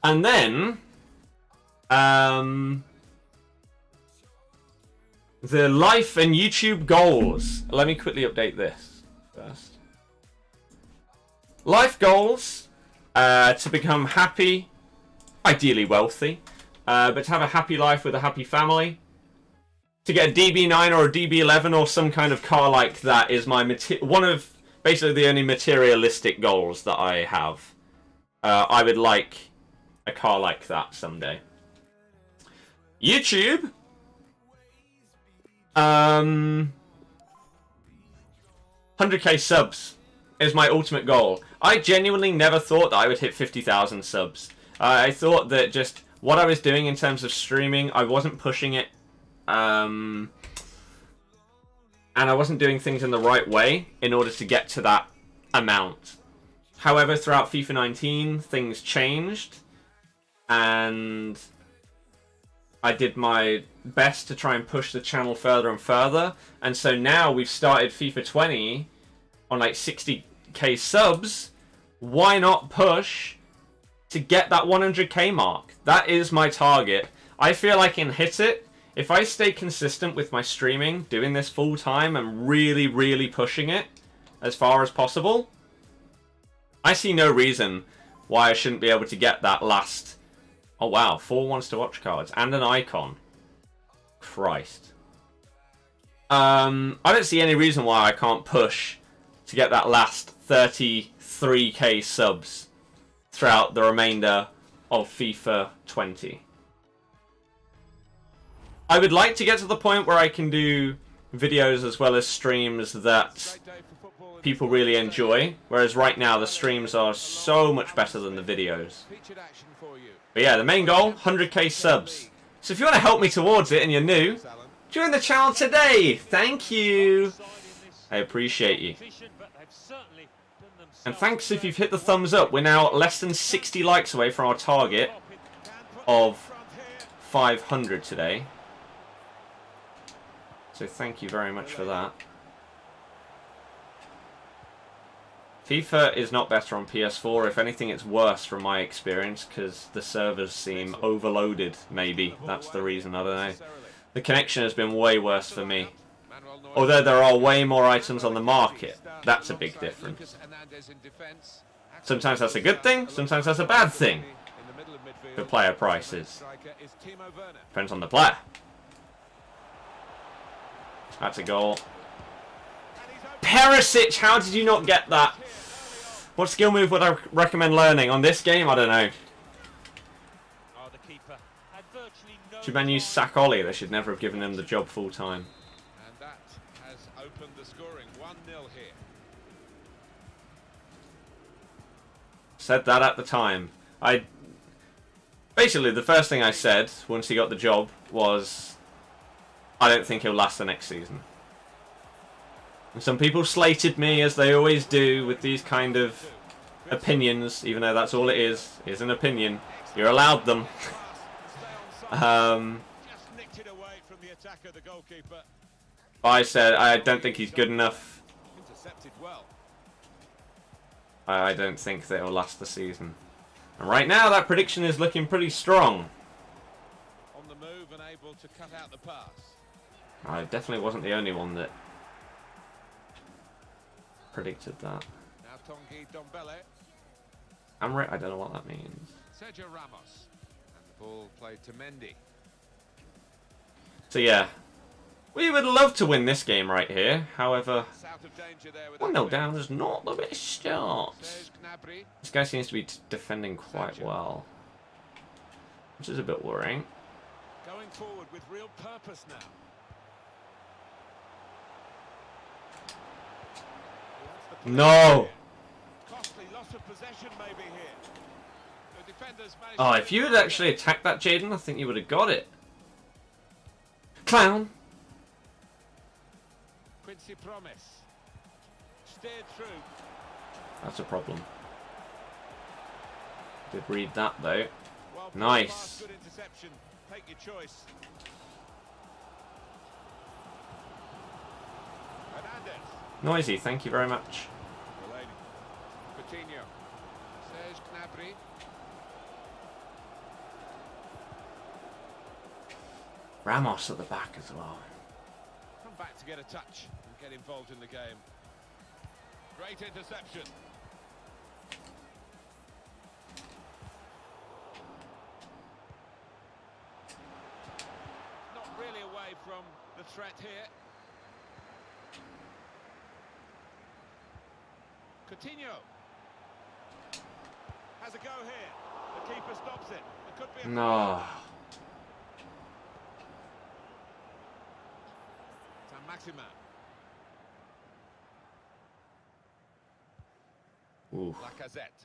And then the life and YouTube goals. Let me quickly update this first. Life goals to become happy, ideally wealthy, but to have a happy life with a happy family. To get a DB9 or a DB11 or some kind of car like that is my one of basically the only materialistic goals that I have. I would like a car like that someday. YouTube. 100k subs is my ultimate goal. I genuinely never thought that I would hit 50,000 subs. I thought that just what I was doing in terms of streaming, I wasn't pushing it. And I wasn't doing things in the right way in order to get to that amount. However, throughout FIFA 19, things changed. And I did my best to try and push the channel further and further. And so now we've started FIFA 20 on like 60k subs. Why not push to get that 100k mark? That is my target. I feel I can hit it. If I stay consistent with my streaming, doing this full time and really, really pushing it as far as possible, I see no reason why I shouldn't be able to get that last... Oh wow, 4 wants to watch cards and an icon. Christ. I don't see any reason why I can't push to get that last 33k subs throughout the remainder of FIFA 20. I would like to get to the point where I can do videos as well as streams that people really enjoy, whereas right now the streams are so much better than the videos. But yeah, the main goal, 100k subs. So if you want to help me towards it and you're new, join the channel today. Thank you. I appreciate you. And thanks if you've hit the thumbs up. We're now less than 60 likes away from our target of 500 today. So thank you very much for that. FIFA is not better on PS4. If anything, it's worse from my experience because the servers seem overloaded, maybe. That's the reason, I don't know. The connection has been way worse for me. Although there are way more items on the market. That's a big difference. Sometimes that's a good thing, sometimes that's a bad thing. For player prices. Depends on the player. That's a goal. Perisic, how did you not get that? What skill move would I recommend learning? On this game, I don't know. Should Man use sack Ollie? They should never have given him the job full time. And that has opened the scoring 1-0 here. Said that at the time. Basically, the first thing I said once he got the job was, I don't think he'll last the next season. And some people slated me, as they always do, with these kind of opinions, even though that's all it is an opinion. You're allowed them. I said, I don't think he's good enough. I don't think that he'll last the season. And right now, that prediction is looking pretty strong. On the move and able to cut out the pass. I definitely wasn't the only one that predicted that. Now Tanguy Ndombele. I'm right. I don't know what that means. Sergio Ramos. And the ball played to Mendy. So yeah, we would love to win this game right here. However, It's out of danger there with 1-0 down is not the best start. Serge Gnabry. This guy seems to be defending quite well, which is a bit worrying. Going forward with real purpose now. No! Costly loss of possession maybe here. The defenders managed Oh, to if you had actually attacked that, Jaden, I think you would have got it. Clown! Quincy Promise. Steered through. That's a problem. Did read that though. Well, Nice. pass, good interception. Take your choice. Hernandez. Noisy, thank you very much. Delaney. Coutinho. Serge Gnabry. Ramos at the back as well. Come back to get a touch and get involved in the game. Great interception. Not really away from the threat here. Coutinho has a go here. The keeper stops it. It could be a No. Maximin. Ooh. Lacazette.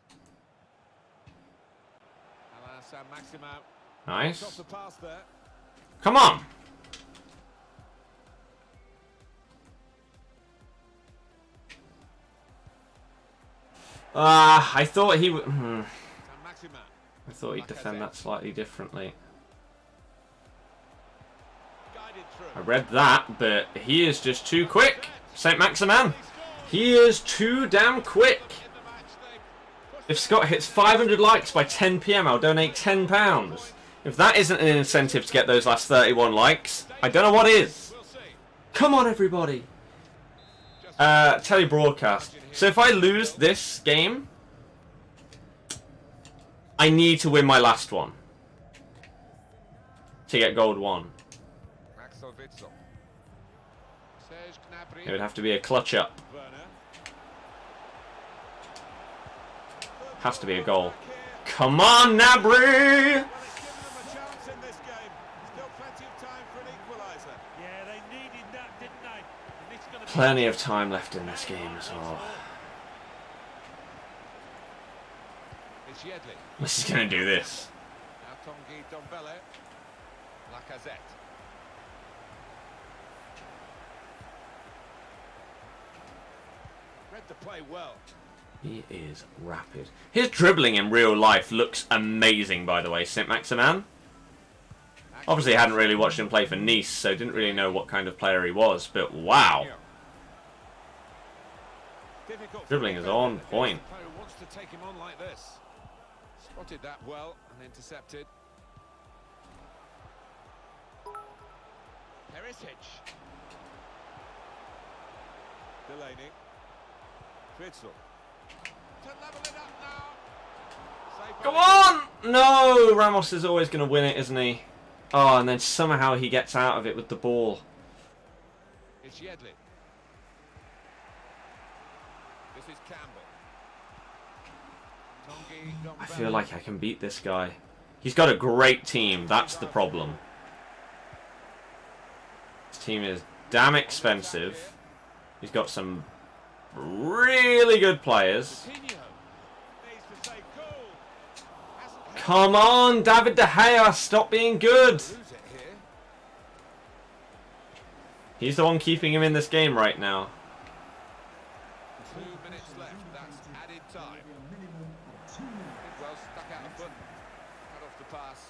Alain Saint-Maximin. Nice. Off the pass there. Come on! I thought he would. Saint-Maximin. I thought he'd defend that slightly differently. Guided through. I read that, but he is just too quick. Saint-Maximin. He is too damn quick. In the match, they pushed If Scott hits 500 likes by 10 PM, I'll donate £10. If that isn't an incentive to get those last 31 likes, I don't know what is. We'll see. Come on, everybody. Telebroadcast. So if I lose this game, I need to win my last one to get gold 1. Axel Witsel. Serge Gnabry. It would have to be a clutch up. Werner. Has to be a goal. Come on, Gnabry! Well, it's given them a chance in this game. Still plenty of time for an equaliser. Yeah, they needed that, didn't they? And it's gonna be Plenty of time left in this game as well. It's Yedley. This is going to do this. Now Tanguy Ndombele. Lacazette. Read the play well. He is rapid. His dribbling in real life looks amazing, by the way, Saint-Maximin. Obviously, I hadn't really watched him play for Nice, so didn't really know what kind of player he was, but wow. Difficult Dribbling is on point. The player wants to take him on like this. Spotted that well and intercepted. Perisic. Delaney. Witsel. To level it up now. Saved by Come on! No! Ramos is always going to win it, isn't he? Oh, and then somehow he gets out of it with the ball. It's Yedley. This is Campbell. Tanguy I Ndombele. feel like I can beat this guy. He's got a great team. That's the problem. His team is damn expensive. He's got some really good players. Coutinho needs to say goal. Hasn't had Come on, David De Gea, stop being good. to lose it here. He's the one keeping him in this game right now. 2 minutes left. That's added time. A minimum of 2 minutes. Well stuck out of foot. Cut off the pass.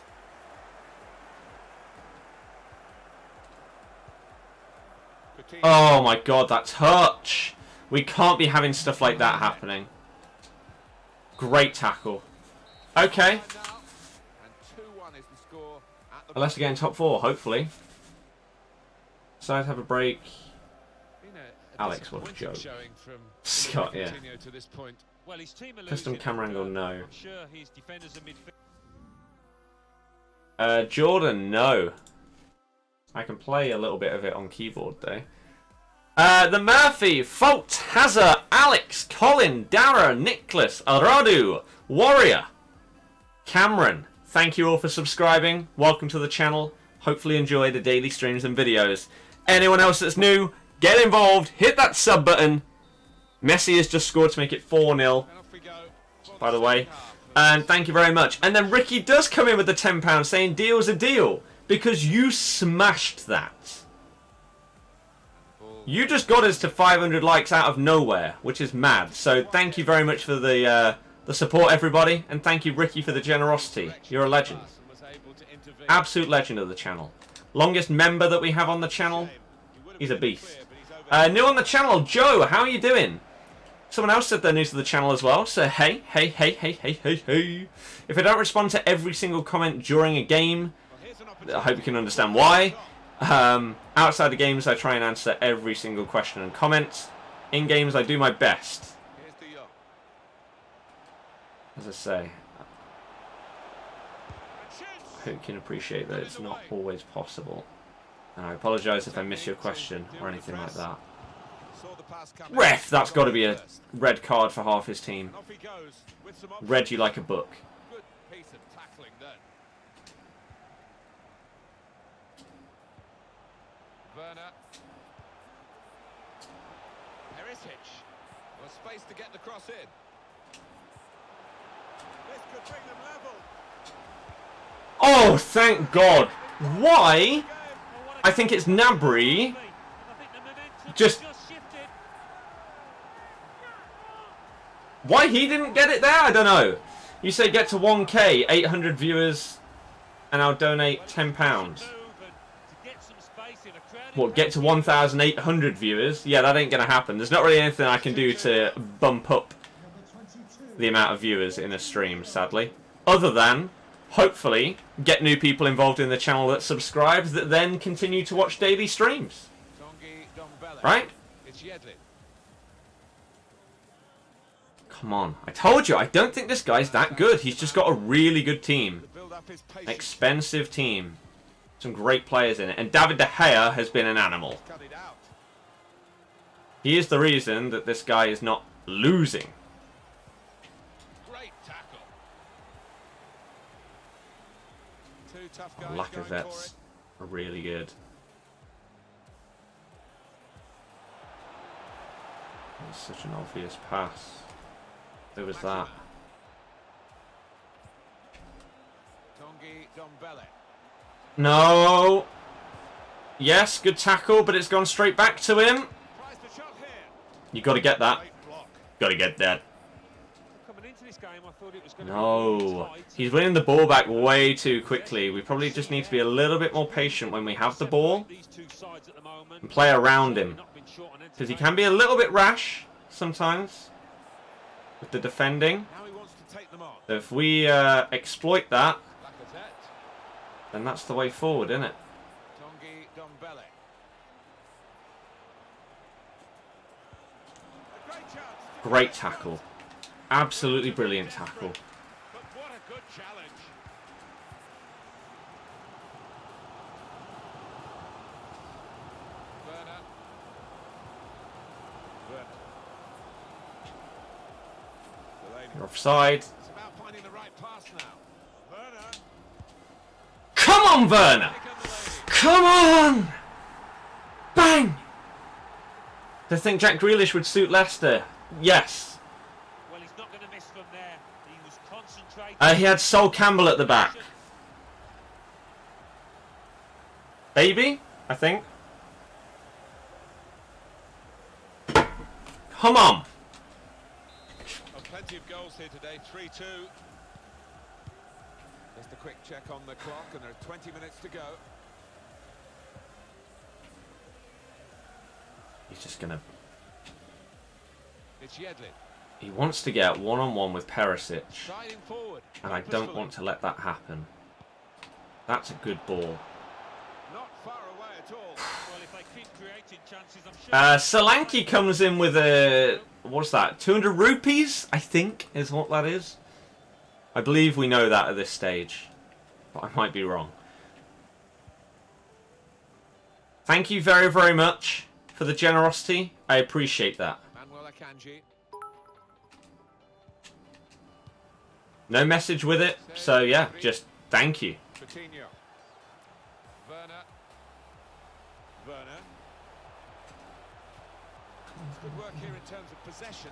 Coutinho. Oh my god, that touch. We can't be having stuff like that happening. Great tackle. Okay. And 2-1 is the score at the Unless they're getting top 4, hopefully. Side have a break. Alex, what a joke. Scott, yeah. To this point. Well, his team are Custom losing, camera and, angle, no. I'm sure his defenders and midfield. Jordan, no. I can play a little bit of it on keyboard, though. The Murphy, Fault, Hazard, Alex, Colin, Dara, Nicholas, Aradu, Warrior, Cameron. Thank you all for subscribing. Welcome to the channel. Hopefully enjoy the daily streams and videos. Anyone else that's new, get involved. Hit that sub button. Messi has just scored to make it 4-0, by the way. And thank you very much. And then Ricky does come in with the £10 saying deal's a deal. Because you smashed that. You just got us to 500 likes out of nowhere, which is mad. So thank you very much for the support, everybody. And thank you, Ricky, for the generosity. You're a legend. Absolute legend of the channel. Longest member that we have on the channel. He's a beast. New on the channel, Joe, how are you doing? Someone else said they're new to the channel as well, so hey. If I don't respond to every single comment during a game, I hope you can understand why. Outside of games, I try and answer every single question and comment. In games, I do my best. As I say, I hope you can appreciate that it's not always possible. And I apologise if I miss your question or anything like that. Ref, that's got to be a red card for half his team. Read you like a book. Good piece of tackling then. Werner. Perisic. Well, space to get the cross in. This could bring them level. Oh, thank God. Why? I think it's Nabry. Just... Why he didn't get it there? I don't know. You say get to 1k, 800 viewers, and I'll donate £10. What, get to 1,800 viewers? Yeah, that ain't going to happen. There's not really anything I can do to bump up the amount of viewers in a stream, sadly. Other than, hopefully, get new people involved in the channel that subscribe that then continue to watch daily streams. Right? Come on. I told you, I don't think this guy's that good. He's just got a really good team. Expensive team. Some great players in it. And David De Gea has been an animal. He is the reason that this guy is not losing. Lacazette's really good. That's such an obvious pass. Who was that? No. Yes, good tackle, but it's gone straight back to him. You got to get that. Got to get that. No. He's winning the ball back way too quickly. We probably just need to be a little bit more patient when we have the ball and play around him. Because he can be a little bit rash sometimes with the defending. So if we exploit that, then that's the way forward, isn't it? Great tackle. Absolutely brilliant tackle. What a good challenge. You're offside. It's about finding the right pass now. Werner. Come on, Werner! Come on! Bang! Do you think Jack Grealish would suit Leicester? Yes. Well, he's not going to miss from there. He was concentrating. He had Sol Campbell at the back. Baby, I think. Come on! Oh, plenty of goals here today, 3-2. Just a quick check on the clock, and there are 20 minutes to go. He's just gonna... It's Yedlin. He wants to get one-on-one with Perisic. Siding forward. And I don't want to let that happen. That's a good ball. Not far away at all. Well, if they keep creating chances, I'm sure. Solanke comes in with a... What's that? 200 rupees, I think, is what that is. I believe we know that at this stage. But I might be wrong. Thank you very, very much for the generosity. I appreciate that. Manuel Akanji. No message with it. So, yeah, just thank you. Coutinho. Werner. Werner. Good work here in terms of possession.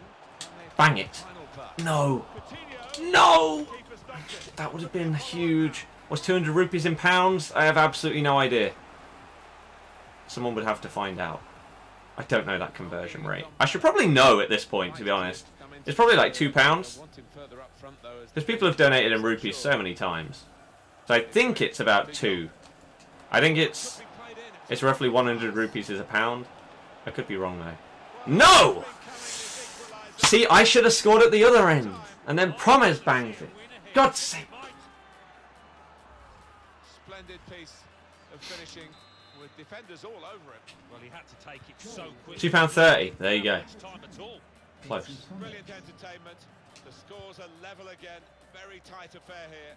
Bang it. Final pass. No. Coutinho. No! Keeper stopped it. That would have been huge. What's 200 rupees in pounds? I have absolutely no idea. Someone would have to find out. I don't know that conversion rate. I should probably know at this point, to be honest. It's probably like £2. Because people have donated in rupees so many times. So I think it's about 2. I think it's roughly 100 rupees is a pound. I could be wrong though. No! See, I should have scored at the other end. And then Promes bangs it. God's sake. Splendid piece of finishing with defenders all over it. Well, he had to take it so quick. £2.30. There you go. Time at all. Close. Brilliant entertainment. The scores are level again. Very tight affair here.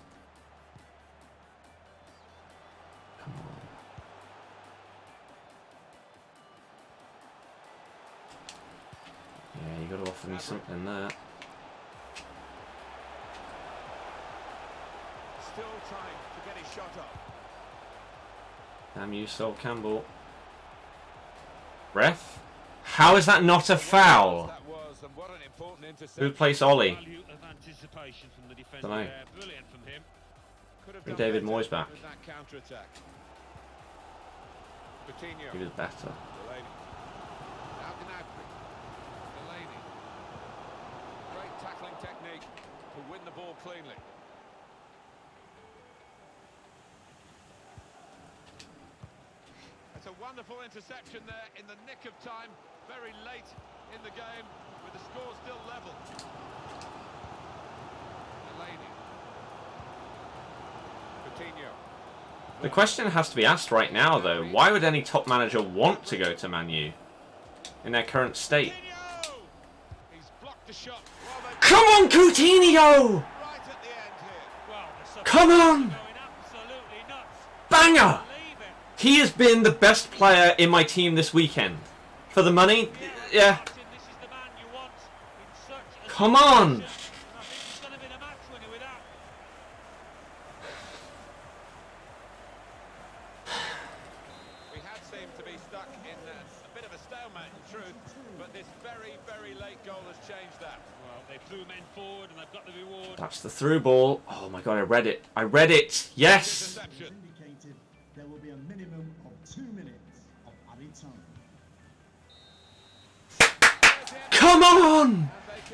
Yeah, you got to offer me something there. Still trying to get his shot up. Damn you, Sol Campbell. Ref? How is that not a foul? That was, and what an important Who interception. plays Ollie? Value of anticipation from the defender Dunno. there. Brilliant from him. Could have Bring done David better Moyes back. with that counter-attack. Coutinho. He was better. Delaney. Now Gnabry. Delaney. Great tackling technique to win the ball cleanly. It's a wonderful interception there in the nick of time, very late in the game, with the score still level. Delaney. Coutinho. The question has to be asked right now, though. Why would any top manager want to go to Man U in their current state? Coutinho! He's blocked the shot. Well, they've Come on, Coutinho! right at the end here. Well, the support Come on! going absolutely nuts. Banger! Believe it. He has been the best player in my team this weekend. For the money, yeah. This is the man you want in such a Come on! situation. I think he's going to be the match winner with that. We had seemed to be stuck in a bit of a stalemate, in truth, but this very, very late goal has changed that. Well, they threw men forward and they've got the reward. That's the through ball. Oh my god, I read it. I read it. Yes! Interception. Indicated there will be a minimum of 2 minutes of added time. Come on!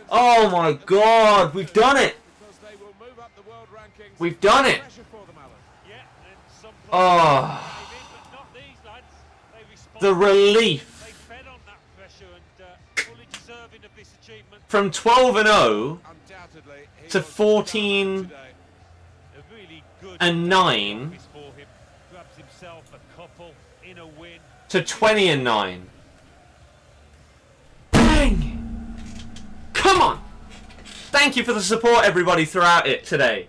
Oh my god, we've done it! Because they will move up the world rankings. We've done it! Pressure for them, Alan. Yeah, and some Oh, players but not these lads. They responded. the relief. They fed on that pressure and fully deserving of this achievement. From 12-0 Undoubtedly, he to was 14 today. A really good and 9 office for him. Grabs himself a couple in a win. to 20-9. Bang! Come on! Thank you for the support, everybody, throughout it today.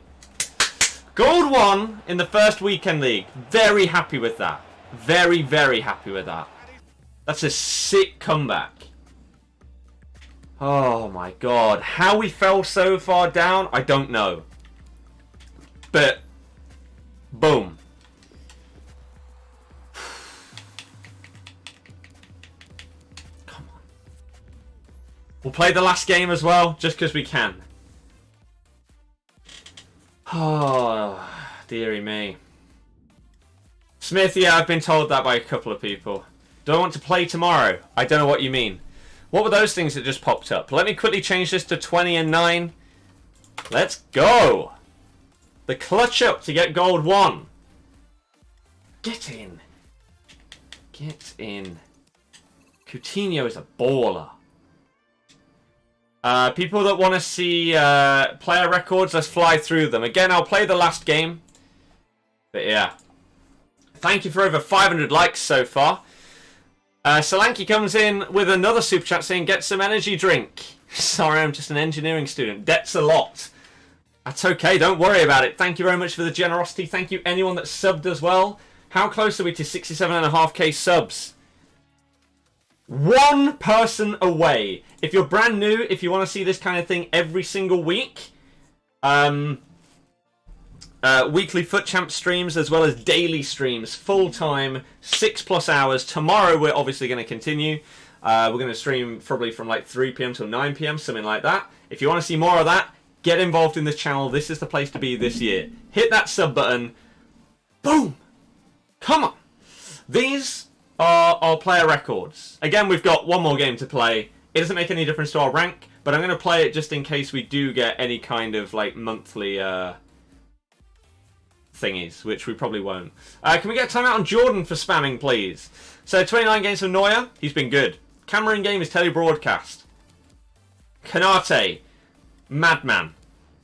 Gold 1 in the first weekend league. Very happy with that. Very, very happy with that. That's a sick comeback. Oh my god. How we fell so far down, I don't know. But, boom. Come on. We'll play the last game as well, just because we can. Oh, dearie me. Smith, yeah, I've been told that by a couple of people. Do I want to play tomorrow? I don't know what you mean. What were those things that just popped up? Let me quickly change this to 20-9. Let's go. The clutch up to get gold 1. Get in. Get in. Coutinho is a baller. People that want to see player records, let's fly through them. Again, I'll play the last game. But yeah. Thank you for over 500 likes so far. Solanke comes in with another super chat saying, get some energy drink. Sorry, I'm just an engineering student. Debt's a lot. That's okay, don't worry about it. Thank you very much for the generosity. Thank you anyone that subbed as well. How close are we to 67.5k subs? One person away. If you're brand new, if you want to see this kind of thing every single week, weekly FUT Champs streams as well as daily streams, full-time, 6+ hours. Tomorrow we're obviously going to continue. We're going to stream probably from like 3 PM till 9 PM, something like that. If you want to see more of that, get involved in this channel. This is the place to be this year. Hit that sub button. Boom! Come on! These are our player records. Again, we've got one more game to play. It doesn't make any difference to our rank, but I'm going to play it just in case we do get any kind of like monthly thingies, which we probably won't. Can we get a timeout on Jordan for spamming, please? So 29 games for Neuer. He's been good. Cameron game is telebroadcast. Kanate, madman.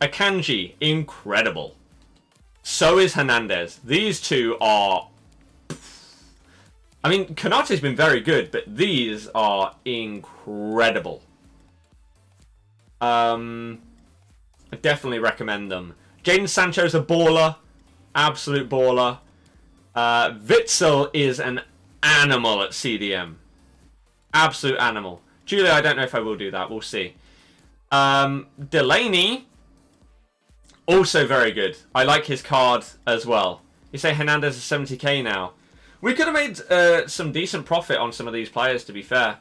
Akanji, incredible. So is Hernandez. These two are... I mean, Kanate's been very good, but these are incredible. I definitely recommend them. Jadon Sancho's a baller. Absolute baller. Witzel is an animal at CDM. Absolute animal. Julia, I don't know if I will do that. We'll see. Delaney, also very good. I like his card as well. You say Hernandez is 70k now. We could have made some decent profit on some of these players, to be fair.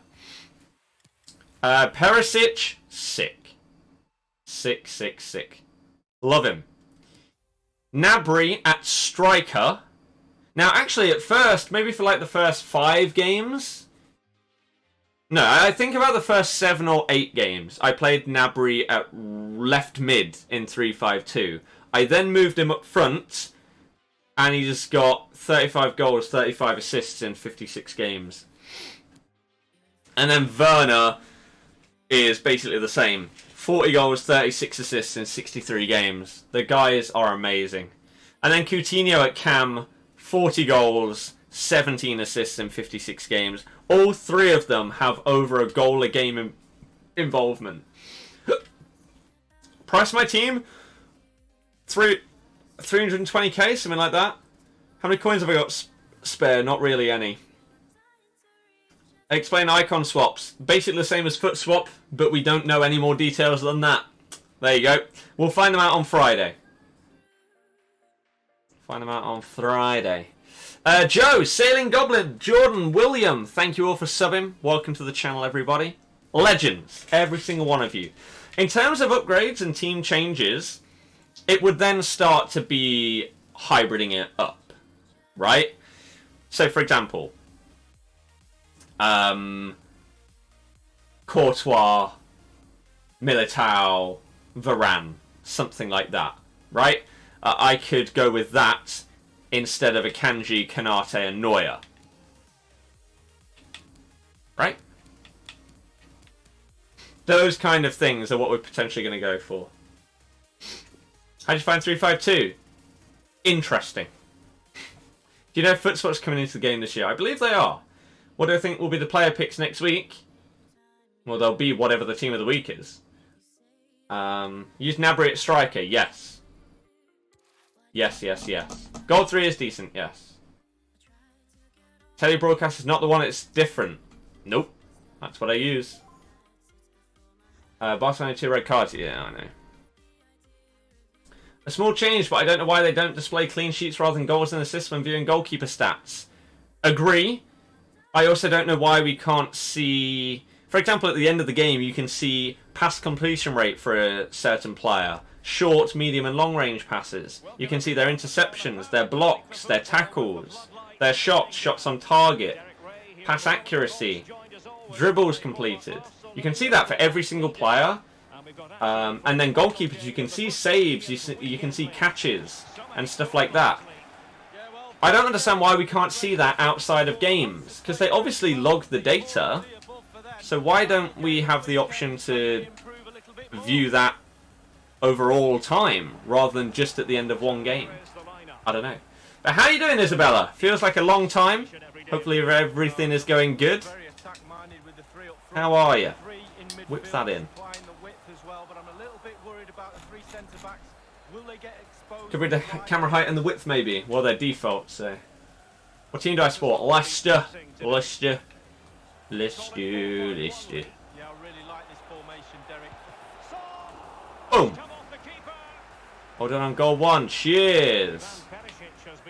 Perisic, sick. Sick, sick, sick. Love him. Gnabry at striker. Now, actually, at first, maybe for like the first 5 games... No, I think about the first 7 or 8 games. I played Gnabry at left mid in 3-5-2. I then moved him up front, and he just got 35 goals, 35 assists in 56 games. And then Werner is basically the same. 40 goals, 36 assists in 63 games. The guys are amazing. And then Coutinho at cam, 40 goals, 17 assists in 56 games. All 3 of them have over a goal a game involvement. Price my team? 320k, something like that. How many coins have I got spare? Not really any. Explain icon swaps. Basically the same as foot swap, but we don't know any more details than that. There you go. We'll find them out on Friday. Find them out on Friday. Joe, Sailing Goblin, Jordan, William, thank you all for subbing. Welcome to the channel, everybody. Legends, every single one of you. In terms of upgrades and team changes, it would then start to be hybriding it up, right? So, for example, Courtois, Militao, Varane, something like that, right? I could go with that instead of Akanji, Kanate, and Neuer. Right? Those kind of things are what we're potentially going to go for. How'd you find 352? Interesting. Do you know if FUT Swap's coming into the game this year? I believe they are. What do I think will be the player picks next week? Well, they'll be whatever the team of the week is. Use Gnabry at striker, yes. Yes, yes, yes. Gold 3 is decent, yes. Telebroadcast is not the one, it's different. Nope. That's what I use. Barcelona 2 red cards, yeah, I know. A small change, but I don't know why they don't display clean sheets rather than goals and assists when viewing goalkeeper stats. Agree. I also don't know why we can't see... For example, at the end of the game, you can see pass completion rate for a certain player. Short, medium and long range passes. You can see their interceptions, their blocks, their tackles, their shots, shots on target, pass accuracy, dribbles completed. You can see that for every single player. And then goalkeepers, you can see saves, you can see catches and stuff like that. I don't understand why we can't see that outside of games, because they obviously log the data. So why don't we have the option to view that overall time rather than just at the end of one game. I don't know. But how are you doing, Isabella? Feels like a long time. Hopefully everything is going good. How are you? Whip that in. Could be the camera height and the width maybe. Well, they're default, so. What team do I support? Leicester. Leicester. Leicester. Leicester. Boom. Hold on goal one. Cheers.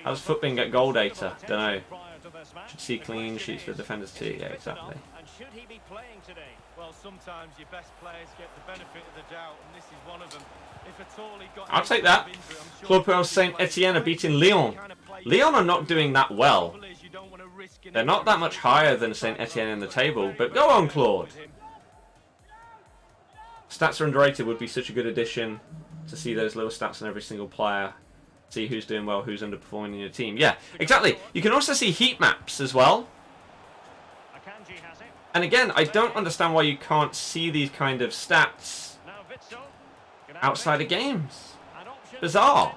How does FUT get goal data? Don't know. Should see clean sheets for defenders too. Yeah, exactly. Should he be playing today? Well, sometimes your best players get the benefit of the doubt, and this is one of them. If at all he got, I'll take that. Club World Saint Etienne are beating Lyon. Lyon are not doing that well. They're not that much higher than Saint Etienne in the table, but go on, Claude. Stats are underrated would be such a good addition to see those little stats on every single player. See who's doing well, who's underperforming in your team. Yeah, exactly. You can also see heat maps as well. And again, I don't understand why you can't see these kind of stats outside of games. Bizarre.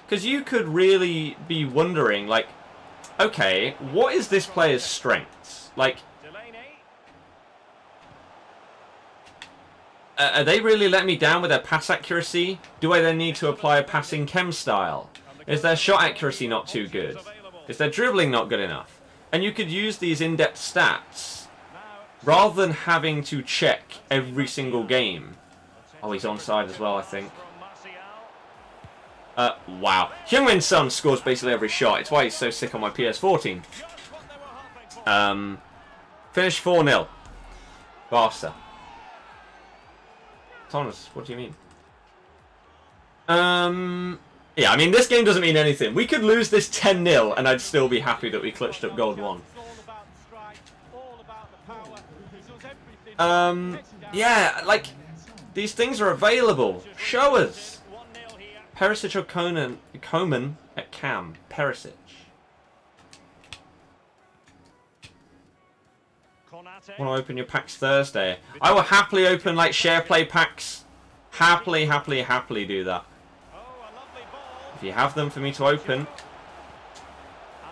Because you could really be wondering, like, okay, what is this player's strengths? Like, are they really letting me down with their pass accuracy? Do I then need to apply a passing chem style? Is their shot accuracy not too good? Is their dribbling not good enough? And you could use these in-depth stats rather than having to check every single game. Oh, he's onside as well, I think. Wow. Heung-min Son scores basically every shot. It's why he's so sick on my PS4 team. Finished 4-0. Barca. Thomas, what do you mean? Yeah, I mean, this game doesn't mean anything. We could lose this 10-0 and I'd still be happy that we clutched up gold 1. Yeah, like, these things are available. Show us. Perisic or Coman at Cam. Perisic. Want to open your packs Thursday? I will happily open, like, share play packs. Happily do that. If you have them for me to open,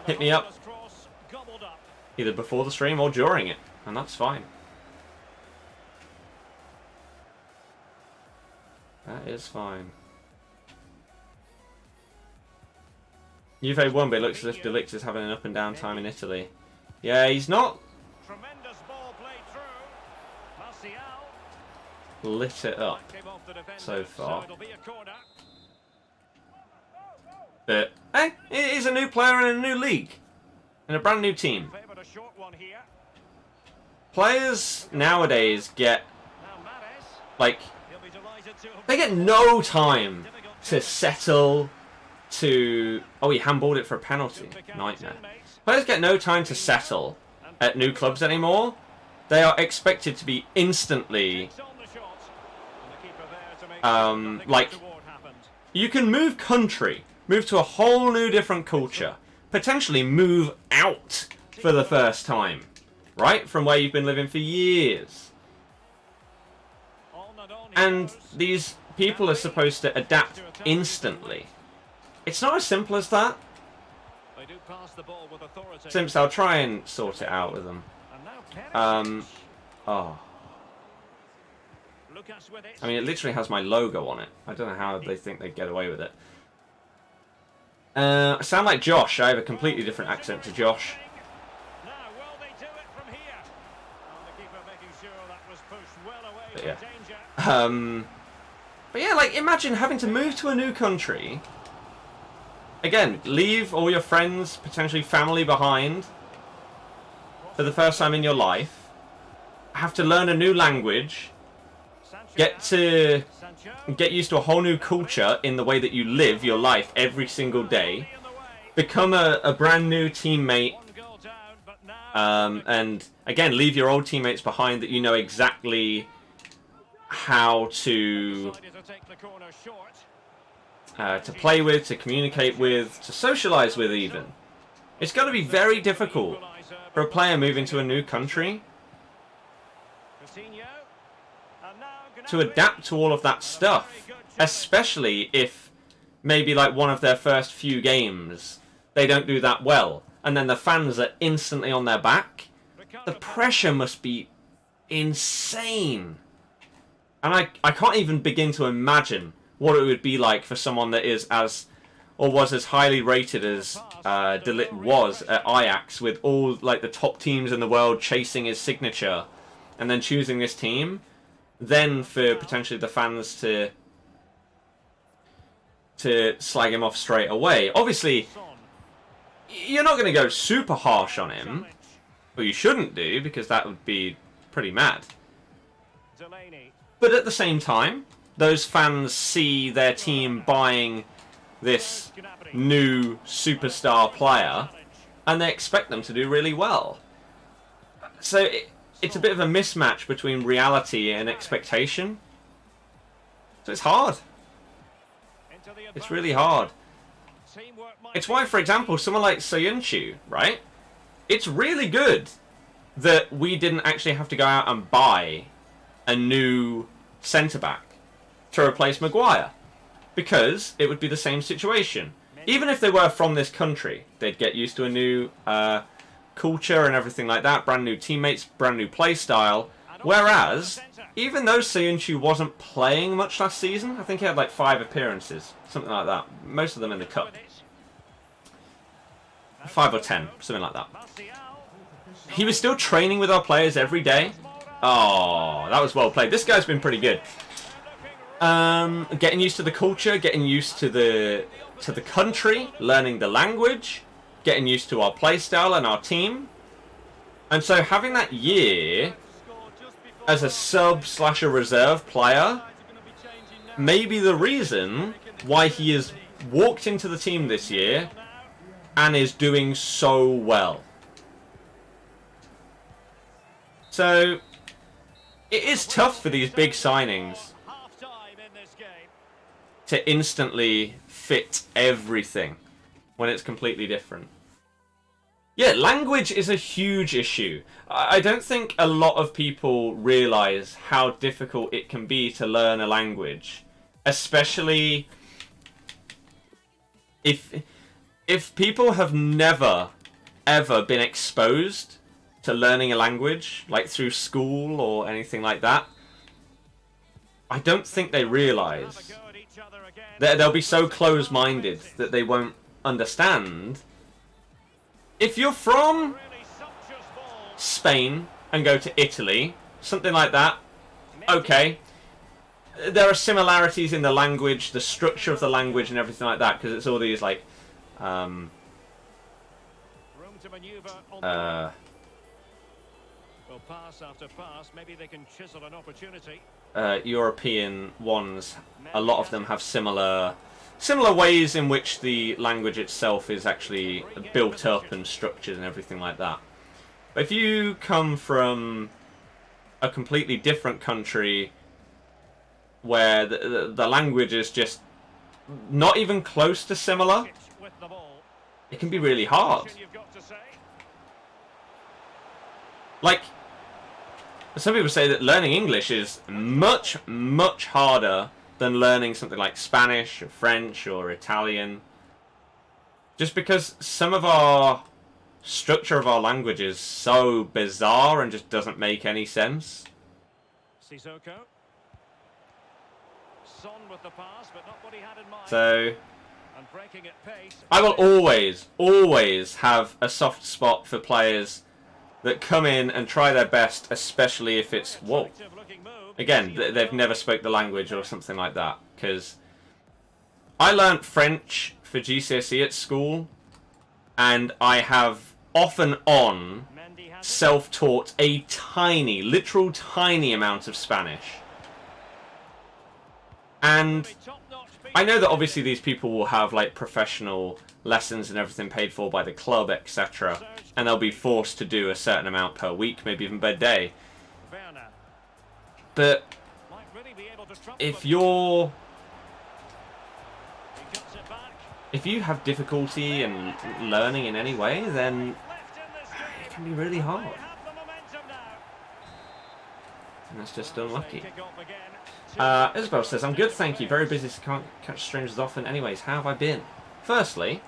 hit me up. Either before the stream or during it. And that's fine. That is fine. Juve won, but it looks as if De Ligt is having an up and down time in Italy. Yeah, he's not lit it up so far. But, hey, he's a new player in a new league. In a brand new team. Players nowadays get, like, they get no time to settle, to... Oh, he handballed it for a penalty. Nightmare. Players get no time to settle at new clubs anymore. They are expected to be instantly... like, you can move country, move to a whole new different culture, potentially move out for the first time, right? From where you've been living for years. And these people are supposed to adapt instantly. It's not as simple as that. Simps, I'll try and sort it out with them. Oh. I mean, it literally has my logo on it. I don't know how they think they'd get away with it. I sound like Josh. I have a completely different accent to Josh. But yeah. But yeah, like, imagine having to move to a new country. Again, leave all your friends, potentially family behind for the first time in your life. Have to learn a new language. Get used to a whole new culture in the way that you live your life every single day. Become a brand new teammate. And again, leave your old teammates behind that you know exactly how to play with, to communicate with, to socialize with even. It's got to be very difficult for a player moving to a new country. to adapt to all of that stuff, especially if maybe like one of their first few games they don't do that well, and then the fans are instantly on their back. The pressure must be insane. And I can't even begin to imagine what it would be like for someone that is as, or was as highly rated as De Ligt was at Ajax, with all like the top teams in the world chasing his signature, and then choosing this team, then for potentially the fans to slag him off straight away. Obviously, you're not going to go super harsh on him, or you shouldn't do, because that would be pretty mad. But at the same time, those fans see their team buying this new superstar player, and they expect them to do really well. So it's a bit of a mismatch between reality and expectation. So it's hard. It's really hard. It's why, for example, someone like Soyuncu, right? It's really good that we didn't actually have to go out and buy a new centre-back to replace Maguire, because it would be the same situation. Even if they were from this country, they'd get used to a new culture and everything like that, brand new teammates, brand new play style. Whereas, even though Soyuncu wasn't playing much last season, I think he had like 5 appearances, something like that. Most of them in the cup. 5 or 10, something like that. He was still training with our players every day. Oh, that was well played. This guy's been pretty good. Getting used to the culture, getting used to the country, learning the language, getting used to our play style and our team. And so having that year as a sub/a reserve player may be the reason why he has walked into the team this year and is doing so well. So it is tough for these big signings to instantly fit everything when it's completely different. Yeah, language is a huge issue. I don't think a lot of people realise how difficult it can be to learn a language. Especially if people have never, ever been exposed to learning a language, like through school or anything like that. I don't think they realise that they'll be so close-minded that they won't understand. If you're from Spain and go to Italy, something like that, okay. There are similarities in the language, the structure of the language and everything like that, because it's all these like pass after pass, maybe they can chisel an opportunity. European ones, a lot of them have similar ways in which the language itself is actually built up and structured and everything like that. But if you come from a completely different country where the language is just not even close to similar, it can be really hard. Like, some people say that learning English is much, much harder than learning something like Spanish or French or Italian. Just because some of our structure of our language is so bizarre and just doesn't make any sense. Sissoko. Son with the pass, but not what he had in mind. So And breaking at pace. I will always have a soft spot for players that come in and try their best, especially if it's, whoa, again, they've never spoke the language or something like that. Because I learnt French for GCSE at school, and I have off and on self-taught a tiny, literal tiny amount of Spanish. And I know that obviously these people will have like professional lessons and everything paid for by the club, etc. And they'll be forced to do a certain amount per week, maybe even per day. But if you have difficulty in learning in any way, then it can be really hard. That's just unlucky. Isabel says, I'm good, thank you. Very busy, so can't catch strangers often. Anyways, how have I been? Firstly,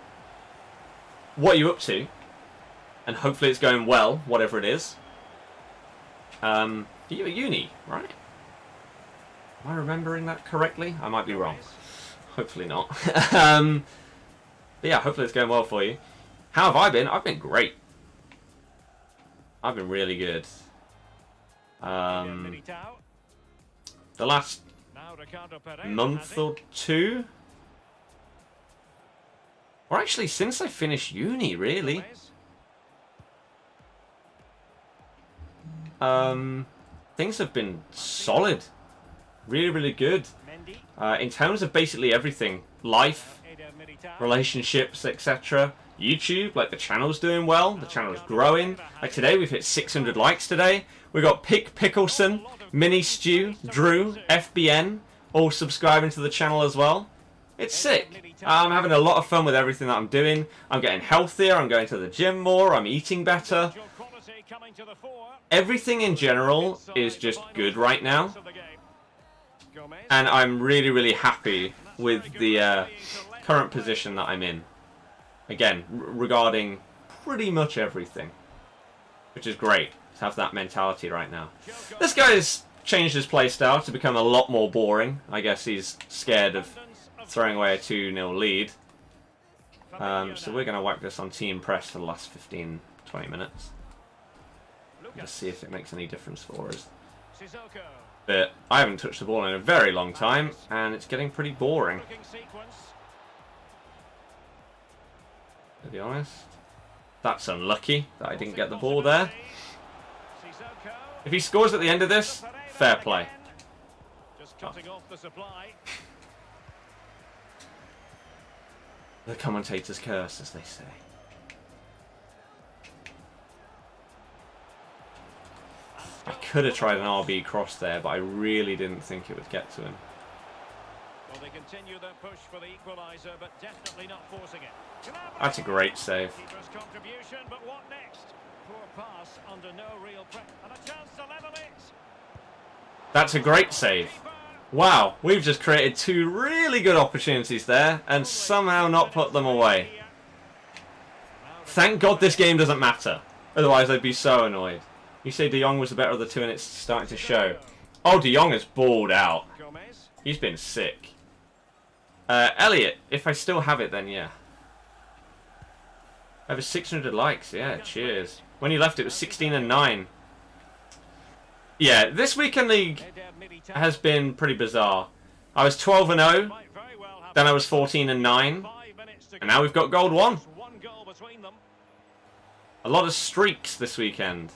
what are you up to? And hopefully it's going well, whatever it is. You're at uni, right? Am I remembering that correctly? I might be wrong. Hopefully not. But yeah, hopefully it's going well for you. How have I been? I've been great. I've been really good. The last month or two, or actually since I finished uni, really. Things have been solid. Really, really good. In terms of basically everything. Life, relationships, etc. YouTube, like the channel's doing well. The channel's growing. Like today, we've hit 600 likes today. We got Pick Pickleson, Mini Stew, Drew, FBN, all subscribing to the channel as well. It's sick. I'm having a lot of fun with everything that I'm doing. I'm getting healthier. I'm going to the gym more. I'm eating better. Everything in general is just good right now. And I'm really, really happy with the current position that I'm in. Again, regarding pretty much everything. Which is great to have that mentality right now. This guy's changed his playstyle to become a lot more boring. I guess he's scared of throwing away a 2-0 lead. So we're going to whack this on team press for the last 15-20 minutes. Just see if it makes any difference for us. But I haven't touched the ball in a very long time, and it's getting pretty boring. To be honest. That's unlucky that I didn't get the ball there. If he scores at the end of this, fair play. Oh. The commentator's curse, as they say. I could have tried an RB cross there, but I really didn't think it would get to him. Well, they continue their push for the equaliser, but definitely not forcing it. That's a great save. Keeper's contribution, but what next? Poor pass under no real pressure, and a chance to level it. That's a great save. Wow, we've just created two really good opportunities there and somehow not put them away. Thank God this game doesn't matter. Otherwise I'd be so annoyed. You say De Jong was the better of the two and it's starting to show. Oh, De Jong has balled out. He's been sick. Elliot, if I still have it, then yeah. Over 600 likes, yeah, cheers. When you left it was 16 and 9. Yeah, this weekend league has been pretty bizarre. I was 12 and 0, then I was 14 and 9, and now we've got gold 1. A lot of streaks this weekend.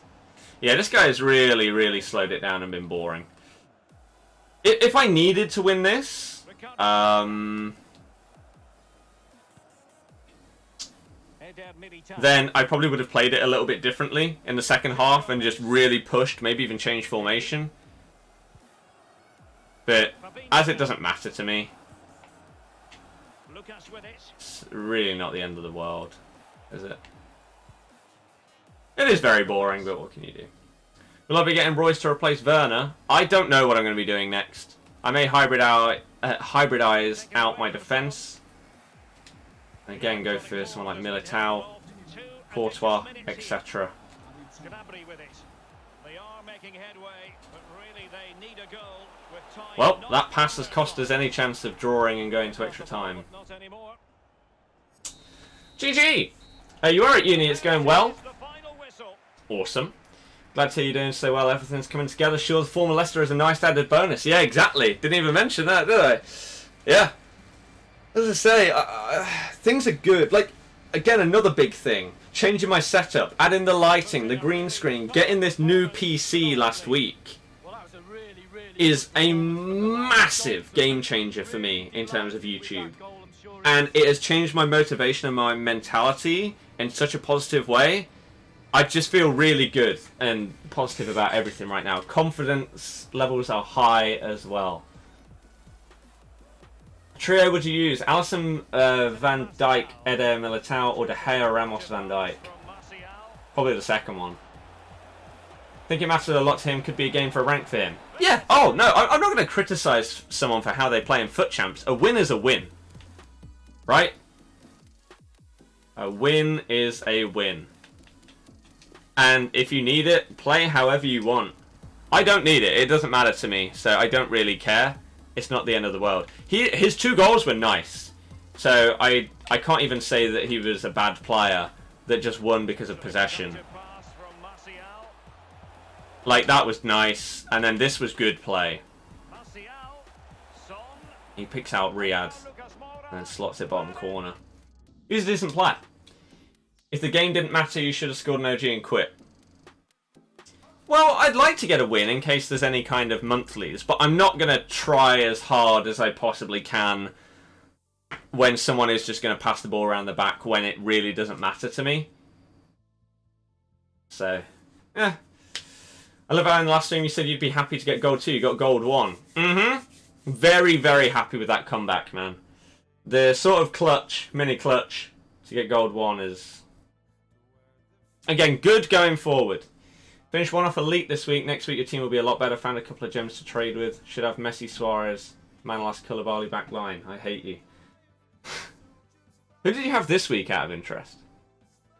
Yeah, this guy has really, really slowed it down and been boring. If I needed to win this, then I probably would have played it a little bit differently in the second half and just really pushed, maybe even changed formation. But as it doesn't matter to me, it's really not the end of the world, is it? It is very boring, but what can you do? Will I be getting Royce to replace Werner? I don't know what I'm going to be doing next. I may hybridize out my defence. And again, go for someone like Militao, Courtois, etc. Well, that pass has cost us any chance of drawing and going to extra time. GG! You are at uni, it's going well. Awesome. Glad to hear you're doing so well. Everything's coming together. Sure, the former Leicester is a nice added bonus. Yeah, exactly. Didn't even mention that, did I? Yeah. As I say, things are good. Like, again, another big thing. Changing my setup, adding the lighting, the green screen, getting this new PC last week is a massive game changer for me in terms of YouTube. And it has changed my motivation and my mentality in such a positive way. I just feel really good and positive about everything right now. Confidence levels are high as well. Trio would you use? Alisson, Van Dijk, Eder Militao, or De Gea, Ramos, Van Dijk? Probably the second one. Think it mattered a lot to him, could be a game for a rank for him. Yeah, oh no, I'm not going to criticise someone for how they play in FUT Champs. A win is a win. Right? A win is a win. And if you need it, play however you want. I don't need it, it doesn't matter to me, so I don't really care. It's not the end of the world. His 2 goals were nice. So I can't even say that he was a bad player that just won because of possession. Like, that was nice, and then this was good play. He picks out Riyadh and then slots it bottom corner. He's a decent player. If the game didn't matter, you should have scored an OG and quit. Well, I'd like to get a win in case there's any kind of monthlies, but I'm not going to try as hard as I possibly can when someone is just going to pass the ball around the back when it really doesn't matter to me. So, yeah. I love how in the last stream you said you'd be happy to get gold 2. You got gold 1. Very, very happy with that comeback, man. The sort of clutch, mini clutch, to get gold 1 is, again, good going forward. Finish 1 off elite this week. Next week your team will be a lot better. Found a couple of gems to trade with. Should have Messi, Suarez, Manolas, Koulibaly back line. I hate you. Who did you have this week out of interest?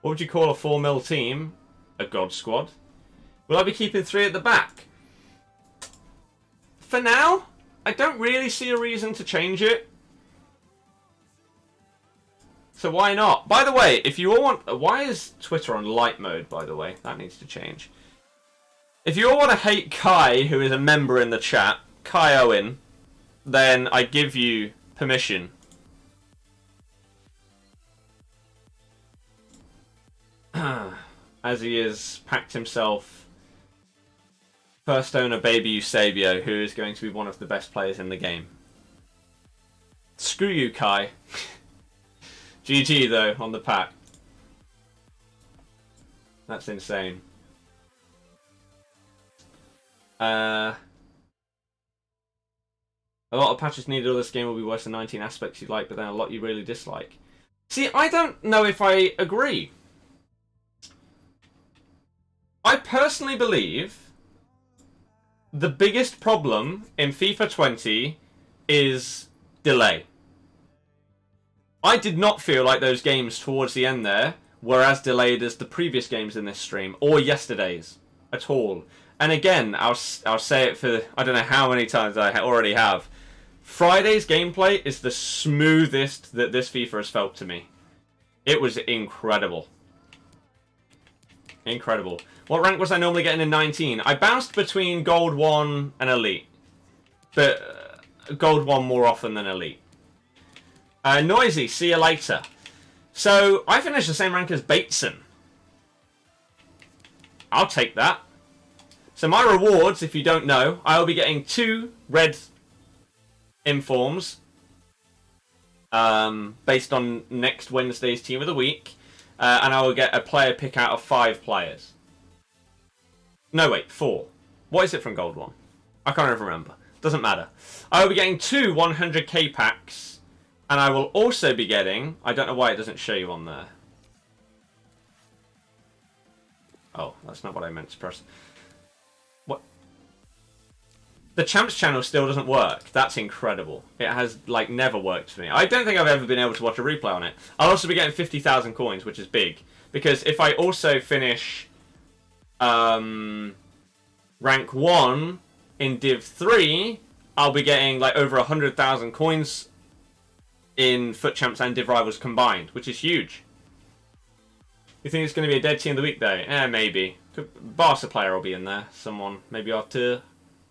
What would you call a 4 mil team? A god squad? Will I be keeping 3 at the back? For now, I don't really see a reason to change it. So why not? By the way, if you all want... Why is Twitter on light mode, by the way? That needs to change. If you all want to hate Kai, who is a member in the chat, Kai Owen, then I give you permission. As he has packed himself first owner Baby Eusebio, who is going to be one of the best players in the game. Screw you, Kai. GG, though, on the pack. That's insane. A lot of patches needed or this game will be worse than 19 aspects you like, but then a lot you really dislike. See, I don't know if I agree. I personally believe the biggest problem in FIFA 20 is delay. I did not feel like those games towards the end there were as delayed as the previous games in this stream, or yesterday's, at all. And again, I'll say it for, I don't know how many times I already have. Friday's gameplay is the smoothest that this FIFA has felt to me. It was incredible. Incredible. What rank was I normally getting in 19? I bounced between Gold 1 and Elite. But Gold 1 more often than Elite. Noisy, see you later. So, I finished the same rank as Bateson. I'll take that. So my rewards, if you don't know, I will be getting 2 red informs. Based on next Wednesday's Team of the Week. And I will get a player pick out of 5 players. No, wait, 4. What is it from Gold 1? I can't even remember. Doesn't matter. I will be getting 2 100k packs. And I will also be getting... I don't know why it doesn't show you on there. Oh, that's not what I meant to press. What? The Champs channel still doesn't work. That's incredible. It has, like, never worked for me. I don't think I've ever been able to watch a replay on it. I'll also be getting 50,000 coins, which is big. Because if I also finish rank 1 in Div 3, I'll be getting, like, over 100,000 coins in FUT Champs and Div Rivals combined, which is huge. You think it's going to be a dead team of the week, though? Maybe. Barca player will be in there. Someone. Maybe Artur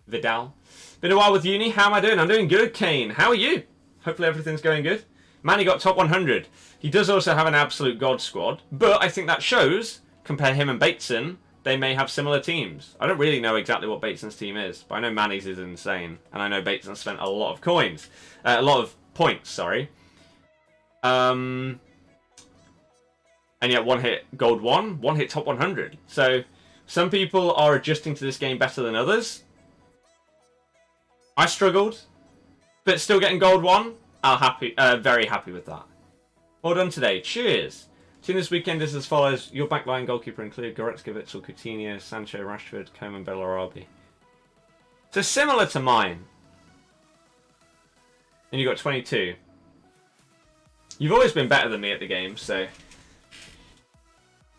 Vidal. Been a while with uni. How am I doing? I'm doing good, Kane. How are you? Hopefully everything's going good. Manny got top 100. He does also have an absolute god squad, but I think that shows, compare him and Bateson, they may have similar teams. I don't really know exactly what Bateson's team is, but I know Manny's is insane, and I know Bateson spent a lot of coins. A lot of points, sorry. And yet 1 hit gold 1 hit top 100. So some people are adjusting to this game better than others. I struggled, but still getting gold 1. I'm happy, very happy with that. Well done today. Cheers. Team this weekend is as follows. Your backline goalkeeper include Goretzka, Witsel, Coutinho, Sancho, Rashford, Coman, Bellarabi. So similar to mine. And you got 22. You've always been better than me at the game, so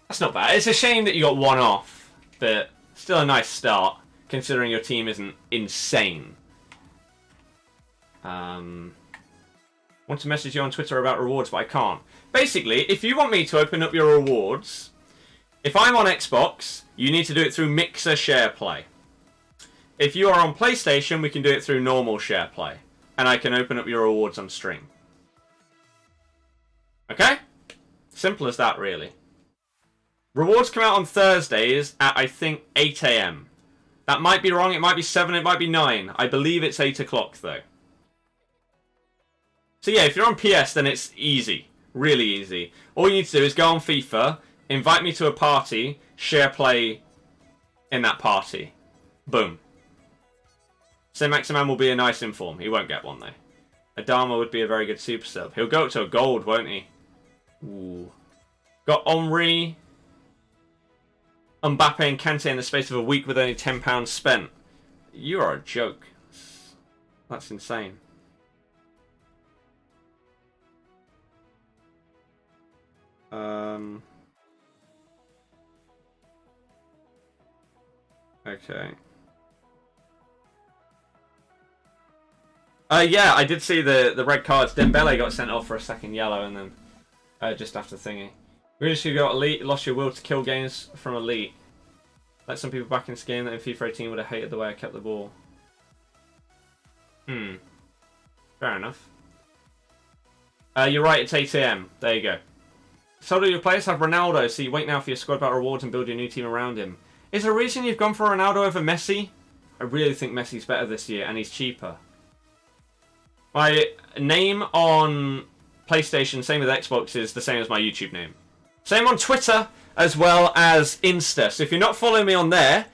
that's not bad. It's a shame that you got one off, but still a nice start, considering your team isn't insane. Want to message you on Twitter about rewards, but I can't. Basically, if you want me to open up your rewards, if I'm on Xbox, you need to do it through Mixer SharePlay. If you are on PlayStation, we can do it through normal SharePlay. And I can open up your rewards on stream. Okay? Simple as that, really. Rewards come out on Thursdays at, I think, 8 AM. That might be wrong. It might be 7. It might be 9. I believe it's 8 o'clock, though. So yeah, if you're on PS, then it's easy. Really easy. All you need to do is go on FIFA, invite me to a party, share play in that party. Boom. So Maximan will be a nice inform. He won't get one, though. Adama would be a very good super sub. He'll go up to a gold, won't he? Ooh. Got Henry, Mbappe and Kante in the space of a week with only £10 spent. You are a joke. That's insane. Okay. Yeah, I did see the red cards. Dembele got sent off for a second yellow, and then just after thingy. Really should got elite. Lost your will to kill games from elite. Let some people back in this game that in FIFA 18 would have hated the way I kept the ball. Fair enough. You're right. It's 8 AM. There you go. So do your players have Ronaldo, so you wait now for your squad battle rewards and build your new team around him. Is there a reason you've gone for Ronaldo over Messi? I really think Messi's better this year, and he's cheaper. My name on PlayStation, same with Xbox, is the same as my YouTube name. Same on Twitter, as well as Insta. So if you're not following me on there,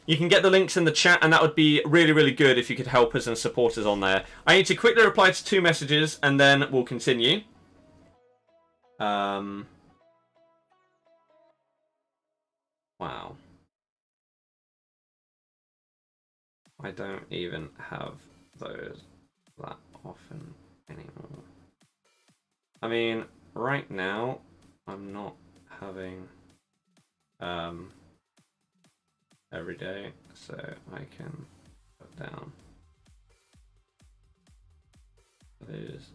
you can get the links in the chat, and that would be really, really good if you could help us and support us on there. I need to quickly reply to 2 messages, and then we'll continue. Wow. I don't even have those that often anymore. I mean, right now, I'm not having every day, so I can put down lose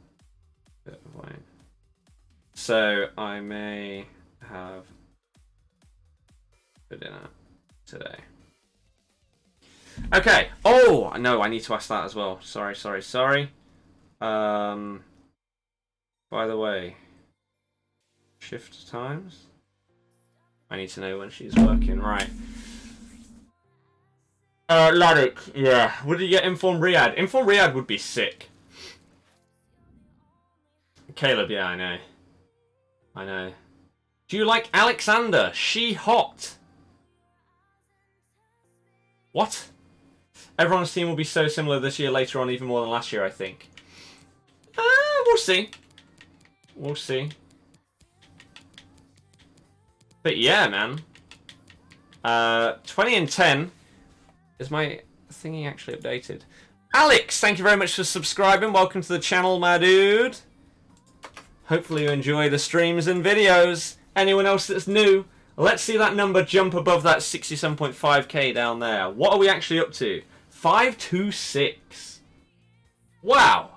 a bit of weight. So I may have for dinner today. Okay. Oh no, I need to ask that as well. Sorry. By the way, shift times. I need to know when she's working. Right. Ladik, yeah. Would you get Inform Riyadh? Inform Riyadh would be sick. Caleb, yeah, I know. Do you like Alexander? She hot. What? Everyone's team will be so similar this year later on, even more than last year, I think. We'll see. We'll see. But yeah, man. 20 and 10. Is my thingy actually updated? Alex, thank you very much for subscribing. Welcome to the channel, my dude. Hopefully you enjoy the streams and videos. Anyone else that's new, let's see that number jump above that 67.5k down there. What are we actually up to? 526. Wow.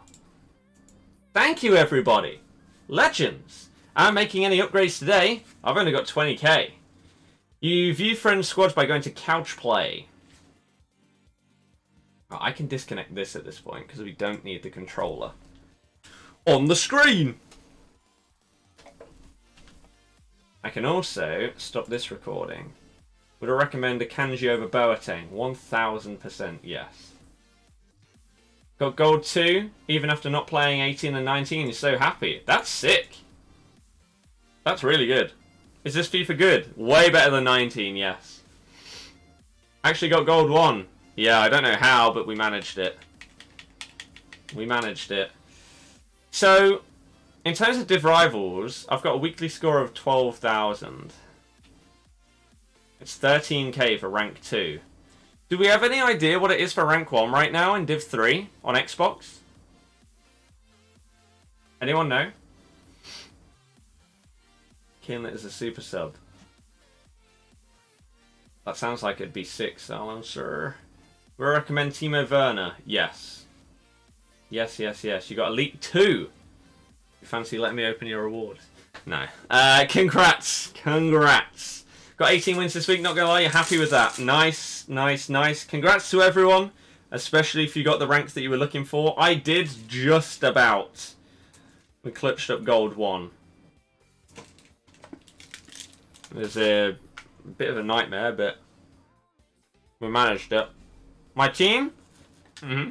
Thank you, everybody. Legends. I'm making any upgrades today. I've only got 20k. You view friend squads by going to couch play. Oh, I can disconnect this at this point because we don't need the controller on the screen. I can also stop this recording. Would I recommend a Kanji over Boateng? 1000% yes. Got gold 2, even after not playing 18 and 19. You're so happy. That's sick. That's really good. Is this FIFA good? Way better than 19, yes. Actually got gold 1. Yeah, I don't know how, but we managed it. We managed it. So, in terms of Div Rivals, I've got a weekly score of 12,000. It's 13k for rank 2. Do we have any idea what it is for rank 1 right now in Div 3 on Xbox? Anyone know? Killing it as a super sub. That sounds like it'd be 6, Alan, sir. We recommend Timo Werner. Yes. Yes, yes, yes. You got Elite 2. You fancy letting me open your reward? No. Congrats. Congrats. Got 18 wins this week, not gonna lie, you're happy with that. Nice, nice, nice. Congrats to everyone, especially if you got the ranks that you were looking for. I did just about. We clutched up gold 1. It was a bit of a nightmare, but we managed it. My team? Mm-hmm.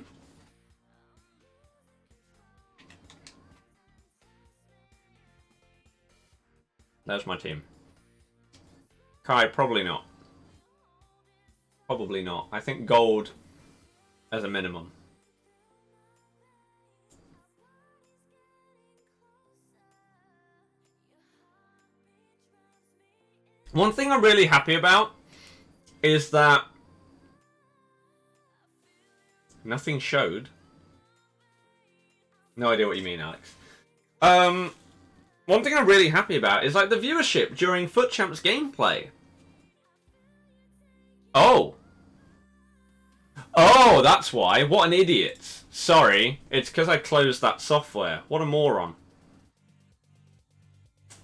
There's my team. Kai, probably not. Probably not. I think gold as a minimum. One thing I'm really happy about is that nothing showed. No idea what you mean, Alex. One thing I'm really happy about is like the viewership during FUT Champs gameplay. Oh. Oh, that's why. What an idiot. Sorry. It's because I closed that software. What a moron.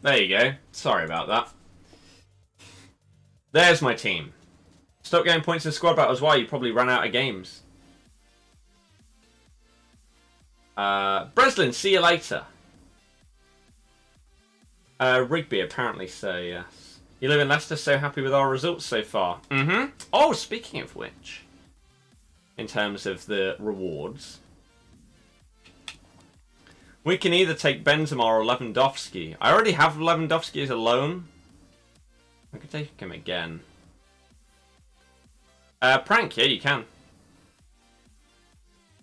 There you go. Sorry about that. There's my team. Stop getting points in squad battles. Why? You probably ran out of games. Breslin, see you later. Rigby, apparently so, yes. You live in Leicester, so happy with our results so far. Mm-hmm. Oh, speaking of which, in terms of the rewards, we can either take Benzema or Lewandowski. I already have Lewandowski as a loan. I could take him again. Prank, yeah, you can.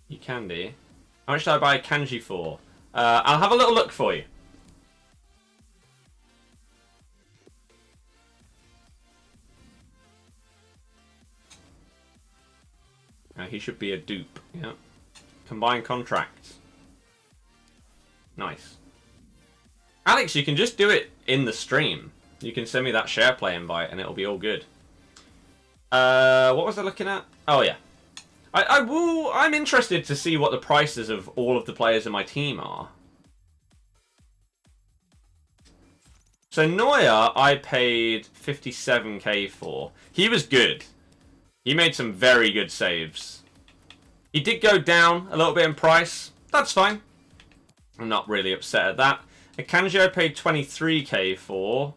You can do. How much did I buy Kanji for? I'll have a little look for you. He should be a dupe. Yeah. Combined contracts. Nice. Alex, you can just do it in the stream. You can send me that share play invite and it'll be all good. What was I looking at? Oh yeah. I'm interested to see what the prices of all of the players in my team are. So Neuer, I paid 57k for. He was good. He made some very good saves. He did go down a little bit in price. That's fine. I'm not really upset at that. Akanji I paid 23k for.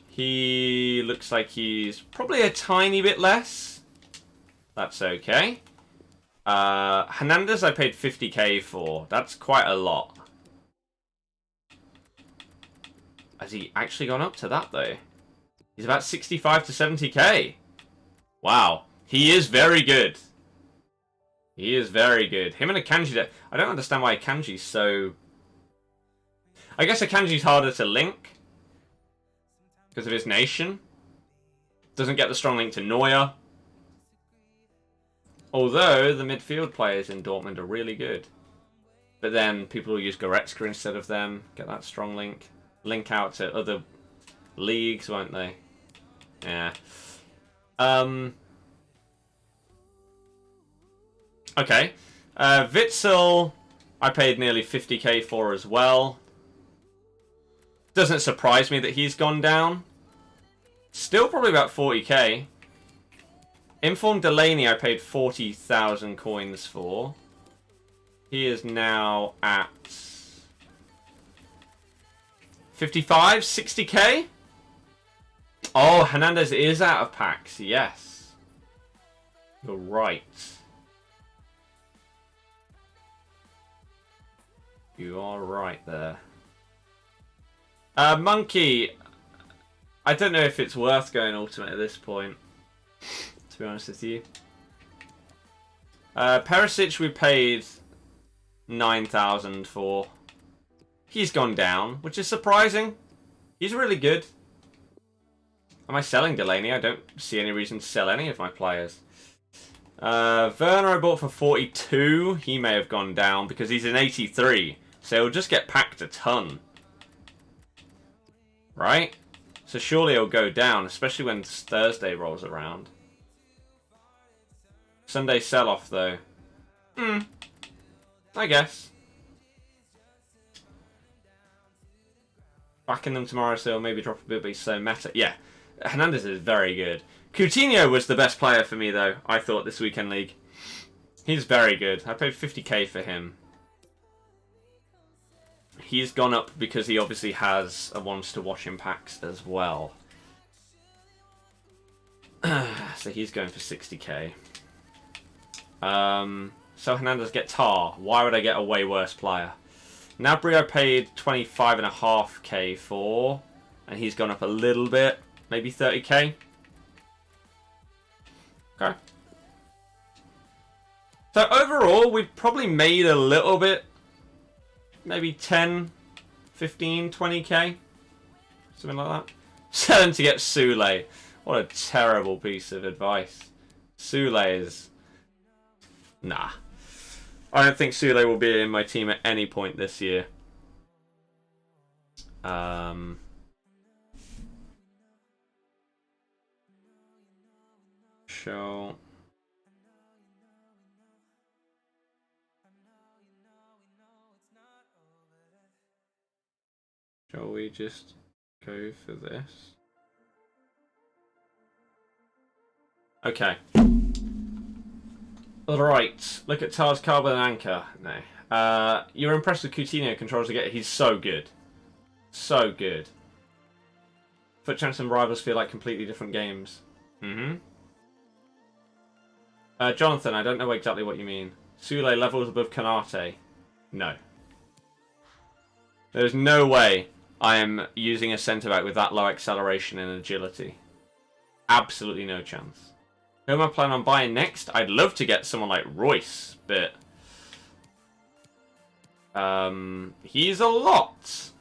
He looks like he's probably a tiny bit less. That's okay. Hernandez I paid 50k for. That's quite a lot. Has he actually gone up to that though? He's about 65 to 70k. Wow. He is very good. He is very good. Him and Akanji, I don't understand why Akanji's so... I guess Akanji's harder to link because of his nation. Doesn't get the strong link to Neuer. Although the midfield players in Dortmund are really good. But then people will use Goretzka instead of them. Get that strong link. Link out to other leagues, won't they? Yeah. Okay. Witsel, I paid nearly 50k for as well. Doesn't surprise me that he's gone down. Still probably about 40k. Informed Delaney, I paid 40,000 coins for. He is now at 55, 60k. Oh, Hernandez is out of packs. Yes. You're right. You are right there. Monkey. I don't know if it's worth going Ultimate at this point, to be honest with you. Perisic we paid 9,000 for. he's gone down, which is surprising. He's really good. Am I selling Delaney? I don't see any reason to sell any of my players. Werner I bought for 42. He may have gone down because he's an 83. So he'll just get packed a ton. Right? So surely he'll go down, especially when Thursday rolls around. Sunday sell-off, though. I guess. Backing them tomorrow, so maybe drop a bit, but he's so meta. Yeah, Hernandez is very good. Coutinho was the best player for me, though, I thought, this weekend league. He's very good. I paid 50k for him. He's gone up because he obviously has a wants to watch him packs as well. So he's going for 60k. So Hernandez get Tar. Why would I get a way worse player? Nabry I paid 25.5k for, and he's gone up a little bit, maybe 30k. Okay. So overall, we've probably made a little bit, maybe 10, 15, 20k, something like that. Sell him to get Sule. What a terrible piece of advice. Sule is... Nah. I don't think Sule will be in my team at any point this year. Shall we just go for this? Okay. Alright, look at Tar's carbon and anchor. No. You're impressed with Coutinho controls again. He's so good. So good. FUT Champs and Rivals feel like completely different games. Jonathan, I don't know exactly what you mean. Sule levels above Canate. No. There's no way I am using a centre-back with that low acceleration and agility. Absolutely no chance. Who am I planning on buying next? I'd love to get someone like Royce, but... he's a lot.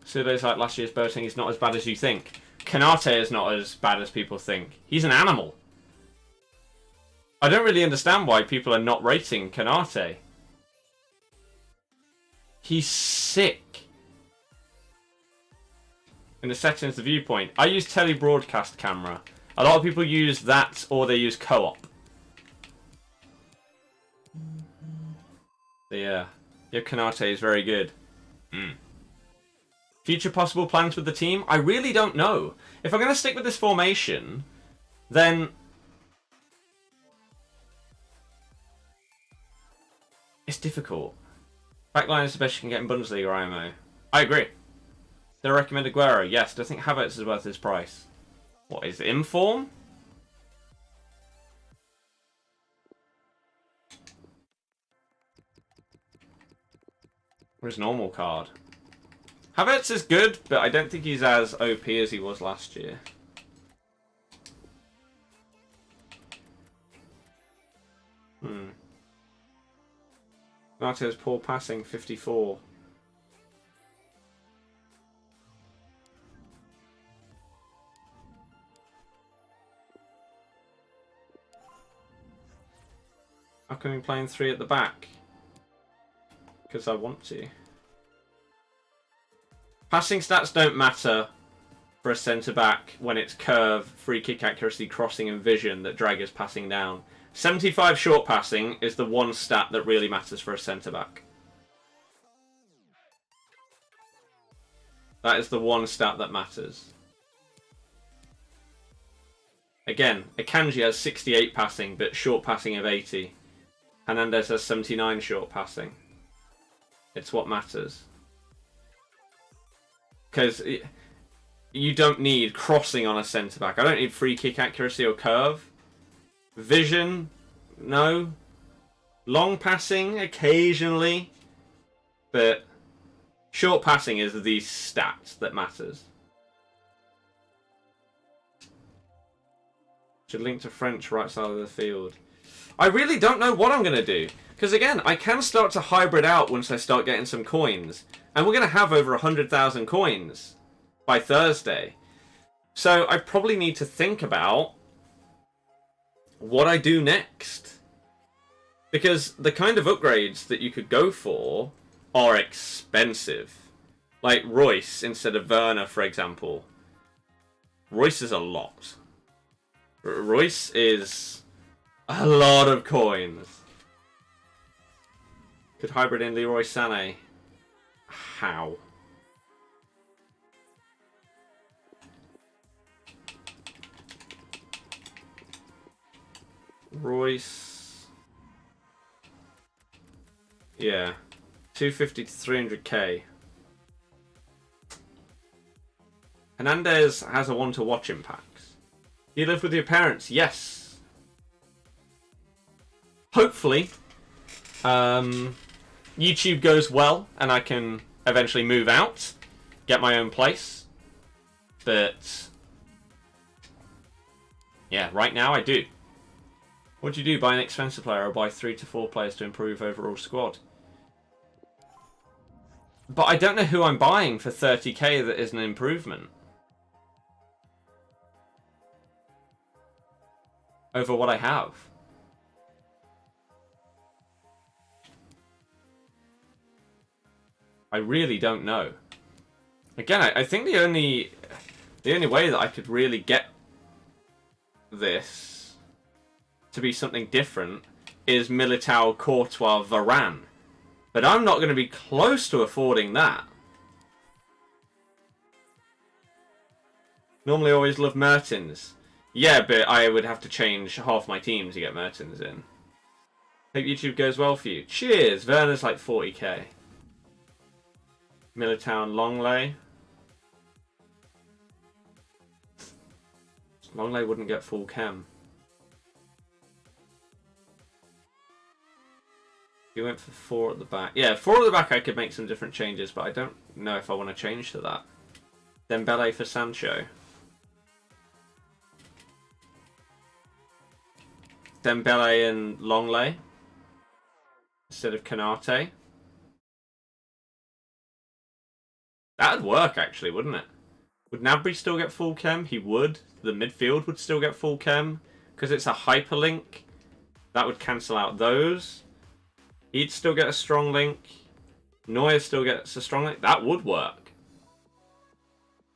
Sude's like last year's Boateng. He's not as bad as you think. Kanate is not as bad as people think. He's an animal. I don't really understand why people are not rating Kanate. He's sick. In the settings, the viewpoint. I use tele-broadcast camera. A lot of people use that or they use co-op. Yeah. Your Kanate is very good. Future possible plans with the team? I really don't know. If I'm going to stick with this formation, then... it's difficult. Backline is the best you can get in Bundesliga IMO. I agree. Do I recommend Aguero? Yes. Do I think Havertz is worth his price? What, is it in form? Or his normal card? Havertz is good, but I don't think he's as OP as he was last year. Martinez poor passing, 54. How come I'm playing 3 at the back? Because I want to. Passing stats don't matter for a centre-back when it's curve, free kick accuracy, crossing and vision that drag is passing down. 75 short passing is the one stat that really matters for a centre-back. That is the one stat that matters. Again, Akanji has 68 passing, but short passing of 80. Hernandez has 79 short passing. It's what matters. Because you don't need crossing on a centre-back. I don't need free kick accuracy or curve. Vision, no. Long passing, occasionally. But short passing is the stat that matters. Should link to French right side of the field. I really don't know what I'm going to do. Because again, I can start to hybrid out once I start getting some coins. And we're going to have over 100,000 coins by Thursday. So I probably need to think about what I do next. Because the kind of upgrades that you could go for are expensive. Like Royce instead of Werner, for example. Royce is a lot. Royce is a lot of coins. Could hybrid in Leroy Sané. How? Royce. Yeah. 250 to 300k. Hernandez has a one to watch in packs. You live with your parents? Yes. Hopefully, YouTube goes well and I can eventually move out, get my own place. But yeah, right now I do. What do you do? Buy an expensive player or buy 3 to 4 players to improve overall squad? But I don't know who I'm buying for 30k that is an improvement over what I have. I really don't know. Again, I think the only way that I could really get this to be something different is Militao, Courtois, Varane. But I'm not going to be close to affording that. Normally always love Mertens. Yeah, but I would have to change half my team to get Mertens in. Hope YouTube goes well for you. Cheers! Werner's like 40k. Militao and Longley. Longley wouldn't get full chem. You went for 4 at the back. Yeah, 4 at the back I could make some different changes, but I don't know if I want to change to that. Dembele for Sancho. Dembele and Longley instead of Kanate. That'd work actually, wouldn't it? Would Gnabry still get full chem? He would. The midfield would still get full chem because it's a hyperlink. That would cancel out those. He'd still get a strong link. Neuer still gets a strong link. That would work.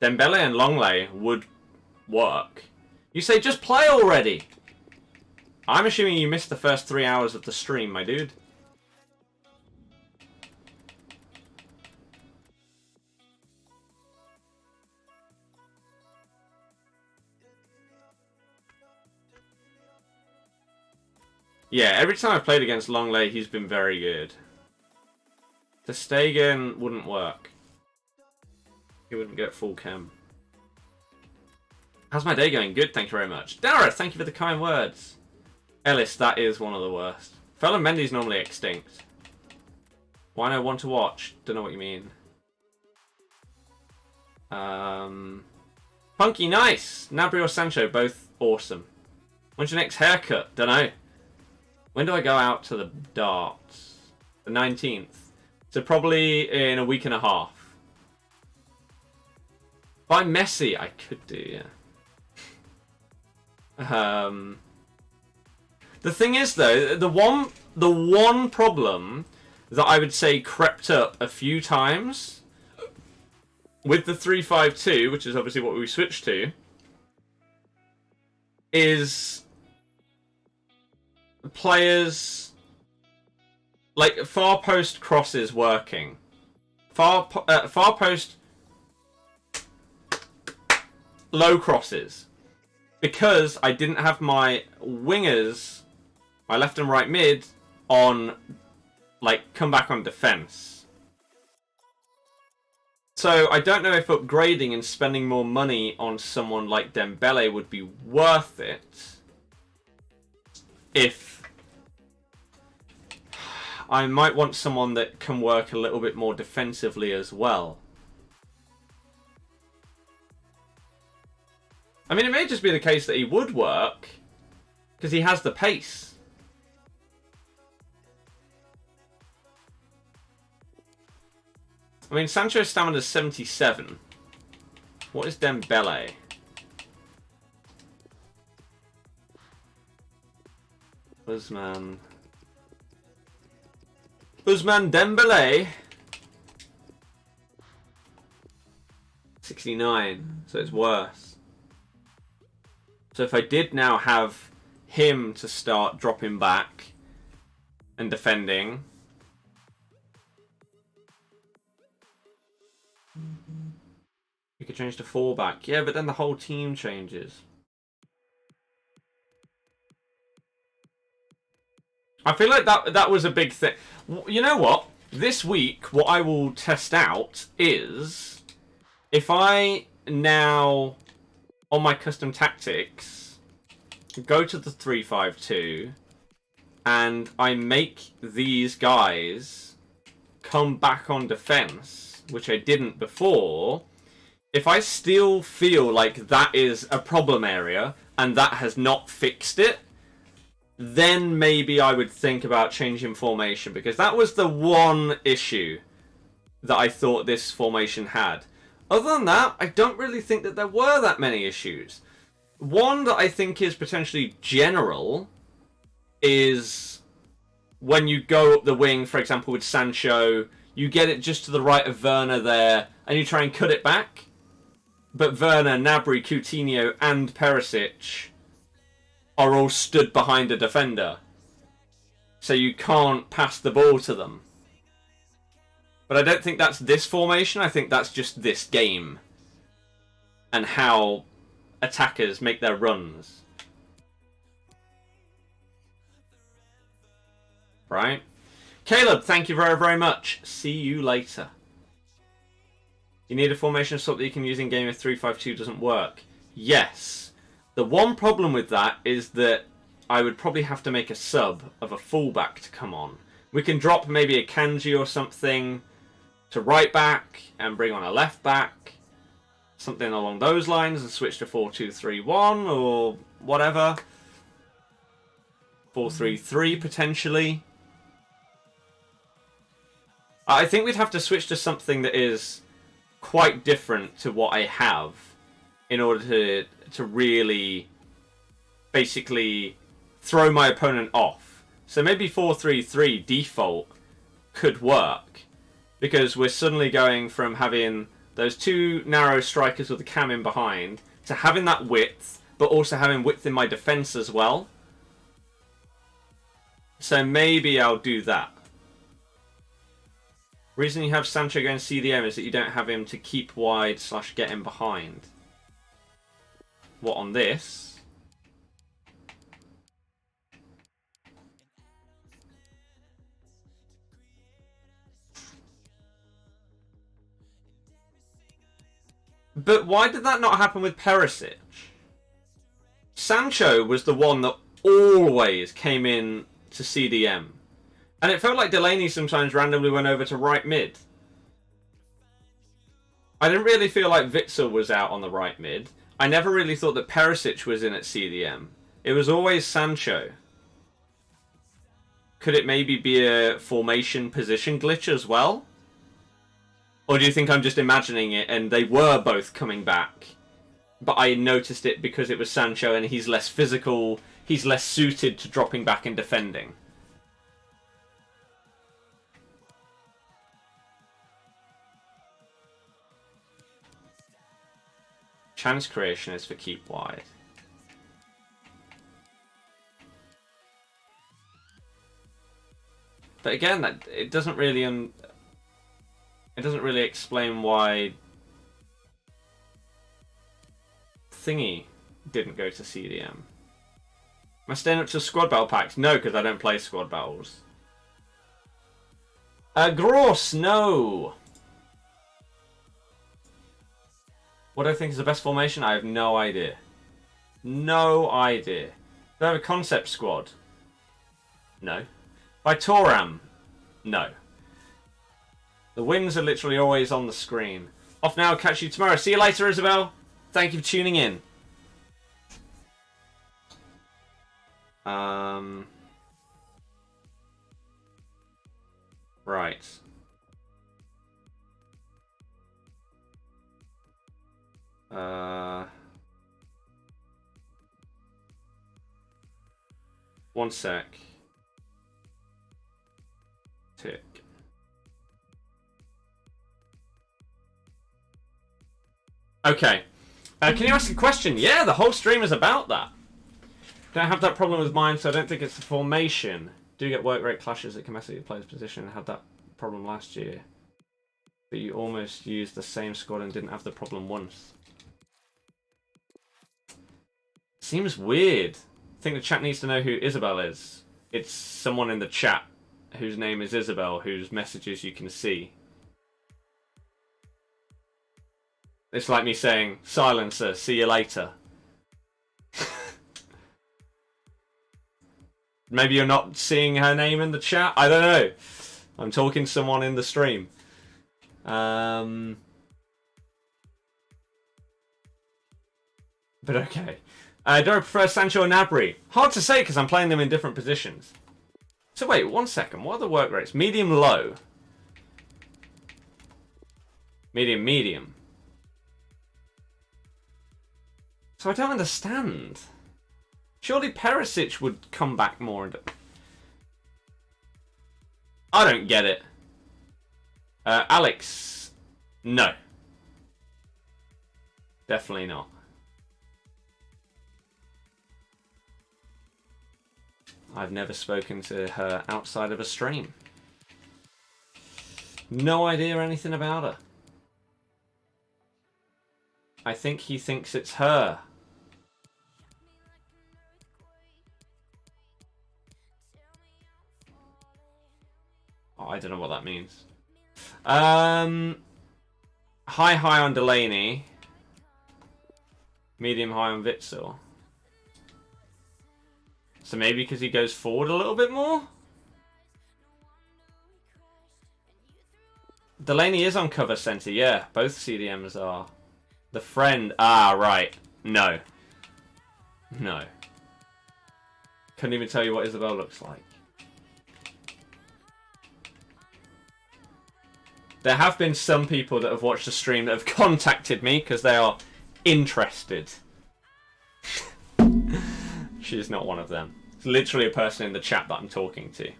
Dembele and Longley would work. You say, just play already. I'm assuming you missed the first 3 hours of the stream, my dude. Yeah, every time I've played against Longley, he's been very good. Ter Stegen wouldn't work. He wouldn't get full chem. How's my day going? Good, thank you very much. Dara, thank you for the kind words. Ellis, that is one of the worst. Fella Mendy's normally extinct. Why no one to watch? Don't know what you mean. Punky, nice! Gnabry or Sancho, both awesome. When's your next haircut? Don't know. When do I go out to the darts? The 19th. So probably in a week and a half. By Messi, I could do, yeah. The thing is, though, the one problem that I would say crept up a few times with the 3-5-2, which is obviously what we switched to, is players like far post crosses working, far post low crosses, because I didn't have my wingers, my left and right mid, on like come back on defense. So I don't know if upgrading and spending more money on someone like Dembele would be worth it. If I might want someone that can work a little bit more defensively as well. I mean, it may just be the case that he would work, Because he has the pace. I mean, Sancho's stamina is 77. What is Dembele? Usman Dembele. 69. So it's worse. So if I did now have him to start dropping back and defending, you could change to fullback. Yeah, but then the whole team changes. I feel like that was a big thing. You know what? This week, what I will test out is if I now, on my custom tactics, go to the 3-5-2 and I make these guys come back on defense, which I didn't before. If I still feel like that is a problem area and that has not fixed it, then maybe I would think about changing formation, because that was the one issue that I thought this formation had. Other than that, I don't really think that there were that many issues. One that I think is potentially general is when you go up the wing, for example, with Sancho, you get it just to the right of Werner there, and you try and cut it back. But Werner, Gnabry, Coutinho, and Perisic are all stood behind a defender. So you can't pass the ball to them. But I don't think that's this formation. I think that's just this game. And how attackers make their runs. Right? Caleb, thank you very, very much. See you later. You need a formation of sort that you can use in game if 3-5-2 doesn't work. Yes. The one problem with that is that I would probably have to make a sub of a fullback to come on. We can drop maybe a Kanji or something to right back and bring on a left back. Something along those lines and switch to 4-2-3-1 or whatever. 4-3-3 potentially. I think we'd have to switch to something that is quite different to what I have in order to really basically throw my opponent off. So maybe 4-3-3 default could work, because we're suddenly going from having those two narrow strikers with the cam in behind to having that width, but also having width in my defense as well. So maybe I'll do that. Reason you have Sancho going CDM is that you don't have him to keep wide / get him behind. What on this? But why did that not happen with Perisic? Sancho was the one that always came in to CDM. And it felt like Delaney sometimes randomly went over to right mid. I didn't really feel like Witsel was out on the right mid. I never really thought that Perisic was in at CDM. It was always Sancho. Could it maybe be a formation position glitch as well? Or do you think I'm just imagining it and they were both coming back, but I noticed it because it was Sancho and he's less physical, he's less suited to dropping back and defending? Chance creation is for keep wide. But again, that it doesn't really explain why Thingy didn't go to CDM. Am I staying up to squad battle packs? No, because I don't play squad battles. Gross, no. What do I think is the best formation? I have no idea. No idea. Do I have a concept squad? No. By Toram? No. The wins are literally always on the screen. Off now, catch you tomorrow. See you later, Isabel. Thank you for tuning in. Right. One sec. Tick. Okay. Can you ask a question? Yeah, the whole stream is about that. Don't have that problem with mine, so I don't think it's the formation. Do get work rate clashes that can mess up your player's position. I had that problem last year. But you almost used the same squad and didn't have the problem once. Seems weird. I think the chat needs to know who Isabel is. It's someone in the chat whose name is Isabel, whose messages you can see. It's like me saying, silencer, see you later. Maybe you're not seeing her name in the chat? I don't know. I'm talking to someone in the stream. But okay. Do I prefer Sancho and Gnabry? Hard to say because I'm playing them in different positions. So wait, 1 second. What are the work rates? Medium, low. Medium, medium. So I don't understand. Surely Perisic would come back more. I don't get it. Alex. No. Definitely not. I've never spoken to her outside of a stream. No idea anything about her. I think he thinks it's her. Oh, I don't know what that means. High on Delaney. Medium high on Witsel. So maybe because he goes forward a little bit more? Delaney is on cover centre, yeah. Both CDMs are. The friend. Ah, right. No. No. Couldn't even tell you what Isabel looks like. There have been some people that have watched the stream that have contacted me because they are interested. She is not one of them. It's literally a person in the chat that I'm talking to.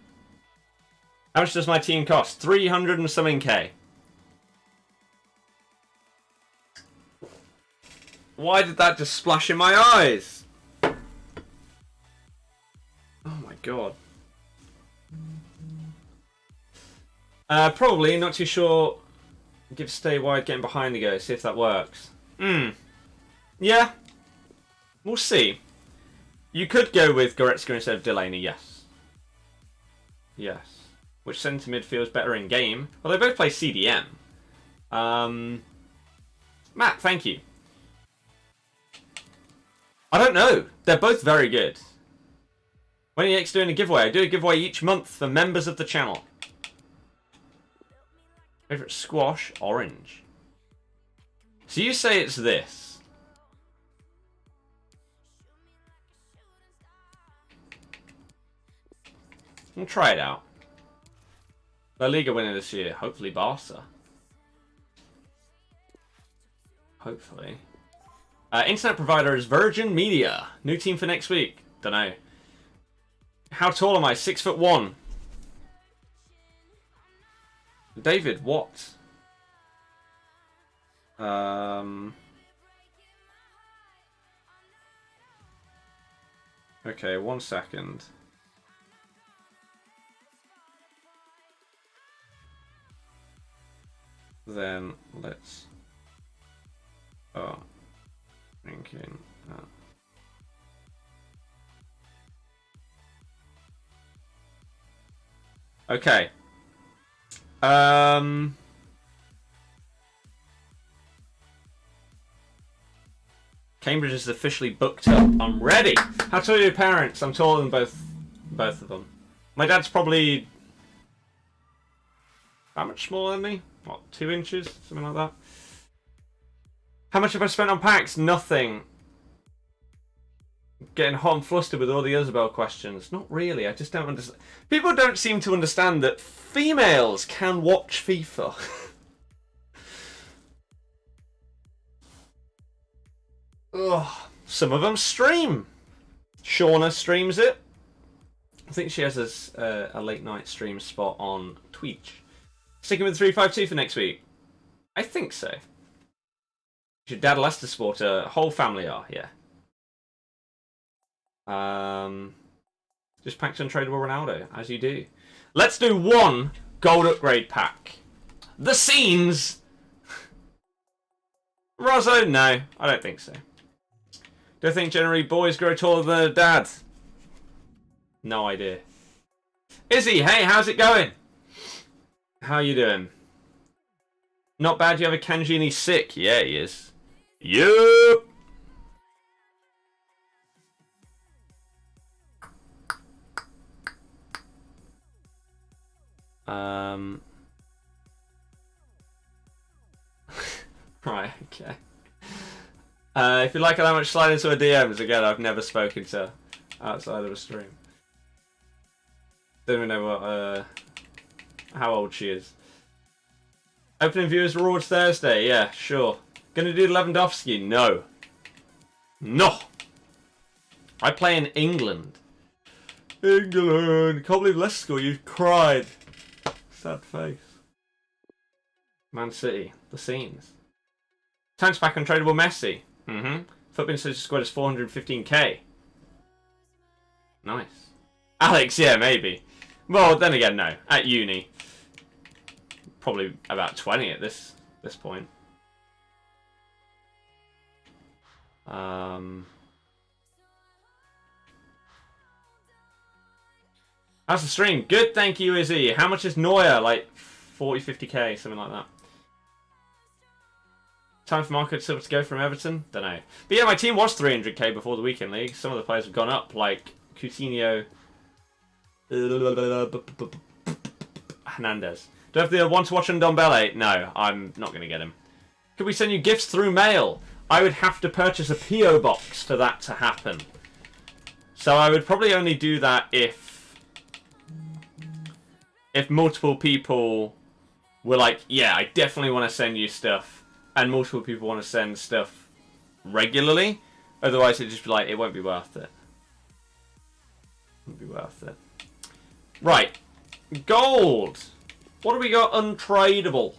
How much does my team cost? 300 and something K. Why did that just splash in my eyes? Oh my god. Probably, not too sure. Give stay wide, getting behind the go, see if that works. Yeah. We'll see. You could go with Goretzka instead of Delaney, yes. Yes. Which centre mid feels better in game? Well, they both play CDM. Matt, thank you. I don't know. They're both very good. When are you next doing a giveaway? I do a giveaway each month for members of the channel. Favourite squash? Orange. So you say it's this. We'll try it out. La Liga winner this year. Hopefully Barca. Hopefully. Internet provider is Virgin Media. New team for next week. Dunno. How tall am I? 6'1". David, what? Okay, 1 second. Then let's thinking okay. Cambridge is officially booked up. I'm ready. How tall are your parents? I'm taller than both of them. My dad's probably that much smaller than me. What, 2 inches? Something like that. How much have I spent on packs? Nothing. Getting hot and flustered with all the Isabel questions. Not really, I just don't understand. People don't seem to understand that females can watch FIFA. Ugh. Some of them stream. Shauna streams it. I think she has a late night stream spot on Twitch. Sticking with 352 for next week? I think so. Your dad a Leicester supporter. Whole family are, yeah. Just packed untradeable Ronaldo, as you do. Let's do one gold upgrade pack. The scenes! Rozzo, no, I don't think so. Do I think generally boys grow taller than their dad? No idea. Izzy, hey, how's it going? How you doing? Not bad, you have a Kanji and he's sick. Yeah, he is. Yup! Right, okay. If you like how much slide into her DMs, again, I've never spoken to her outside of a stream. Don't even know what, how old she is. Opening viewers rewards Thursday, yeah, sure. Gonna do Lewandowski? No. No! I play in England. England! Can't believe Leicester score, you cried. Sad face. Man City, the scenes. Tanks back untradeable Messi. FUT Champs squad is 415k. Nice. Alex, yeah, maybe. Well, then again, no. At uni, probably about 20 at this point. How's the stream? Good, thank you, Izzy. How much is Neuer? Like 40, 50k, something like that. Time for Marco Silva to go from Everton? Don't know. But yeah, my team was 300k before the weekend league. Some of the players have gone up, like Coutinho, Hernandez. Do I have the one to watch on Dombele? No, I'm not going to get him. Could we send you gifts through mail? I would have to purchase a PO box for that to happen. So I would probably only do that if multiple people were like, yeah, I definitely want to send you stuff. And multiple people want to send stuff regularly. Otherwise, it'd just be like, it won't be worth it. Won't be worth it. Right. Gold. What do we got untradeable?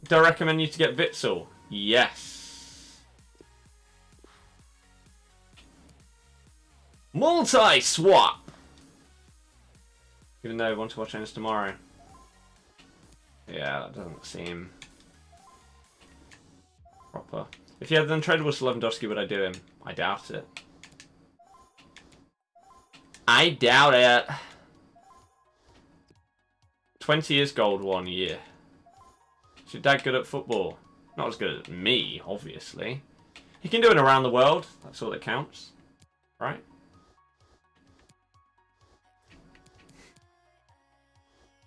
Do I recommend you to get Witsel? Yes. Multi-swap. Even though I want to watch ends tomorrow. Yeah, that doesn't seem proper. If you had the untradeable Lewandowski, would I do him? I doubt it. I doubt it. 20 is gold 1 year. Is your dad good at football? Not as good as me, obviously. He can do it around the world. That's all that counts. Right?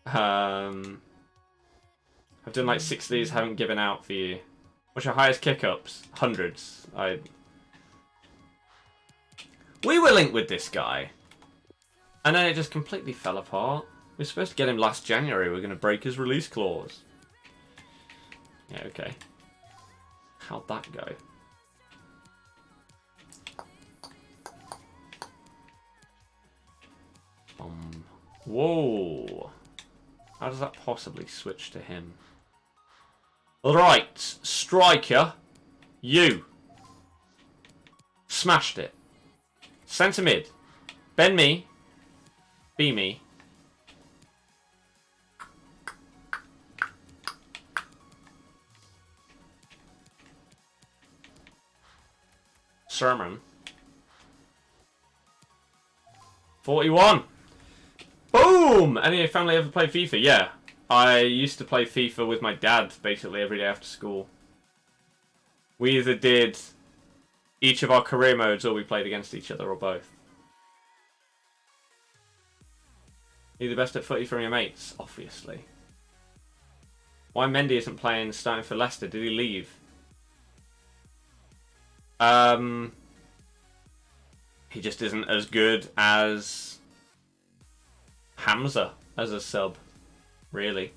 I've done like 6 of these, haven't given out for you. What's your highest kick-ups? Hundreds. We were linked with this guy. And then it just completely fell apart. We were supposed to get him last January. We were going to break his release clause. Yeah, okay. How'd that go? Whoa. How does that possibly switch to him? Right, striker. You. Smashed it. Centre mid. Ben me. Be me. Sermon. 41. Boom! Any of your family ever play FIFA? Yeah. I used to play FIFA with my dad basically every day after school. We either did each of our career modes or we played against each other or both. You're the best at footy from your mates? Obviously. Why Mendy isn't starting for Leicester? Did he leave? He just isn't as good as Hamza as a sub, really.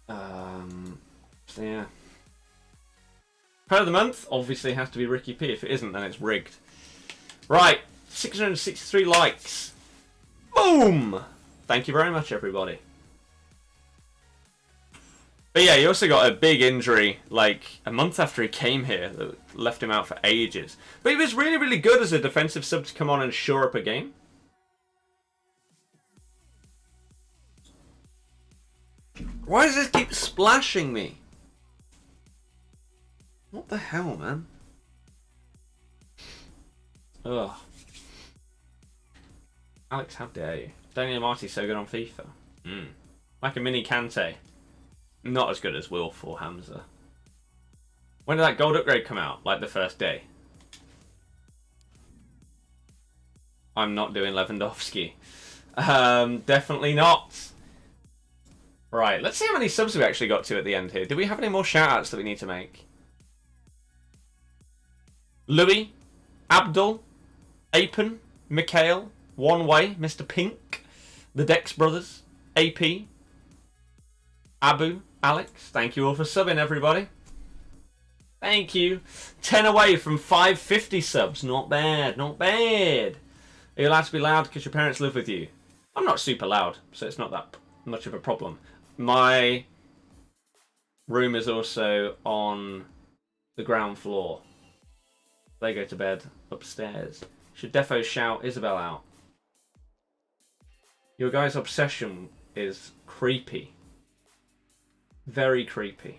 So yeah. Player of the month obviously has to be Ricky P. If it isn't, then it's rigged. Right, 663 likes. Boom! Thank you very much, everybody. But yeah, he also got a big injury like a month after he came here that left him out for ages. But he was really, really good as a defensive sub to come on and shore up a game. Why does this keep splashing me? What the hell, man? Ugh. Alex, how dare you? Daniel Marty's so good on FIFA. Like a mini Kante. Not as good as Wilf or Hamza. When did that gold upgrade come out? Like the first day? I'm not doing Lewandowski. Definitely not. Right, let's see how many subs we actually got to at the end here. Do we have any more shout-outs that we need to make? Louis, Abdul, Apen, Mikhail, One Way, Mr. Pink, the Dex Brothers, AP, Abu, Alex. Thank you all for subbing, everybody. Thank you. 10 away from 550 subs. Not bad, not bad. Are you allowed to be loud because your parents live with you? I'm not super loud, so it's not that much of a problem. My room is also on the ground floor. They go to bed upstairs. Should defo shout Isabel out? Your guy's obsession is creepy. Very creepy.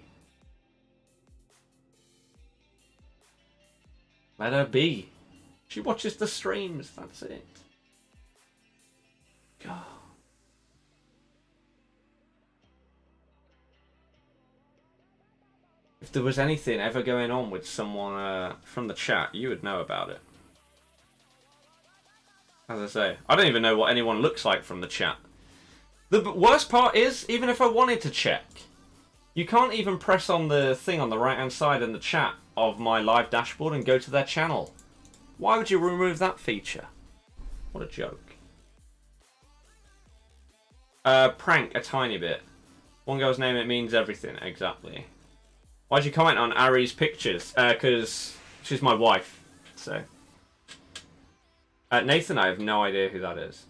Let her be. She watches the streams, that's it. God. If there was anything ever going on with someone from the chat, you would know about it. As I say, I don't even know what anyone looks like from the chat. The worst part is, even if I wanted to check, you can't even press on the thing on the right hand side in the chat of my live dashboard and go to their channel. Why would you remove that feature? What a joke. Prank a tiny bit. One girl's name, it means everything. Exactly. Why'd you comment on Ari's pictures? Because she's my wife. So. Nathan, I have no idea who that is.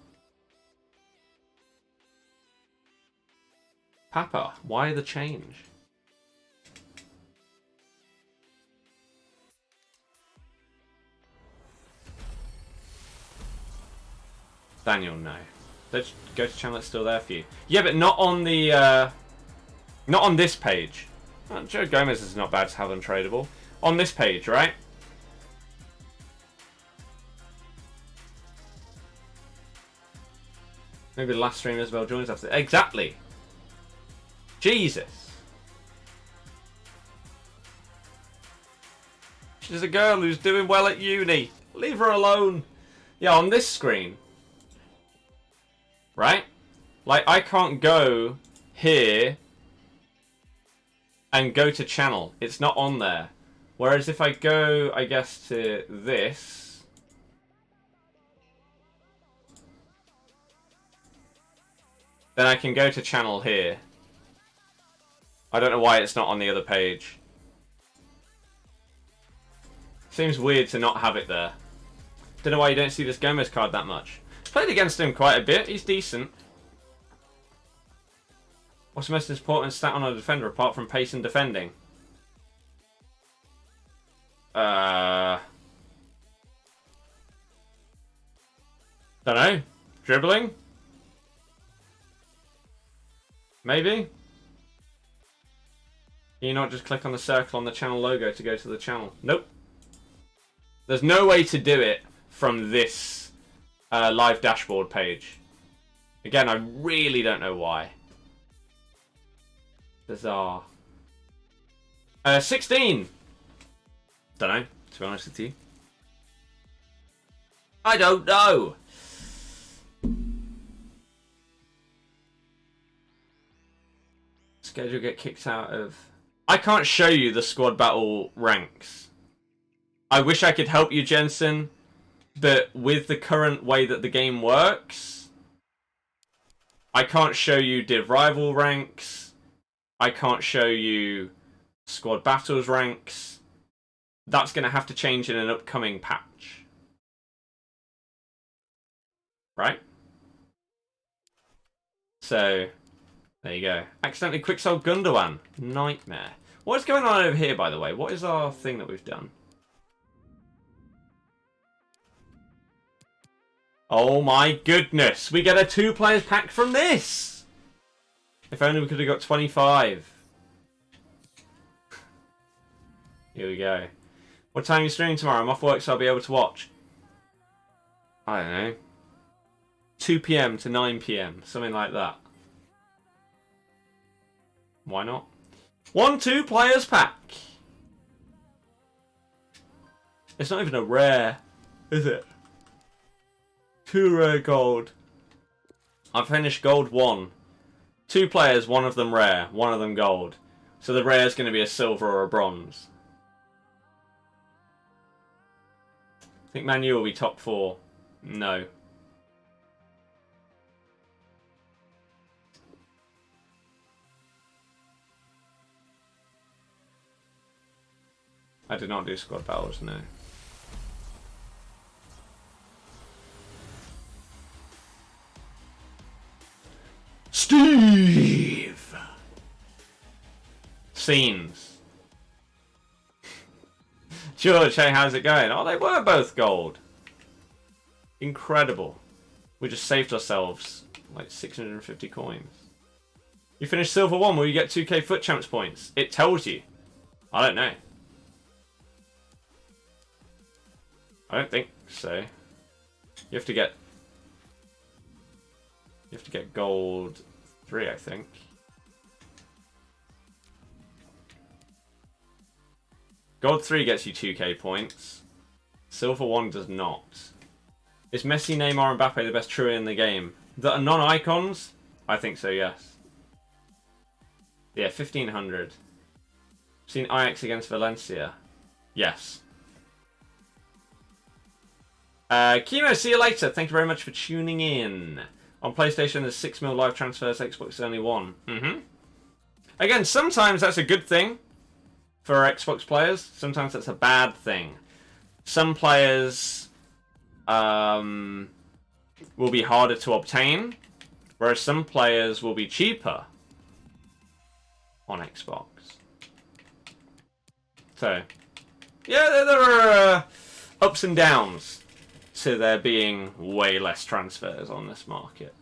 Papa, why the change? Daniel, no. Let's go to channel, it's still there for you. Yeah, but not on the not on this page. Oh, Joe Gomez is not bad to have untradeable. On this page, right? Maybe the last stream Isabel joins after. Exactly. Jesus. She's a girl who's doing well at uni. Leave her alone. Yeah, on this screen. Right? Like, I can't go here and go to channel. It's not on there. Whereas if I go, I guess, to this, then I can go to channel here. I don't know why it's not on the other page. Seems weird to not have it there. Don't know why you don't see this Gomez card that much. Played against him quite a bit. He's decent. What's the most important stat on a defender apart from pace and defending? Don't know. Dribbling? Maybe? Can you not just click on the circle on the channel logo to go to the channel? Nope. There's no way to do it from this live dashboard page. Again, I really don't know why. Bizarre. 16! Don't know, to be honest with you. I don't know! Scared you'll get kicked out of... I can't show you the squad battle ranks. I wish I could help you, Jensen, but with the current way that the game works, I can't show you div rival ranks. I can't show you squad battles ranks. That's going to have to change in an upcoming patch. Right? So, there you go. Accidentally quicksold Gundogan. Nightmare. What's going on over here, by the way? What is our thing that we've done? Oh my goodness. We get a 2 players pack from this. If only we could have got 25. Here we go. What time are you streaming tomorrow? I'm off work, so I'll be able to watch. I don't know. 2 PM to 9 PM. Something like that. Why not? 1 2 players pack. It's not even a rare, is it? 2 rare gold. I've finished gold 1. 2 players, 1 of them rare, 1 of them gold. So the rare is going to be a silver or a bronze. I think Man U will be top 4. No. I did not do squad battles, no. Steve! Scenes. George, hey, how's it going? Oh, they were both gold. Incredible. We just saved ourselves like 650 coins. You finished silver 1, will you get 2k FUT Champs points? It tells you. I don't know. I don't think so. You have to get gold 3, I think. Gold 3 gets you 2k points. Silver 1 does not. Is Messi, Neymar, and Mbappe the best trio in the game? That are non-icons? I think so, yes. Yeah, 1500. Seen Ajax against Valencia? Yes. Chemo, see you later. Thank you very much for tuning in. On PlayStation, there's 6 mil live transfers. Xbox is only 1. Again, sometimes that's a good thing for Xbox players. Sometimes that's a bad thing. Some players will be harder to obtain, whereas some players will be cheaper on Xbox. So, yeah, there are ups and downs to there being way less transfers on this market.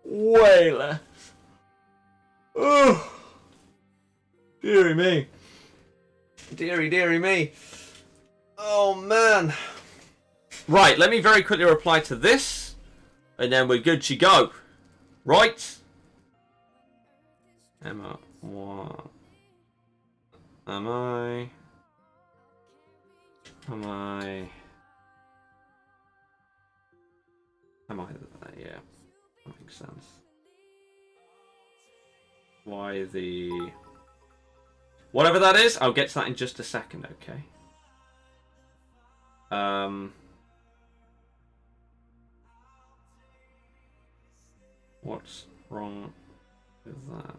Way less. Oh, dearie me. Dearie me. Oh, man. Right, let me very quickly reply to this, and then we're good to go. Right? Emma, what? Am I? Yeah, that makes sense. Why the... Whatever that is, I'll get to that in just a second, okay? What's wrong with that?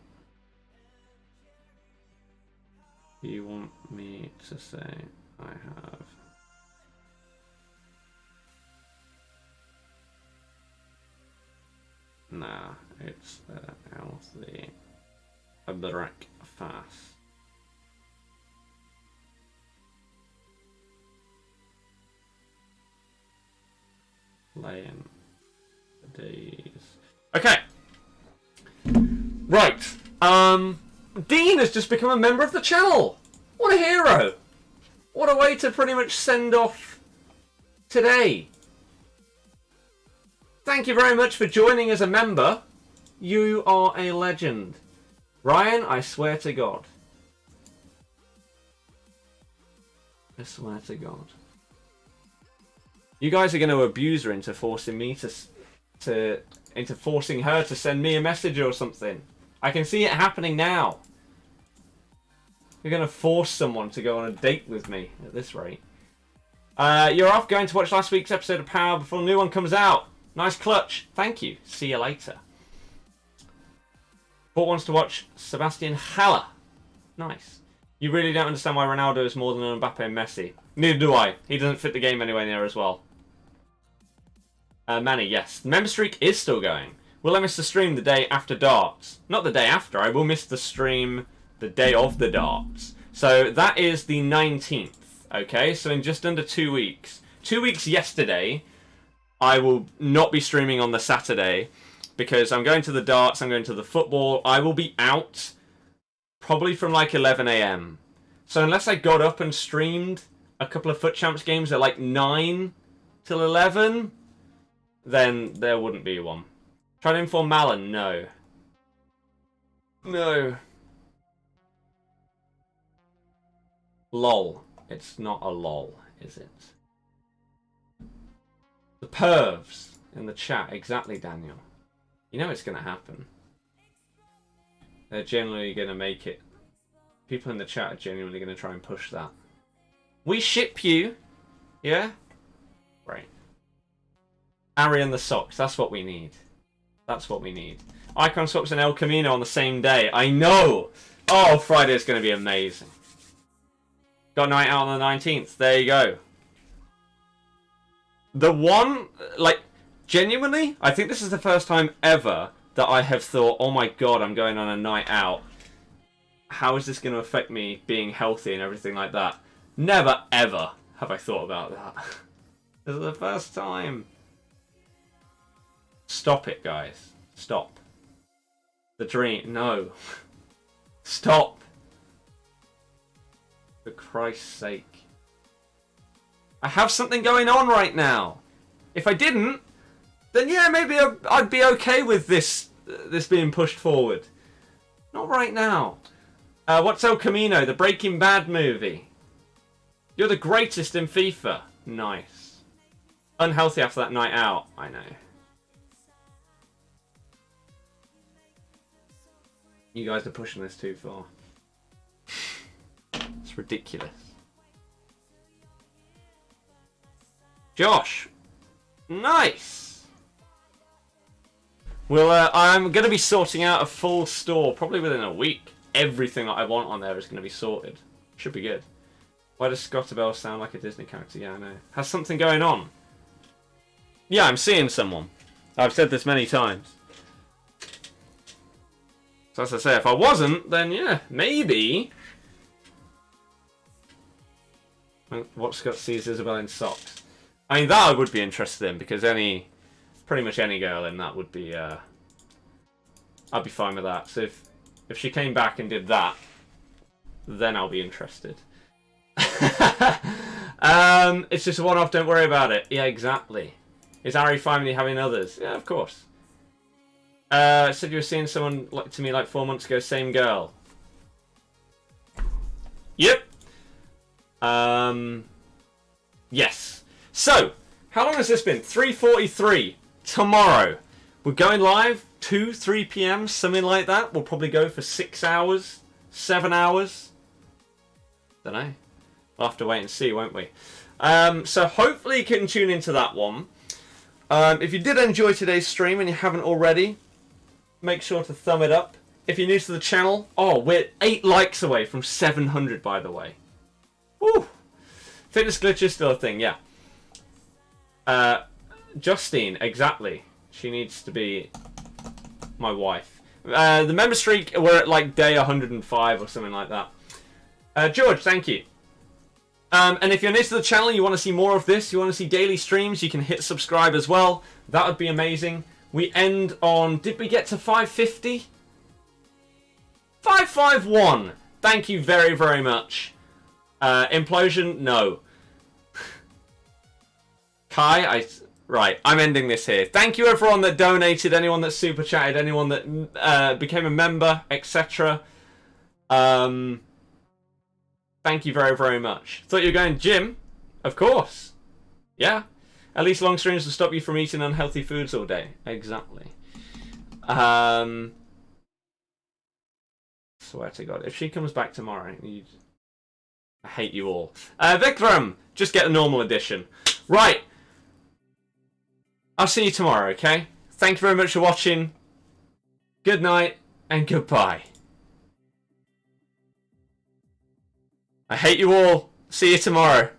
Do you want me to say I have... Nah, it's healthy. A break fast. Playing days. Okay. Right. Dean has just become a member of the channel. What a hero. What a way to pretty much send off today. Thank you very much for joining as a member. You are a legend. Ryan, I swear to God. I swear to God. You guys are going to abuse her into forcing me into forcing her to send me a message or something. I can see it happening now. You're going to force someone to go on a date with me at this rate. You're off going to watch last week's episode of Power before a new one comes out. Nice clutch. Thank you. See you later. Port wants to watch Sebastian Haller. Nice. You really don't understand why Ronaldo is more than Mbappe and Messi. Neither do I. He doesn't fit the game anywhere near as well. Manny, yes. The member streak is still going. Will I miss the stream the day after darts? Not the day after. I will miss the stream the day of the darts. So that is the 19th. Okay, so in just under 2 weeks. 2 weeks yesterday, I will not be streaming on the Saturday because I'm going to the darts, I'm going to the football. I will be out probably from like 11 AM. So unless I got up and streamed a couple of FUT Champs games at like 9 till 11, then there wouldn't be one. Try to inform Malin? No. No. Lol. It's not a lol, is it? The pervs in the chat. Exactly, Daniel. You know it's going to happen. They're genuinely going to make it. People in the chat are genuinely going to try and push that. We ship you. Yeah? Right. Ari and the socks. That's what we need. That's what we need. Icon swaps and El Camino on the same day. I know! Oh, Friday's going to be amazing. Got night out on the 19th. There you go. The one, like, genuinely, I think this is the first time ever that I have thought, oh my god, I'm going on a night out. How is this going to affect me being healthy and everything like that? Never, ever have I thought about that. This is the first time. Stop it, guys. Stop. The dream. No. Stop. For Christ's sake. I have something going on right now. If I didn't, then yeah, maybe I'd be okay with this being pushed forward. Not right now. What's El Camino? The Breaking Bad movie. You're the greatest in FIFA. Nice. Unhealthy after that night out. I know. You guys are pushing this too far. It's ridiculous. Josh. Nice. Well, I'm going to be sorting out a full store probably within a week. Everything that I want on there is going to be sorted. Should be good. Why does Scottabelle sound like a Disney character? Yeah, I know. Has something going on. Yeah, I'm seeing someone. I've said this many times. So as I say, if I wasn't, then yeah, maybe. What Scott sees Isabel in socks. I mean, that I would be interested in, because pretty much any girl in that would be, I'd be fine with that. So if she came back and did that, then I'll be interested. It's just a one-off, don't worry about it. Yeah, exactly. Is Ari finally having others? Yeah, of course. Said you were seeing someone to me like 4 months ago, same girl. Yep. Yes. So, how long has this been? 3:43. Tomorrow. We're going live 3 PM, something like that. We'll probably go for 6 hours, 7 hours. Don't know. We'll have to wait and see, won't we? So hopefully you can tune into that one. If you did enjoy today's stream and you haven't already, make sure to thumb it up. If you're new to the channel, we're 8 likes away from 700, by the way. Woo! Fitness glitch is still a thing, yeah. Justine, exactly. She needs to be my wife. The member streak, we're at like day 105 or something like that. George, thank you. And if you're new to the channel, you want to see more of this, you want to see daily streams, you can hit subscribe as well. That would be amazing. We end on, did we get to 550? 551. Thank you very, very much. Implosion, no. Kai, right, I'm ending this here. Thank you everyone that donated, anyone that super chatted, anyone that became a member, etc. Thank you very, very much. Thought you were going gym? Of course. Yeah. At least long streams will stop you from eating unhealthy foods all day. Exactly. Swear to God. If she comes back tomorrow, I hate you all. Vikram, just get a normal edition. Right. I'll see you tomorrow, okay? Thank you very much for watching. Good night and goodbye. I hate you all. See you tomorrow.